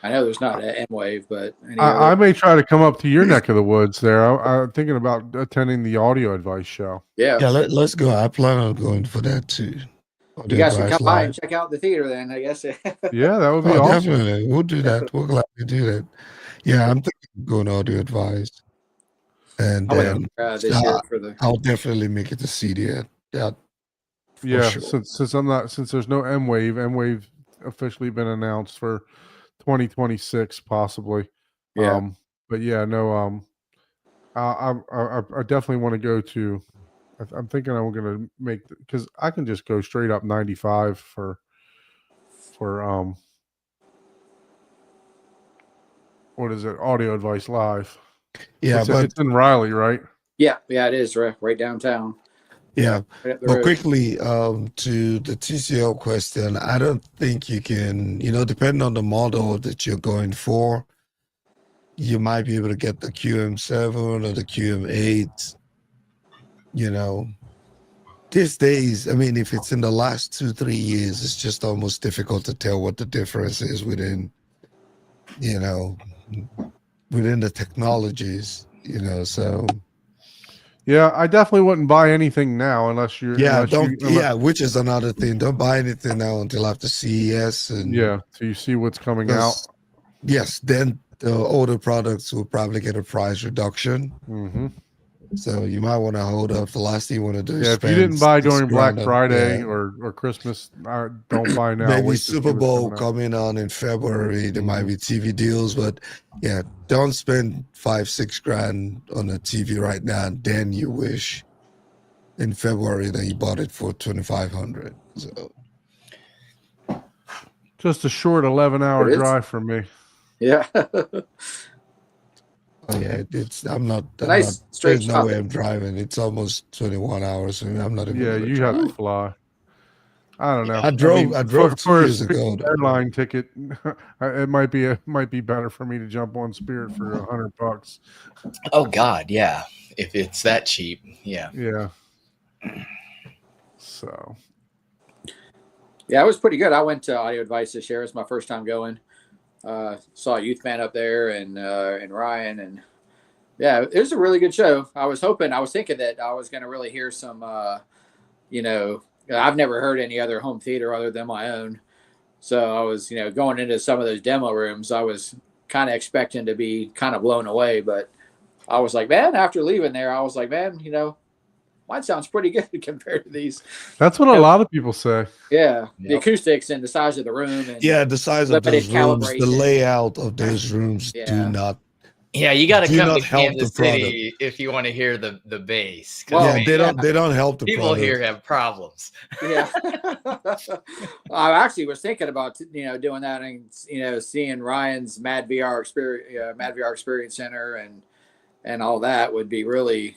I know there's not an M Wave, but I may try to come up to your neck of the woods there. I'm thinking about attending the audio advice show. yeah. Let's go. I plan on going for that too. You guys should come by and check out the theater then, I guess. Yeah, that would be awesome. Definitely. We'll do that. We'll gladly do that. Yeah, I'm thinking of going audio advice. And I then went this year for the. I'll definitely make it to CD it. Yeah. Yeah, sure. since there's no M Wave officially been announced for 2026 possibly. Yeah. But yeah, no. I definitely want to go to. I'm thinking I'm going to make, because I can just go straight up 95 for what is it? Audio Advice Live. Yeah, it's in Raleigh, right? Yeah, it is right downtown. Yeah, Right up the but road. quickly to the TCL question, I don't think you can, depending on the model that you're going for, you might be able to get the QM7 or the QM8. These days, I mean, if it's in the last 2-3 years, it's just almost difficult to tell what the difference is within the technologies, so. Yeah, I definitely wouldn't buy anything now unless you're. Which is another thing. Don't buy anything now until after CES and so you see what's coming out. Yes, then the older products will probably get a price reduction. Mm-hmm. So you might want to hold up. The last thing you want to do is if you didn't buy during Black Friday yeah. or Christmas, don't buy now. Maybe Wait to see Super what's Bowl coming coming on in February. There might be TV deals, but yeah, don't spend $5-6 grand on a TV right now. And then you wish in February that you bought it for $2,500. So just a short 11-hour drive for me. Yeah. Oh yeah, straight there's no way I'm driving. It's almost 21 hours. And I'm not even. Yeah, you have to fly. I don't know. I drove 2 years ago. Airline ticket, it might be better for me to jump on Spirit for $100. Oh God, yeah. If it's that cheap, yeah. Yeah. So. Yeah, it was pretty good. I went to Audio Advice this year. It's my first time going. Saw a youth man up there and Ryan, and yeah, it was a really good show. I was thinking that I was going to really hear some, I've never heard any other home theater other than my own. So I was, going into some of those demo rooms, I was kind of expecting to be kind of blown away, but I was like, man, after leaving there, I was like, man, mine sounds pretty good compared to these. That's what a lot of people say. Yeah. Yep. The acoustics and the size of the room. And the size of those rooms, the layout of those rooms do not. Yeah, you got to come to Kansas City if you want to hear the bass. Well, they don't help the people product. here have problems. Yeah. I actually was thinking about, doing that and, seeing Ryan's Mad VR Experience Center and all that would be really,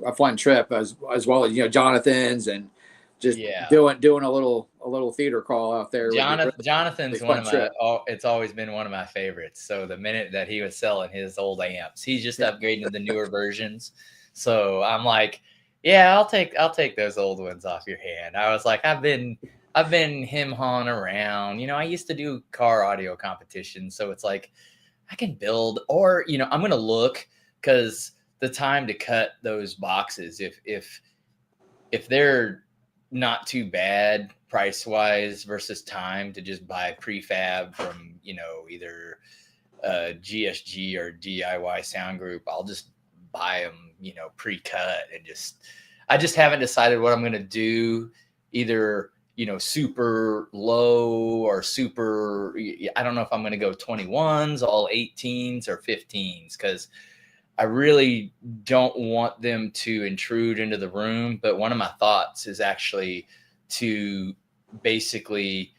a fun trip as well as Jonathan's and just doing a little theater crawl out there. Jonathan's one of my it's always been one of my favorites. So the minute that he was selling his old amps, he's just upgrading to the newer versions. So I'm like, yeah, I'll take those old ones off your hand. I was like, I've been him hawing around. I used to do car audio competitions, so it's like I can build, or I'm gonna look, because the time to cut those boxes, if they're not too bad price wise versus time to just buy prefab from either GSG or DIY Sound Group, I'll just buy them pre-cut and just I just haven't decided what I'm going to do, either, super low or super, I don't know if I'm going to go 21s, all 18s or 15s, because I really don't want them to intrude into the room. But one of my thoughts is actually to basically,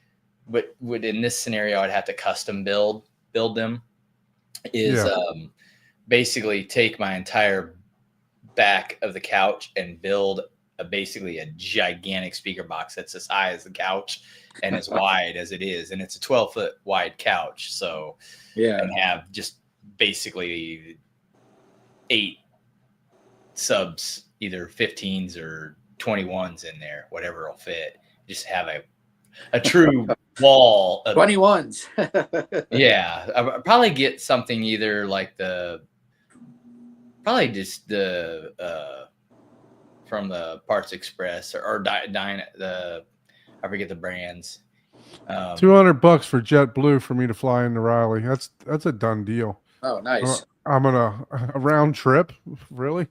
would in this scenario, I'd have to custom build them, is basically take my entire back of the couch and build basically a gigantic speaker box that's as high as the couch and as wide as it is. And it's a 12-foot wide couch. So, and have just basically 8 subs, either 15s or 21s in there, whatever will fit. Just have a true wall of 21s. Yeah, I'll probably get something either like probably just the from the Parts Express or I forget the brands. $200 for JetBlue for me to fly into Raleigh. That's a done deal. Oh, nice. I'm gonna a round trip, really?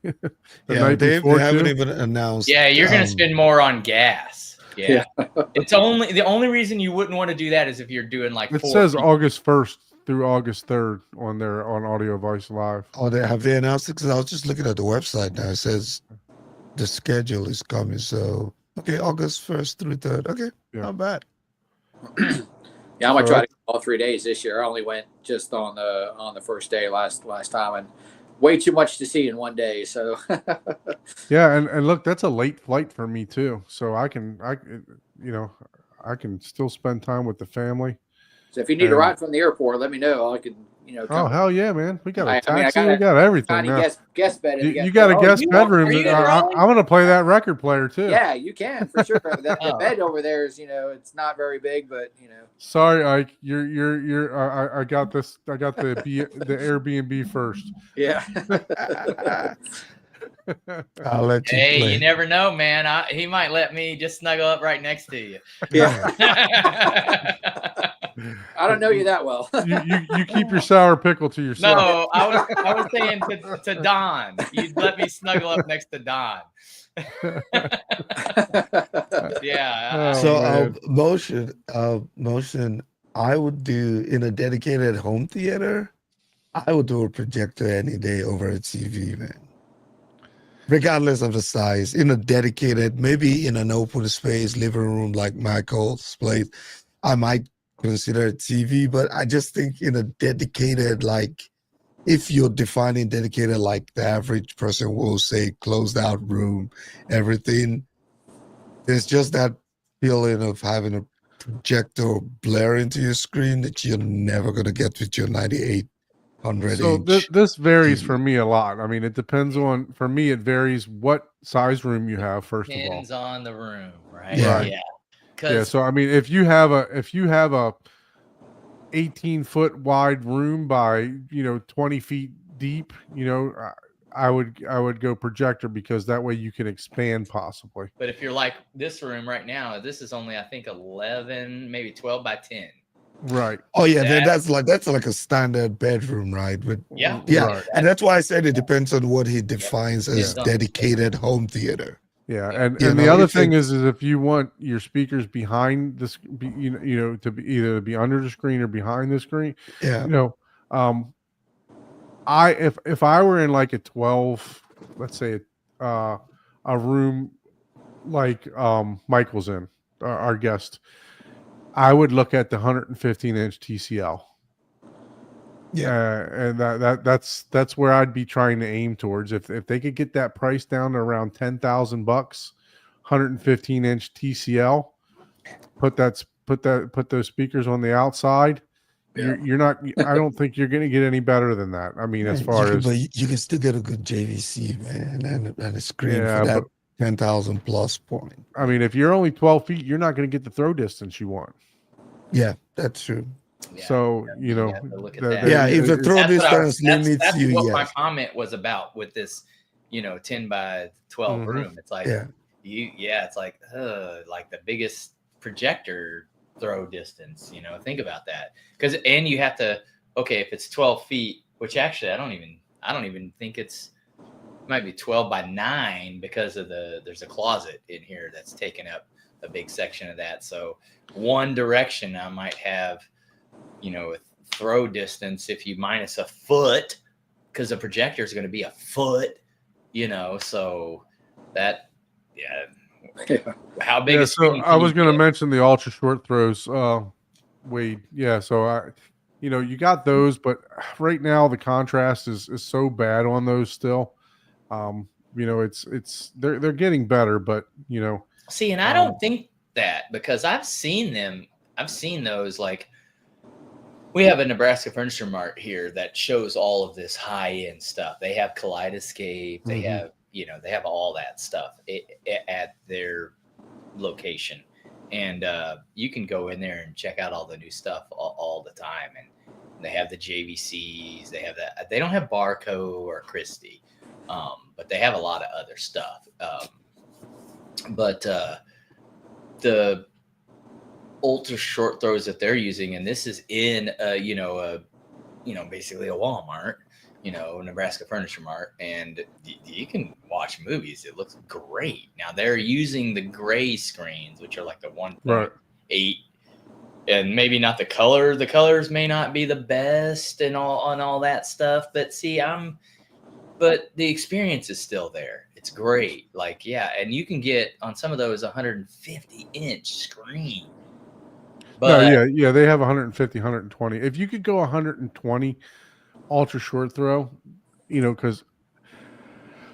Yeah, they haven't even announced. Yeah, you're gonna spend more on gas. Yeah. It's the only reason you wouldn't want to do that is if you're doing like it says August 1st through August 3rd on Audio Vice Live. Oh, have they announced it? Because I was just looking at the website now. It says the schedule is coming. So okay, August 1st through 3rd. Okay, not bad. Yeah, I'm gonna try to go all 3 days this year. I only went just on the first day last time, and way too much to see in one day. So yeah, and look, that's a late flight for me too. So I can still spend time with the family. So if you need a ride from the airport, let me know. I could, come. Oh, hell yeah, man. We got a taxi. We got everything now. Guest bed. You got a guest bedroom. I'm going to play that record player too. Yeah, you can for sure. The bed over there is, it's not very big, but Sorry, Ike. I got this. I got the Airbnb first. Yeah. I'll let you Hey, play. you never know, man. He might let me just snuggle up right next to you. Yeah. I don't know you that well. you keep your sour pickle to yourself. No, I was saying to Don. You'd let me snuggle up next to Don. Yeah. So motion. I would do in a dedicated home theater. I would do a projector any day over a TV, man. Regardless of the size, in a dedicated, maybe in an open space living room like Michael's place, I might consider a TV, but I just think in a dedicated, like if you're defining dedicated, like the average person will say closed out room, everything, there's just that feeling of having a projector blare into your screen that you're never going to get with your 9800 So inch. this varies TV. for me a lot. I mean, it depends on, for me, it varies what size room you have, first of all. Depends on the room, right? Yeah. Yeah. Yeah, so I mean, if you have a 18-foot wide room by 20 feet deep, I would go projector, because that way you can expand possibly. But if you're like this room right now, this is only, I think, 11, maybe 12 by 10. Right. Oh yeah, then that's like a standard bedroom, right? With Yeah. Right. and that's why I said it depends on what he defines as Yeah. dedicated home theater. Yeah, Yeah. and You the know, other if thing it- is if you want your speakers behind this, to be either be under the screen or behind the screen, Yeah, if I were in like a 12, let's say a room like Michael's in, our guest, I would look at the 115-inch TCL. And that's where I'd be trying to aim towards. If they could get that price down to around $10,000, 115-inch TCL, put those speakers on the outside. Yeah. You're not. I don't think you're going to get any better than that. I mean, as far as, but you can still get a good JVC, man, and a screen Yeah, for that 10,000 plus point. I mean, if you're only 12 feet, you're not going to get the throw distance you want. Yeah, that's true. Yeah. So You have to look at the- that. the- Yeah, if the throw That's what I- distance that's limits you, what my yes. comment was about with this, 10 by 12 Mhm. room. It's like, Yeah. it's like the biggest projector throw distance, think about that. And you have to, okay, if it's 12 feet, which actually I don't even think it's might be 12 by 9 because of there's a closet in here that's taken up a big section of that. So one direction I might have, a throw distance if you minus a foot, because the projector is going to be a foot, so that, how big Yeah, a screen so can I was you going to get? mention the ultra short throws, Wade. Yeah, so you got those, but right now the contrast is so bad on those still. They're getting better, but See, and I don't think that, because I've seen those, like, we have a Nebraska Furniture Mart here that shows all of this high-end stuff. They have Kaleidescape. They have, they have all that stuff at their location. And you can go in there and check out all the new stuff all the time. And they have the JVCs. They have that. They don't have Barco or Christie, but they have a lot of other stuff. But the ultra short throws that they're using, and this is in basically a Walmart, Nebraska Furniture Mart, and you can watch movies. It looks great. Now they're using the gray screens, which are like the 1.8, and maybe not the color. The colors may not be the best and all that stuff, but but the experience is still there. It's great. Like, yeah, and you can get on some of those 150-inch screen. But yeah, they have 150, 120. If you could go 120 ultra short throw, because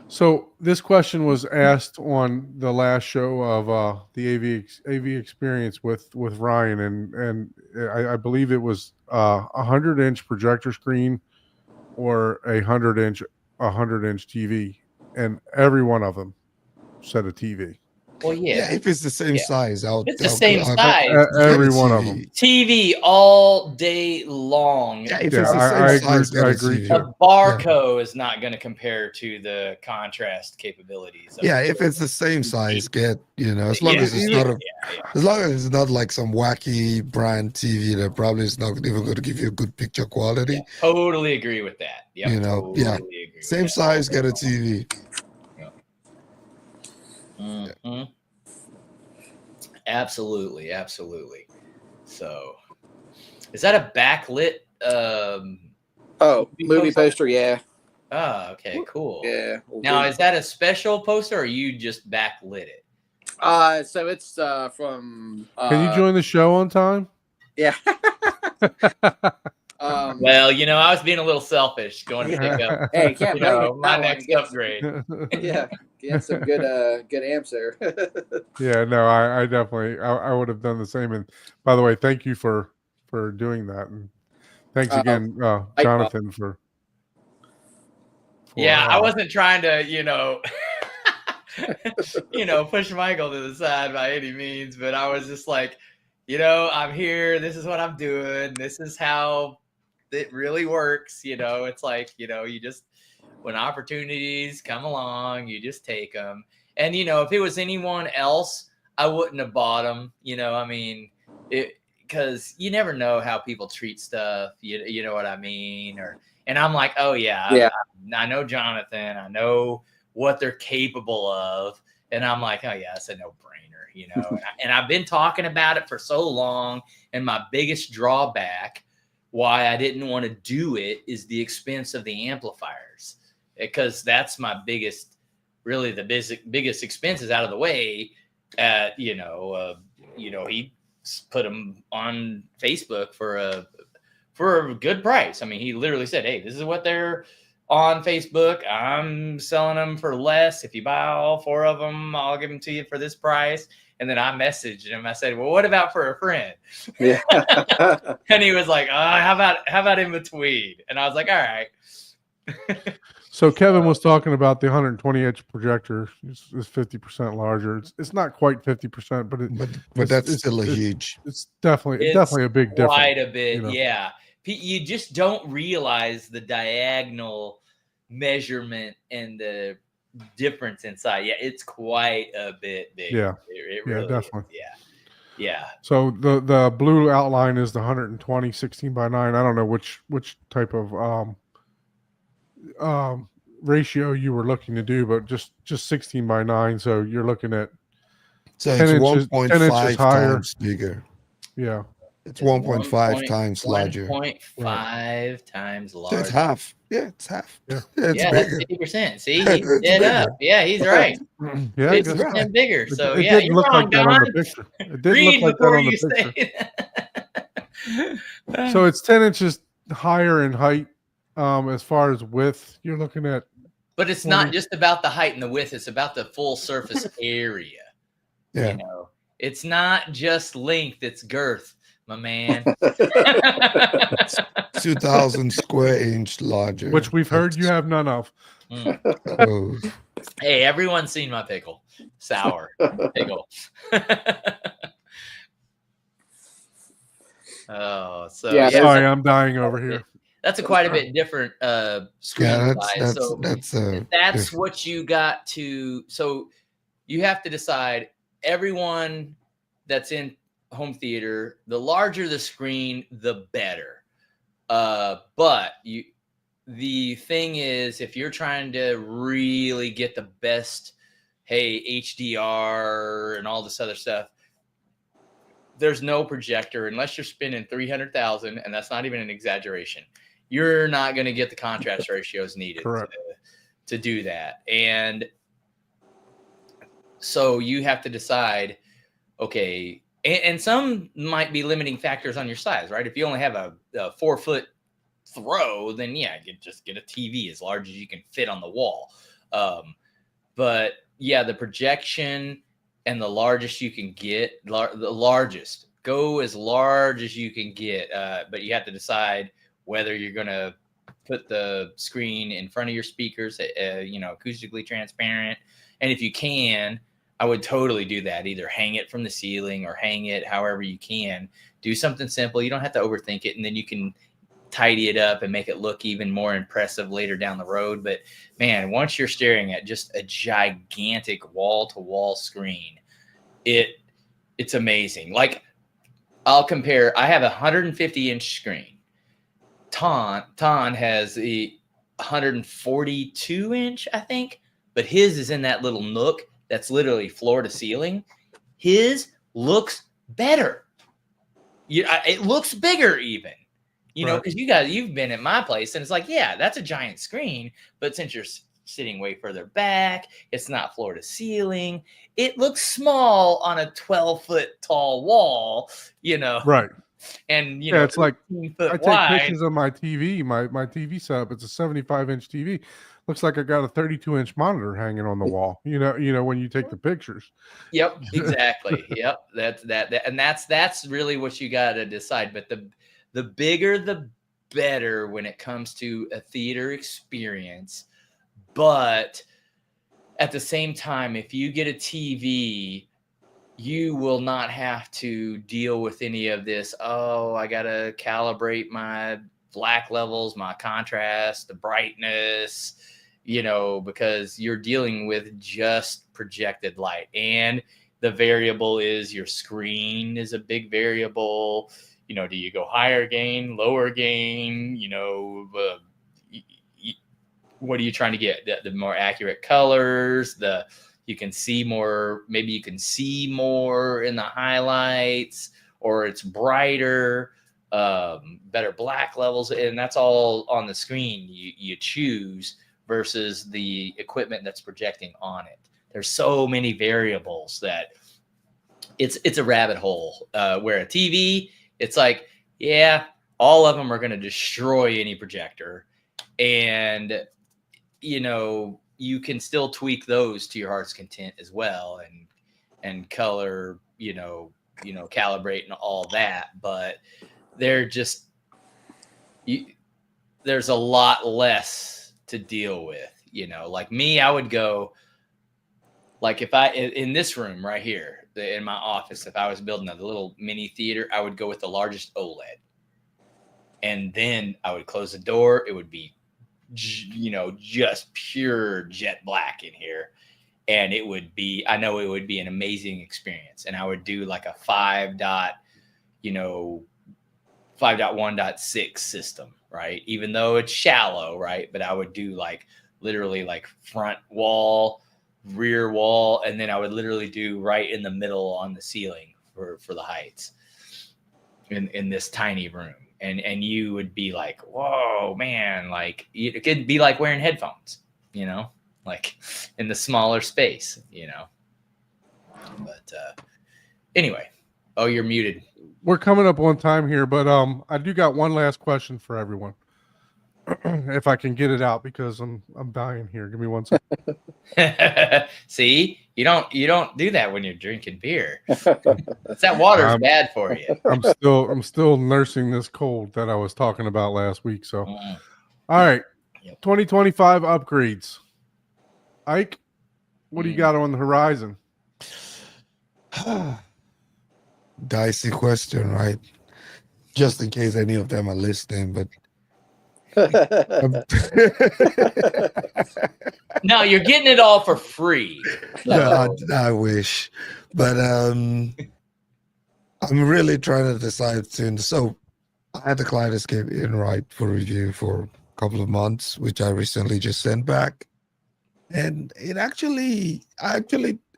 so this question was asked on the last show of the AV experience with Ryan, and I believe it was 100-inch projector screen or 100-inch TV, and every one of them said a TV. Well, yeah. If it's the same size, it's the same size. Every one of them. TV all day long. Yeah, if it's the same size, I agree too. A Barco is not going to compare to the contrast capabilities. If it's the same size, as long as it's not as long as it's not like some wacky brand TV that probably is not even going to give you a good picture quality. Yeah, totally agree with that. Yep, totally agree same size, get a TV. Mm-hmm. Absolutely. So, is that a backlit? Movie poster? Yeah. Oh, okay, cool. Yeah. Now, is that a special poster, or you just backlit it? So it's from. Can you join the show on time? Yeah. Well, I was being a little selfish going to pick up. Hey, can't my next upgrade. Yeah, get some good amps there. Yeah, no, I definitely I would have done the same. And by the way, thank you for doing that, and thanks again, Jonathan, for yeah, I wasn't trying to push Michael to the side by any means, but I was just like, I'm here. This is what I'm doing. This is how it really works. It's like, you just, when opportunities come along, you just take them. And, if it was anyone else, I wouldn't have bought them. Because you never know how people treat stuff. You know what I mean? And I'm like, oh yeah. I know Jonathan. I know what they're capable of. And I'm like, oh yeah, it's a no-brainer, and I've been talking about it for so long. And my biggest drawback why I didn't want to do it is the expense of the amplifiers, because that's my biggest, really the biggest expenses out of the way. He put them on Facebook for a good price. I mean, he literally said, hey, this is what they're on Facebook. I'm selling them for less. If you buy all 4 of them, I'll give them to you for this price. And then I messaged him. I said, well, what about for a friend? Yeah. And he was like, how about in between? And I was like, all right. So Kevin was talking about the 120-inch projector is 50% larger. It's not quite 50%, but that's still a huge. It's definitely a big difference. Quite a bit, yeah. You just don't realize the diagonal measurement and the difference inside. Yeah, it's quite a bit big. Yeah, it really definitely. Is. Yeah. So the blue outline is the 120 16 by 9. I don't know which type of ratio you were looking to do, but just 16 by 9. So you're looking at So 10 it's inches, 10 inches 1.5 higher. times bigger. Yeah. It's 1.5 times larger. 1.5 times So it's larger. half. Yeah, it's half. Yeah. It's Yeah, that's bigger. 50%. See, It's he did bigger. up. Yeah, he's right. Yeah, I guess 50% right. bigger. So it yeah, did you're look wrong, like that on the Don. picture. It did Read look like that before on the you picture. say that. So it's 10 inches higher in height. As far as width, you're looking at. But it's 20. not just about the height and the width. It's about the full surface area. Yeah. You know, it's not just length, it's girth, my man. 2,000 square inch larger. Which we've heard you have none of. Oh, Hey, everyone's seen my pickle. Sour pickle. Oh, so Yeah, yeah, Sorry, I'm dying over here. that's a quite a bit different screen yeah, size. So that's that's what you got to. So you have to decide. Everyone that's in home theater, the larger the screen, the better. But the thing is, if you're trying to really get the best, hey, HDR and all this other stuff, there's no projector unless you're spending 300,000, and that's not even an exaggeration. You're not going to get the contrast ratios needed to do that. And so you have to decide, okay, and some might be limiting factors on your size, right? If you only have a 4-foot throw, then yeah, you just get a TV as large as you can fit on the wall. But yeah, the projection and the largest you can get, the largest, go as large as you can get. But you have to decide whether you're going to put the screen in front of your speakers, acoustically transparent. And if you can, I would totally do that. Either hang it from the ceiling or hang it however you can. Do something simple. You don't have to overthink it. And then you can tidy it up and make it look even more impressive later down the road. But man, once you're staring at just a gigantic wall-to-wall screen, it's amazing. Like, I'll compare. I have a 150-inch screen. Ton has the 142-inch, I think, but his is in that little nook that's literally floor to ceiling. His looks better. It looks bigger even. Because you've been at my place, and it's like, yeah, that's a giant screen, but since you're sitting way further back, it's not floor to ceiling. It looks small on a 12-foot tall wall, Right. And yeah, it's like I take wide. pictures of my TV, my TV setup. It's a 75-inch TV. Looks like I got a 32-inch monitor hanging on the wall. When you take the pictures. Yep, exactly. Yep, that's really what you got to decide. But the bigger, the better when it comes to a theater experience. But at the same time, if you get a TV, you will not have to deal with any of this. Oh, I got to calibrate my black levels, my contrast, the brightness, because you're dealing with just projected light. And the variable is your screen is a big variable. Do you go higher gain, lower gain? What are you trying to get? The more accurate colors, you can see more, maybe you can see more in the highlights, or it's brighter, better black levels. And that's all on the screen you choose versus the equipment that's projecting on it. There's so many variables that it's a rabbit hole, where a TV, it's like, yeah, all of them are going to destroy any projector. And, you can still tweak those to your heart's content as well, and color, calibrate and all that. But they're just, there's a lot less to deal with, like me, I would go, like if in this room right here, in my office, if I was building a little mini theater, I would go with the largest OLED. And then I would close the door. It would be, just pure jet black in here. And I know it would be an amazing experience. And I would do like a 5.1.6 system, right? Even though it's shallow, right? But I would do like literally like front wall, rear wall, and then I would literally do right in the middle on the ceiling for the heights in this tiny room. And you would be like, whoa, man, like it could be like wearing headphones, you know, like in the smaller space, you know. But anyway, oh, you're muted. We're coming up on time here, but I do got one last question for everyone. If I can get it out, because I'm dying here. Give me 1 second. See, you don't do that when you're drinking beer. That water's bad for you. I'm still nursing this cold that I was talking about last week. So, all right, 2025 upgrades. Ike, what do you got on the horizon? Dicey question, right? Just in case any of them are listening, but No, you're getting it all for free. no, I wish, but I'm really trying to decide soon. So I had the Kaleidescape in right for review for a couple of months, which I recently just sent back, and I actually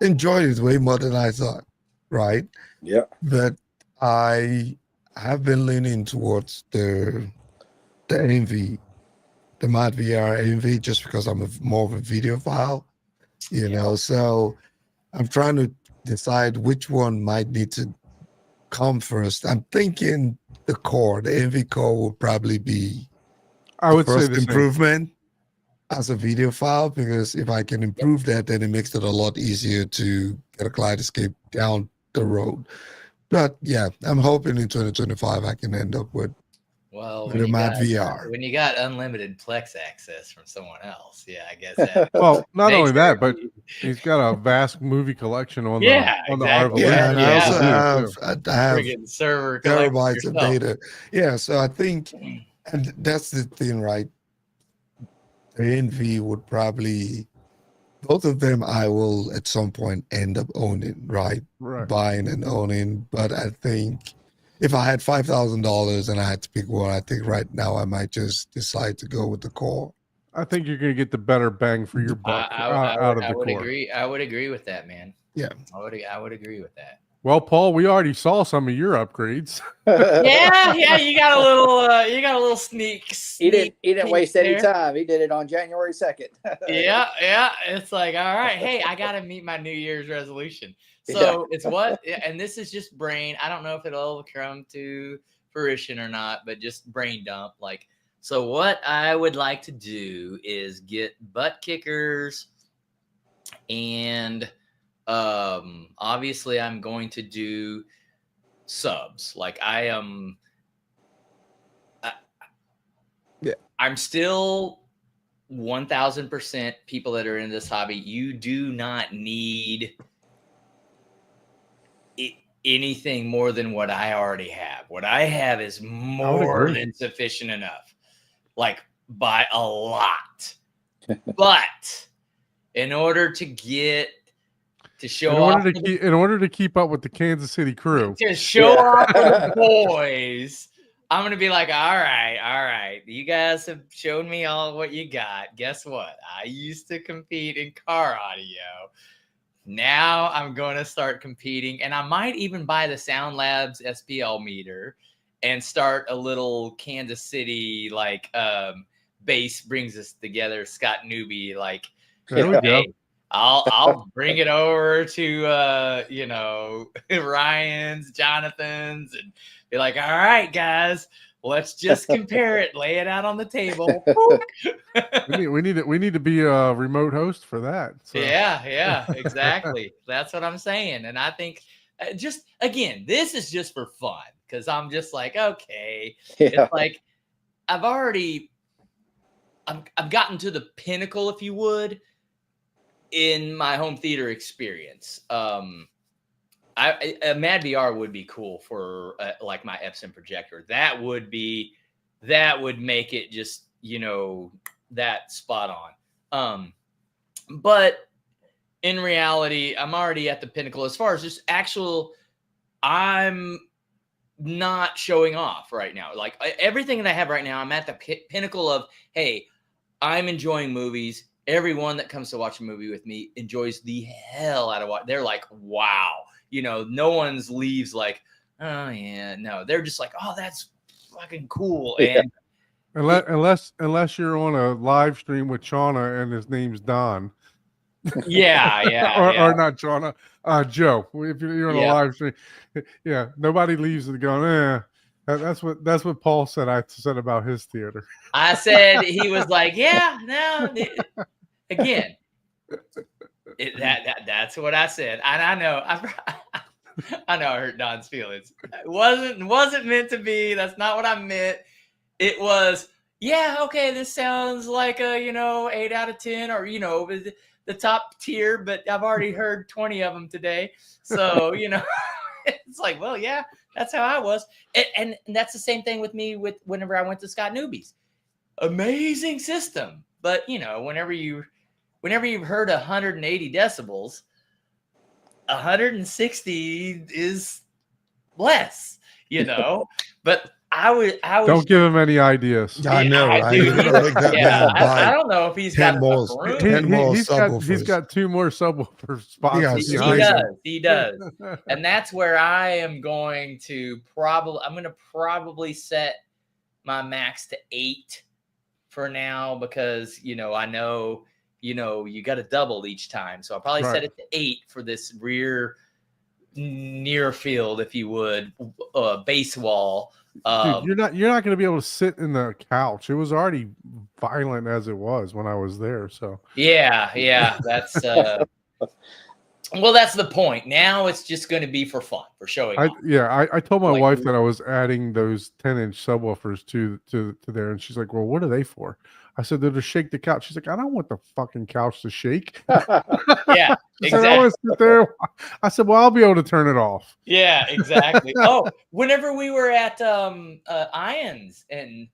enjoyed it way more than I thought. Right? Yeah. But I have been leaning towards the AMV, the Mod VR AMV, just because I'm more of a video file, you know. So I'm trying to decide which one might need to come first. I'm thinking the AMV core will probably be I would say first the same. improvement as a video file, because if I can improve that, then it makes it a lot easier to get a Kaleidescape down the road. But yeah, I'm hoping in 2025 I can end up with when a Mod VR. When you got unlimited Plex access from someone else, yeah, I guess that. Well, not only that, but he's got a vast movie collection on the Art of Yeah, and I also have friggin' server terabytes of data. Yeah, so I think, and that's the thing, right? The NV would probably, both of them I will at some point end up owning, right? Buying and owning. But I think if I had $5,000 and I had to pick one, I think right now I might just decide to go with the core. I think you're going to get the better bang for your buck out of the core. I would agree with that, man. Yeah. I would agree with that. Well, Paul, we already saw some of your upgrades. yeah, you got a little sneak. He didn't waste any time. He did it on January 2nd. yeah. It's like, all right, hey, I got to meet my New Year's resolution. So it's and this is just brain. I don't know if it'll come to fruition or not, but just brain dump. Like, so what I would like to do is get butt kickers, and obviously I'm going to do subs. Like I'm still 1000% people that are in this hobby. You do not need anything more than what I already have. What I have is more than sufficient enough, like by a lot. But in order to show off, in order to keep up with the Kansas City crew, to show off the boys, I'm gonna be like, all right, you guys have shown me all what you got. Guess what? I used to compete in car audio. Now I'm going to start competing, and I might even buy the Sound Labs SPL meter and start a little Kansas City like bass brings us together. Scott Newby, like, there we go. I'll bring it over to Ryan's, Jonathan's, and be like, all right, guys, let's just compare it, lay it out on the table. we need to be a remote host for that. So. Yeah, exactly. That's what I'm saying. And I think just again, this is just for fun, because I'm just like, okay, it's like I've gotten to the pinnacle, if you would, in my home theater experience. A Mad VR would be cool for like my Epson projector. That would make it just, that spot on. But in reality, I'm already at the pinnacle as far as just I'm not showing off right now. Like everything that I have right now, I'm at the pinnacle of, hey, I'm enjoying movies. everyone that comes to watch a movie with me enjoys the hell out of what they're like. Wow, no one's leaves like, oh yeah, no, they're just like, oh, that's fucking cool. Yeah. And Unless you're on a live stream with Shauna and his name's Don. yeah, or not Shauna, Joe. If you're on a Yeah. live stream, yeah, nobody leaves it going, That's what Paul said. I said about his theater. I said, he was like, yeah, no, again, that's what I said. And I know, I know I hurt Don's feelings. It wasn't meant to be. That's not what I meant. It was, yeah, okay, this sounds like a, 8 out of 10 or, the top tier, but I've already heard 20 of them today. So, it's like, well, yeah, that's how I was. And that's the same thing with me with whenever I went to Scott Newby's. Amazing system. But, whenever you've heard 180 decibels, 160 is less, but I was Don't give him any ideas. I know, right? Dude, Like that man will I buy don't know if he's 10 got more, enough room. 10 more He's subwoofers. got 2 more subwoofer spots. He behind does. him. He does. And that's where I am going to probably set my max to 8 for now, because, I know, you got to double each time. So I'll probably set it to 8 for this rear near field, if you would, base wall. Dude, you're not going to be able to sit in the couch. It was already violent as it was when I was there. So yeah, that's well, that's the point. Now it's just going to be for fun, for showing off. I told my Like- wife that I was adding those 10-inch subwoofers to there, and she's like, "Well, what are they for?" I said, "They're to shake the couch." She's like, "I don't want the fucking couch to shake." Yeah, She said, "I exactly. want to sit there." I said, "Well, I'll be able to turn it off." Yeah, exactly. Oh, whenever we were at Ions and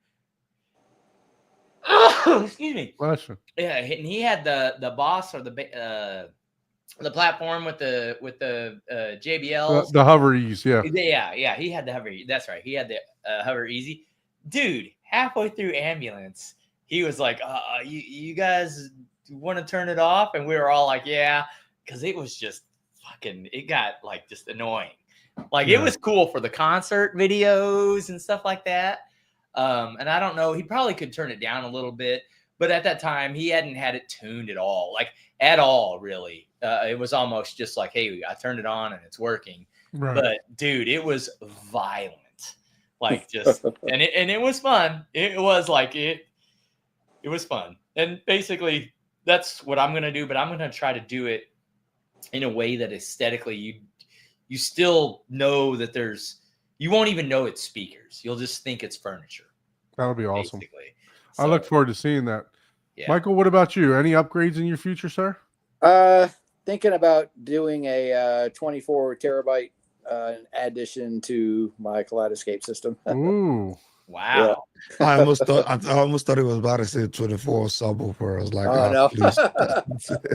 excuse me. Bless you. Yeah, and he had the boss or the platform with the JBLs. The Hover Ease, yeah. Yeah, he had the Hover. That's right. He had the Hover Easy. Dude, halfway through ambulance, he was like, you guys want to turn it off? And we were all like, yeah, because it was just fucking, it got like just annoying. Like, it was cool for the concert videos and stuff like that. And I don't know, he probably could turn it down a little bit, but at that time he hadn't had it tuned at all, really. It was almost just like, hey, I turned it on and it's working. Right. But dude, it was violent. Like, just and it was fun. It was like it was fun. And basically that's what I'm gonna do, but I'm gonna try to do it in a way that aesthetically you still know that you won't even know it's speakers. You'll just think it's furniture. That'll be awesome. Basically. I look forward to seeing that. Yeah. Michael, what about you? Any upgrades in your future, sir? Thinking about doing a 24 terabyte addition to my Kaleidescape system. Ooh. Wow. I almost thought it was about to say 24 subwoofer. I was like, Oh, no. please.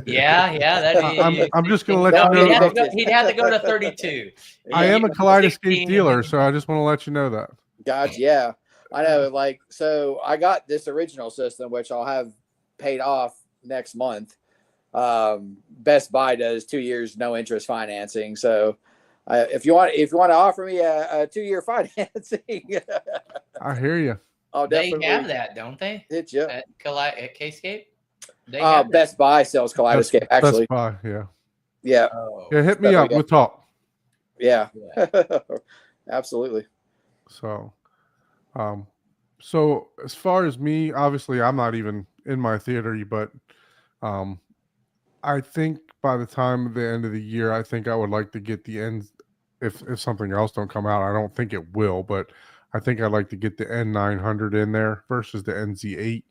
Yeah. I'm just going to let you know. He'd have to go to 32. I am a Kaleidescape 16. dealer, so I just want to let you know that. Gotcha. Yeah, I know. Like, so I got this original system, which I'll have paid off next month. Best Buy does 2 years no interest financing. So if you want to offer me a 2-year financing, I hear you. I'll They definitely have that, don't they? hit you. At Kaleidescape? They have that. Best Buy sells Kaleidescape. Actually, Best Buy, yeah. yeah, Oh. Yeah, hit me There we up. go. We'll talk. yeah, absolutely. So, so as far as me, obviously, I'm not even in my theater, but I think by the time of the end of the year, I think I would like to get the end. If something else don't come out, I don't think it will, but I think I'd like to get the N900 in there versus the NZ8.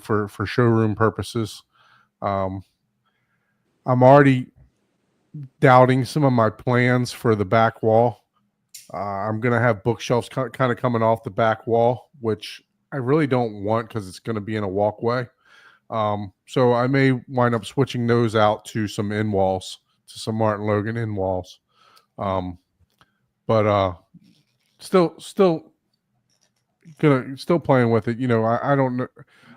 For showroom purposes. I'm already doubting some of my plans for the back wall. I'm going to have bookshelves kind of coming off the back wall, which I really don't want because it's going to be in a walkway. So I may wind up switching those out to some in walls, to some Martin Logan in walls. But still playing with it. I don't know.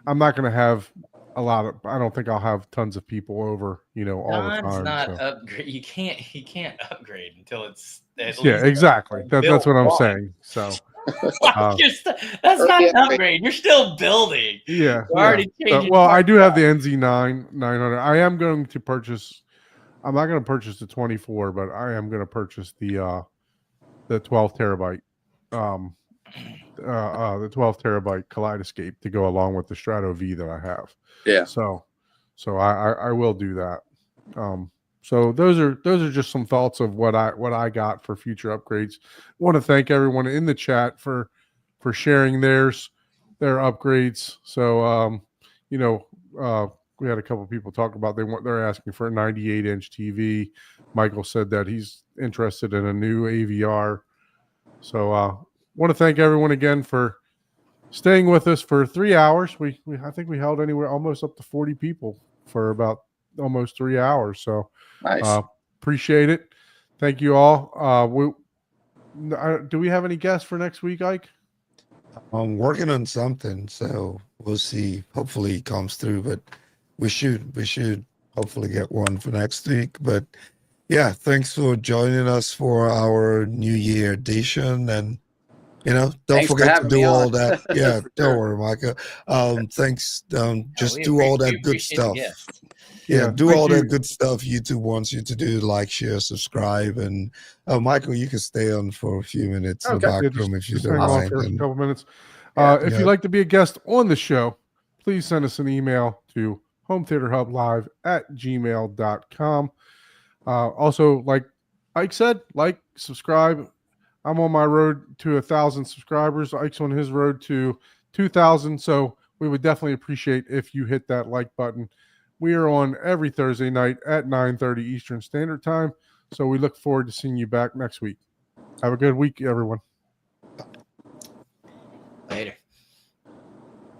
I'm not going to have a lot of. I don't think I'll have tons of people over, all the Don's time. not So. upgrade. You can't upgrade until it's at Yeah, least exactly. That's built what I'm one. saying. So. That's not Yeah, an upgrade. You're still building. Yeah, You're already changing. well, I parts do have out. the NZ9 900. I am going to purchase. I'm not going to purchase the 24, but I am going to purchase the 12 terabyte, the 12 terabyte Kaleidescape to go along with the Strato V that I have. Yeah. So I will do that. So those are just some thoughts of what I got for future upgrades. Want to thank everyone in the chat for sharing their upgrades. So we had a couple of people talk about they're asking for a 98-inch TV. Michael said that he's interested in a new AVR. So want to thank everyone again for staying with us for 3 hours. I think we held anywhere almost up to 40 people for about almost 3 hours. So Nice. appreciate it. Thank you all. Do we have any guests for next week, Ike? I'm working on something, so we'll see. Hopefully it comes through, but we should hopefully get one for next week. But yeah, thanks for joining us for our New Year edition. And don't Thanks for forget to having do me all on. that. Yeah, For don't sure. worry, Micah. Thanks. Just we do all we that good appreciate the stuff. guests. Yeah, do thank all you. that good stuff YouTube wants you to do, like, share, subscribe. And Michael, you can stay on for a few minutes in the Okay. back Yeah, room if you just don't hang on mind. for a And couple minutes. Yeah. If Yeah. you'd like to be a guest on the show, please send us an email to hometheaterhublive@gmail.com. Also, like Ike said, subscribe. I'm on my road to 1,000 subscribers. Ike's on his road to 2,000. So we would definitely appreciate if you hit that like button. We are on every Thursday night at 9:30 Eastern Standard Time. So we look forward to seeing you back next week. Have a good week, everyone.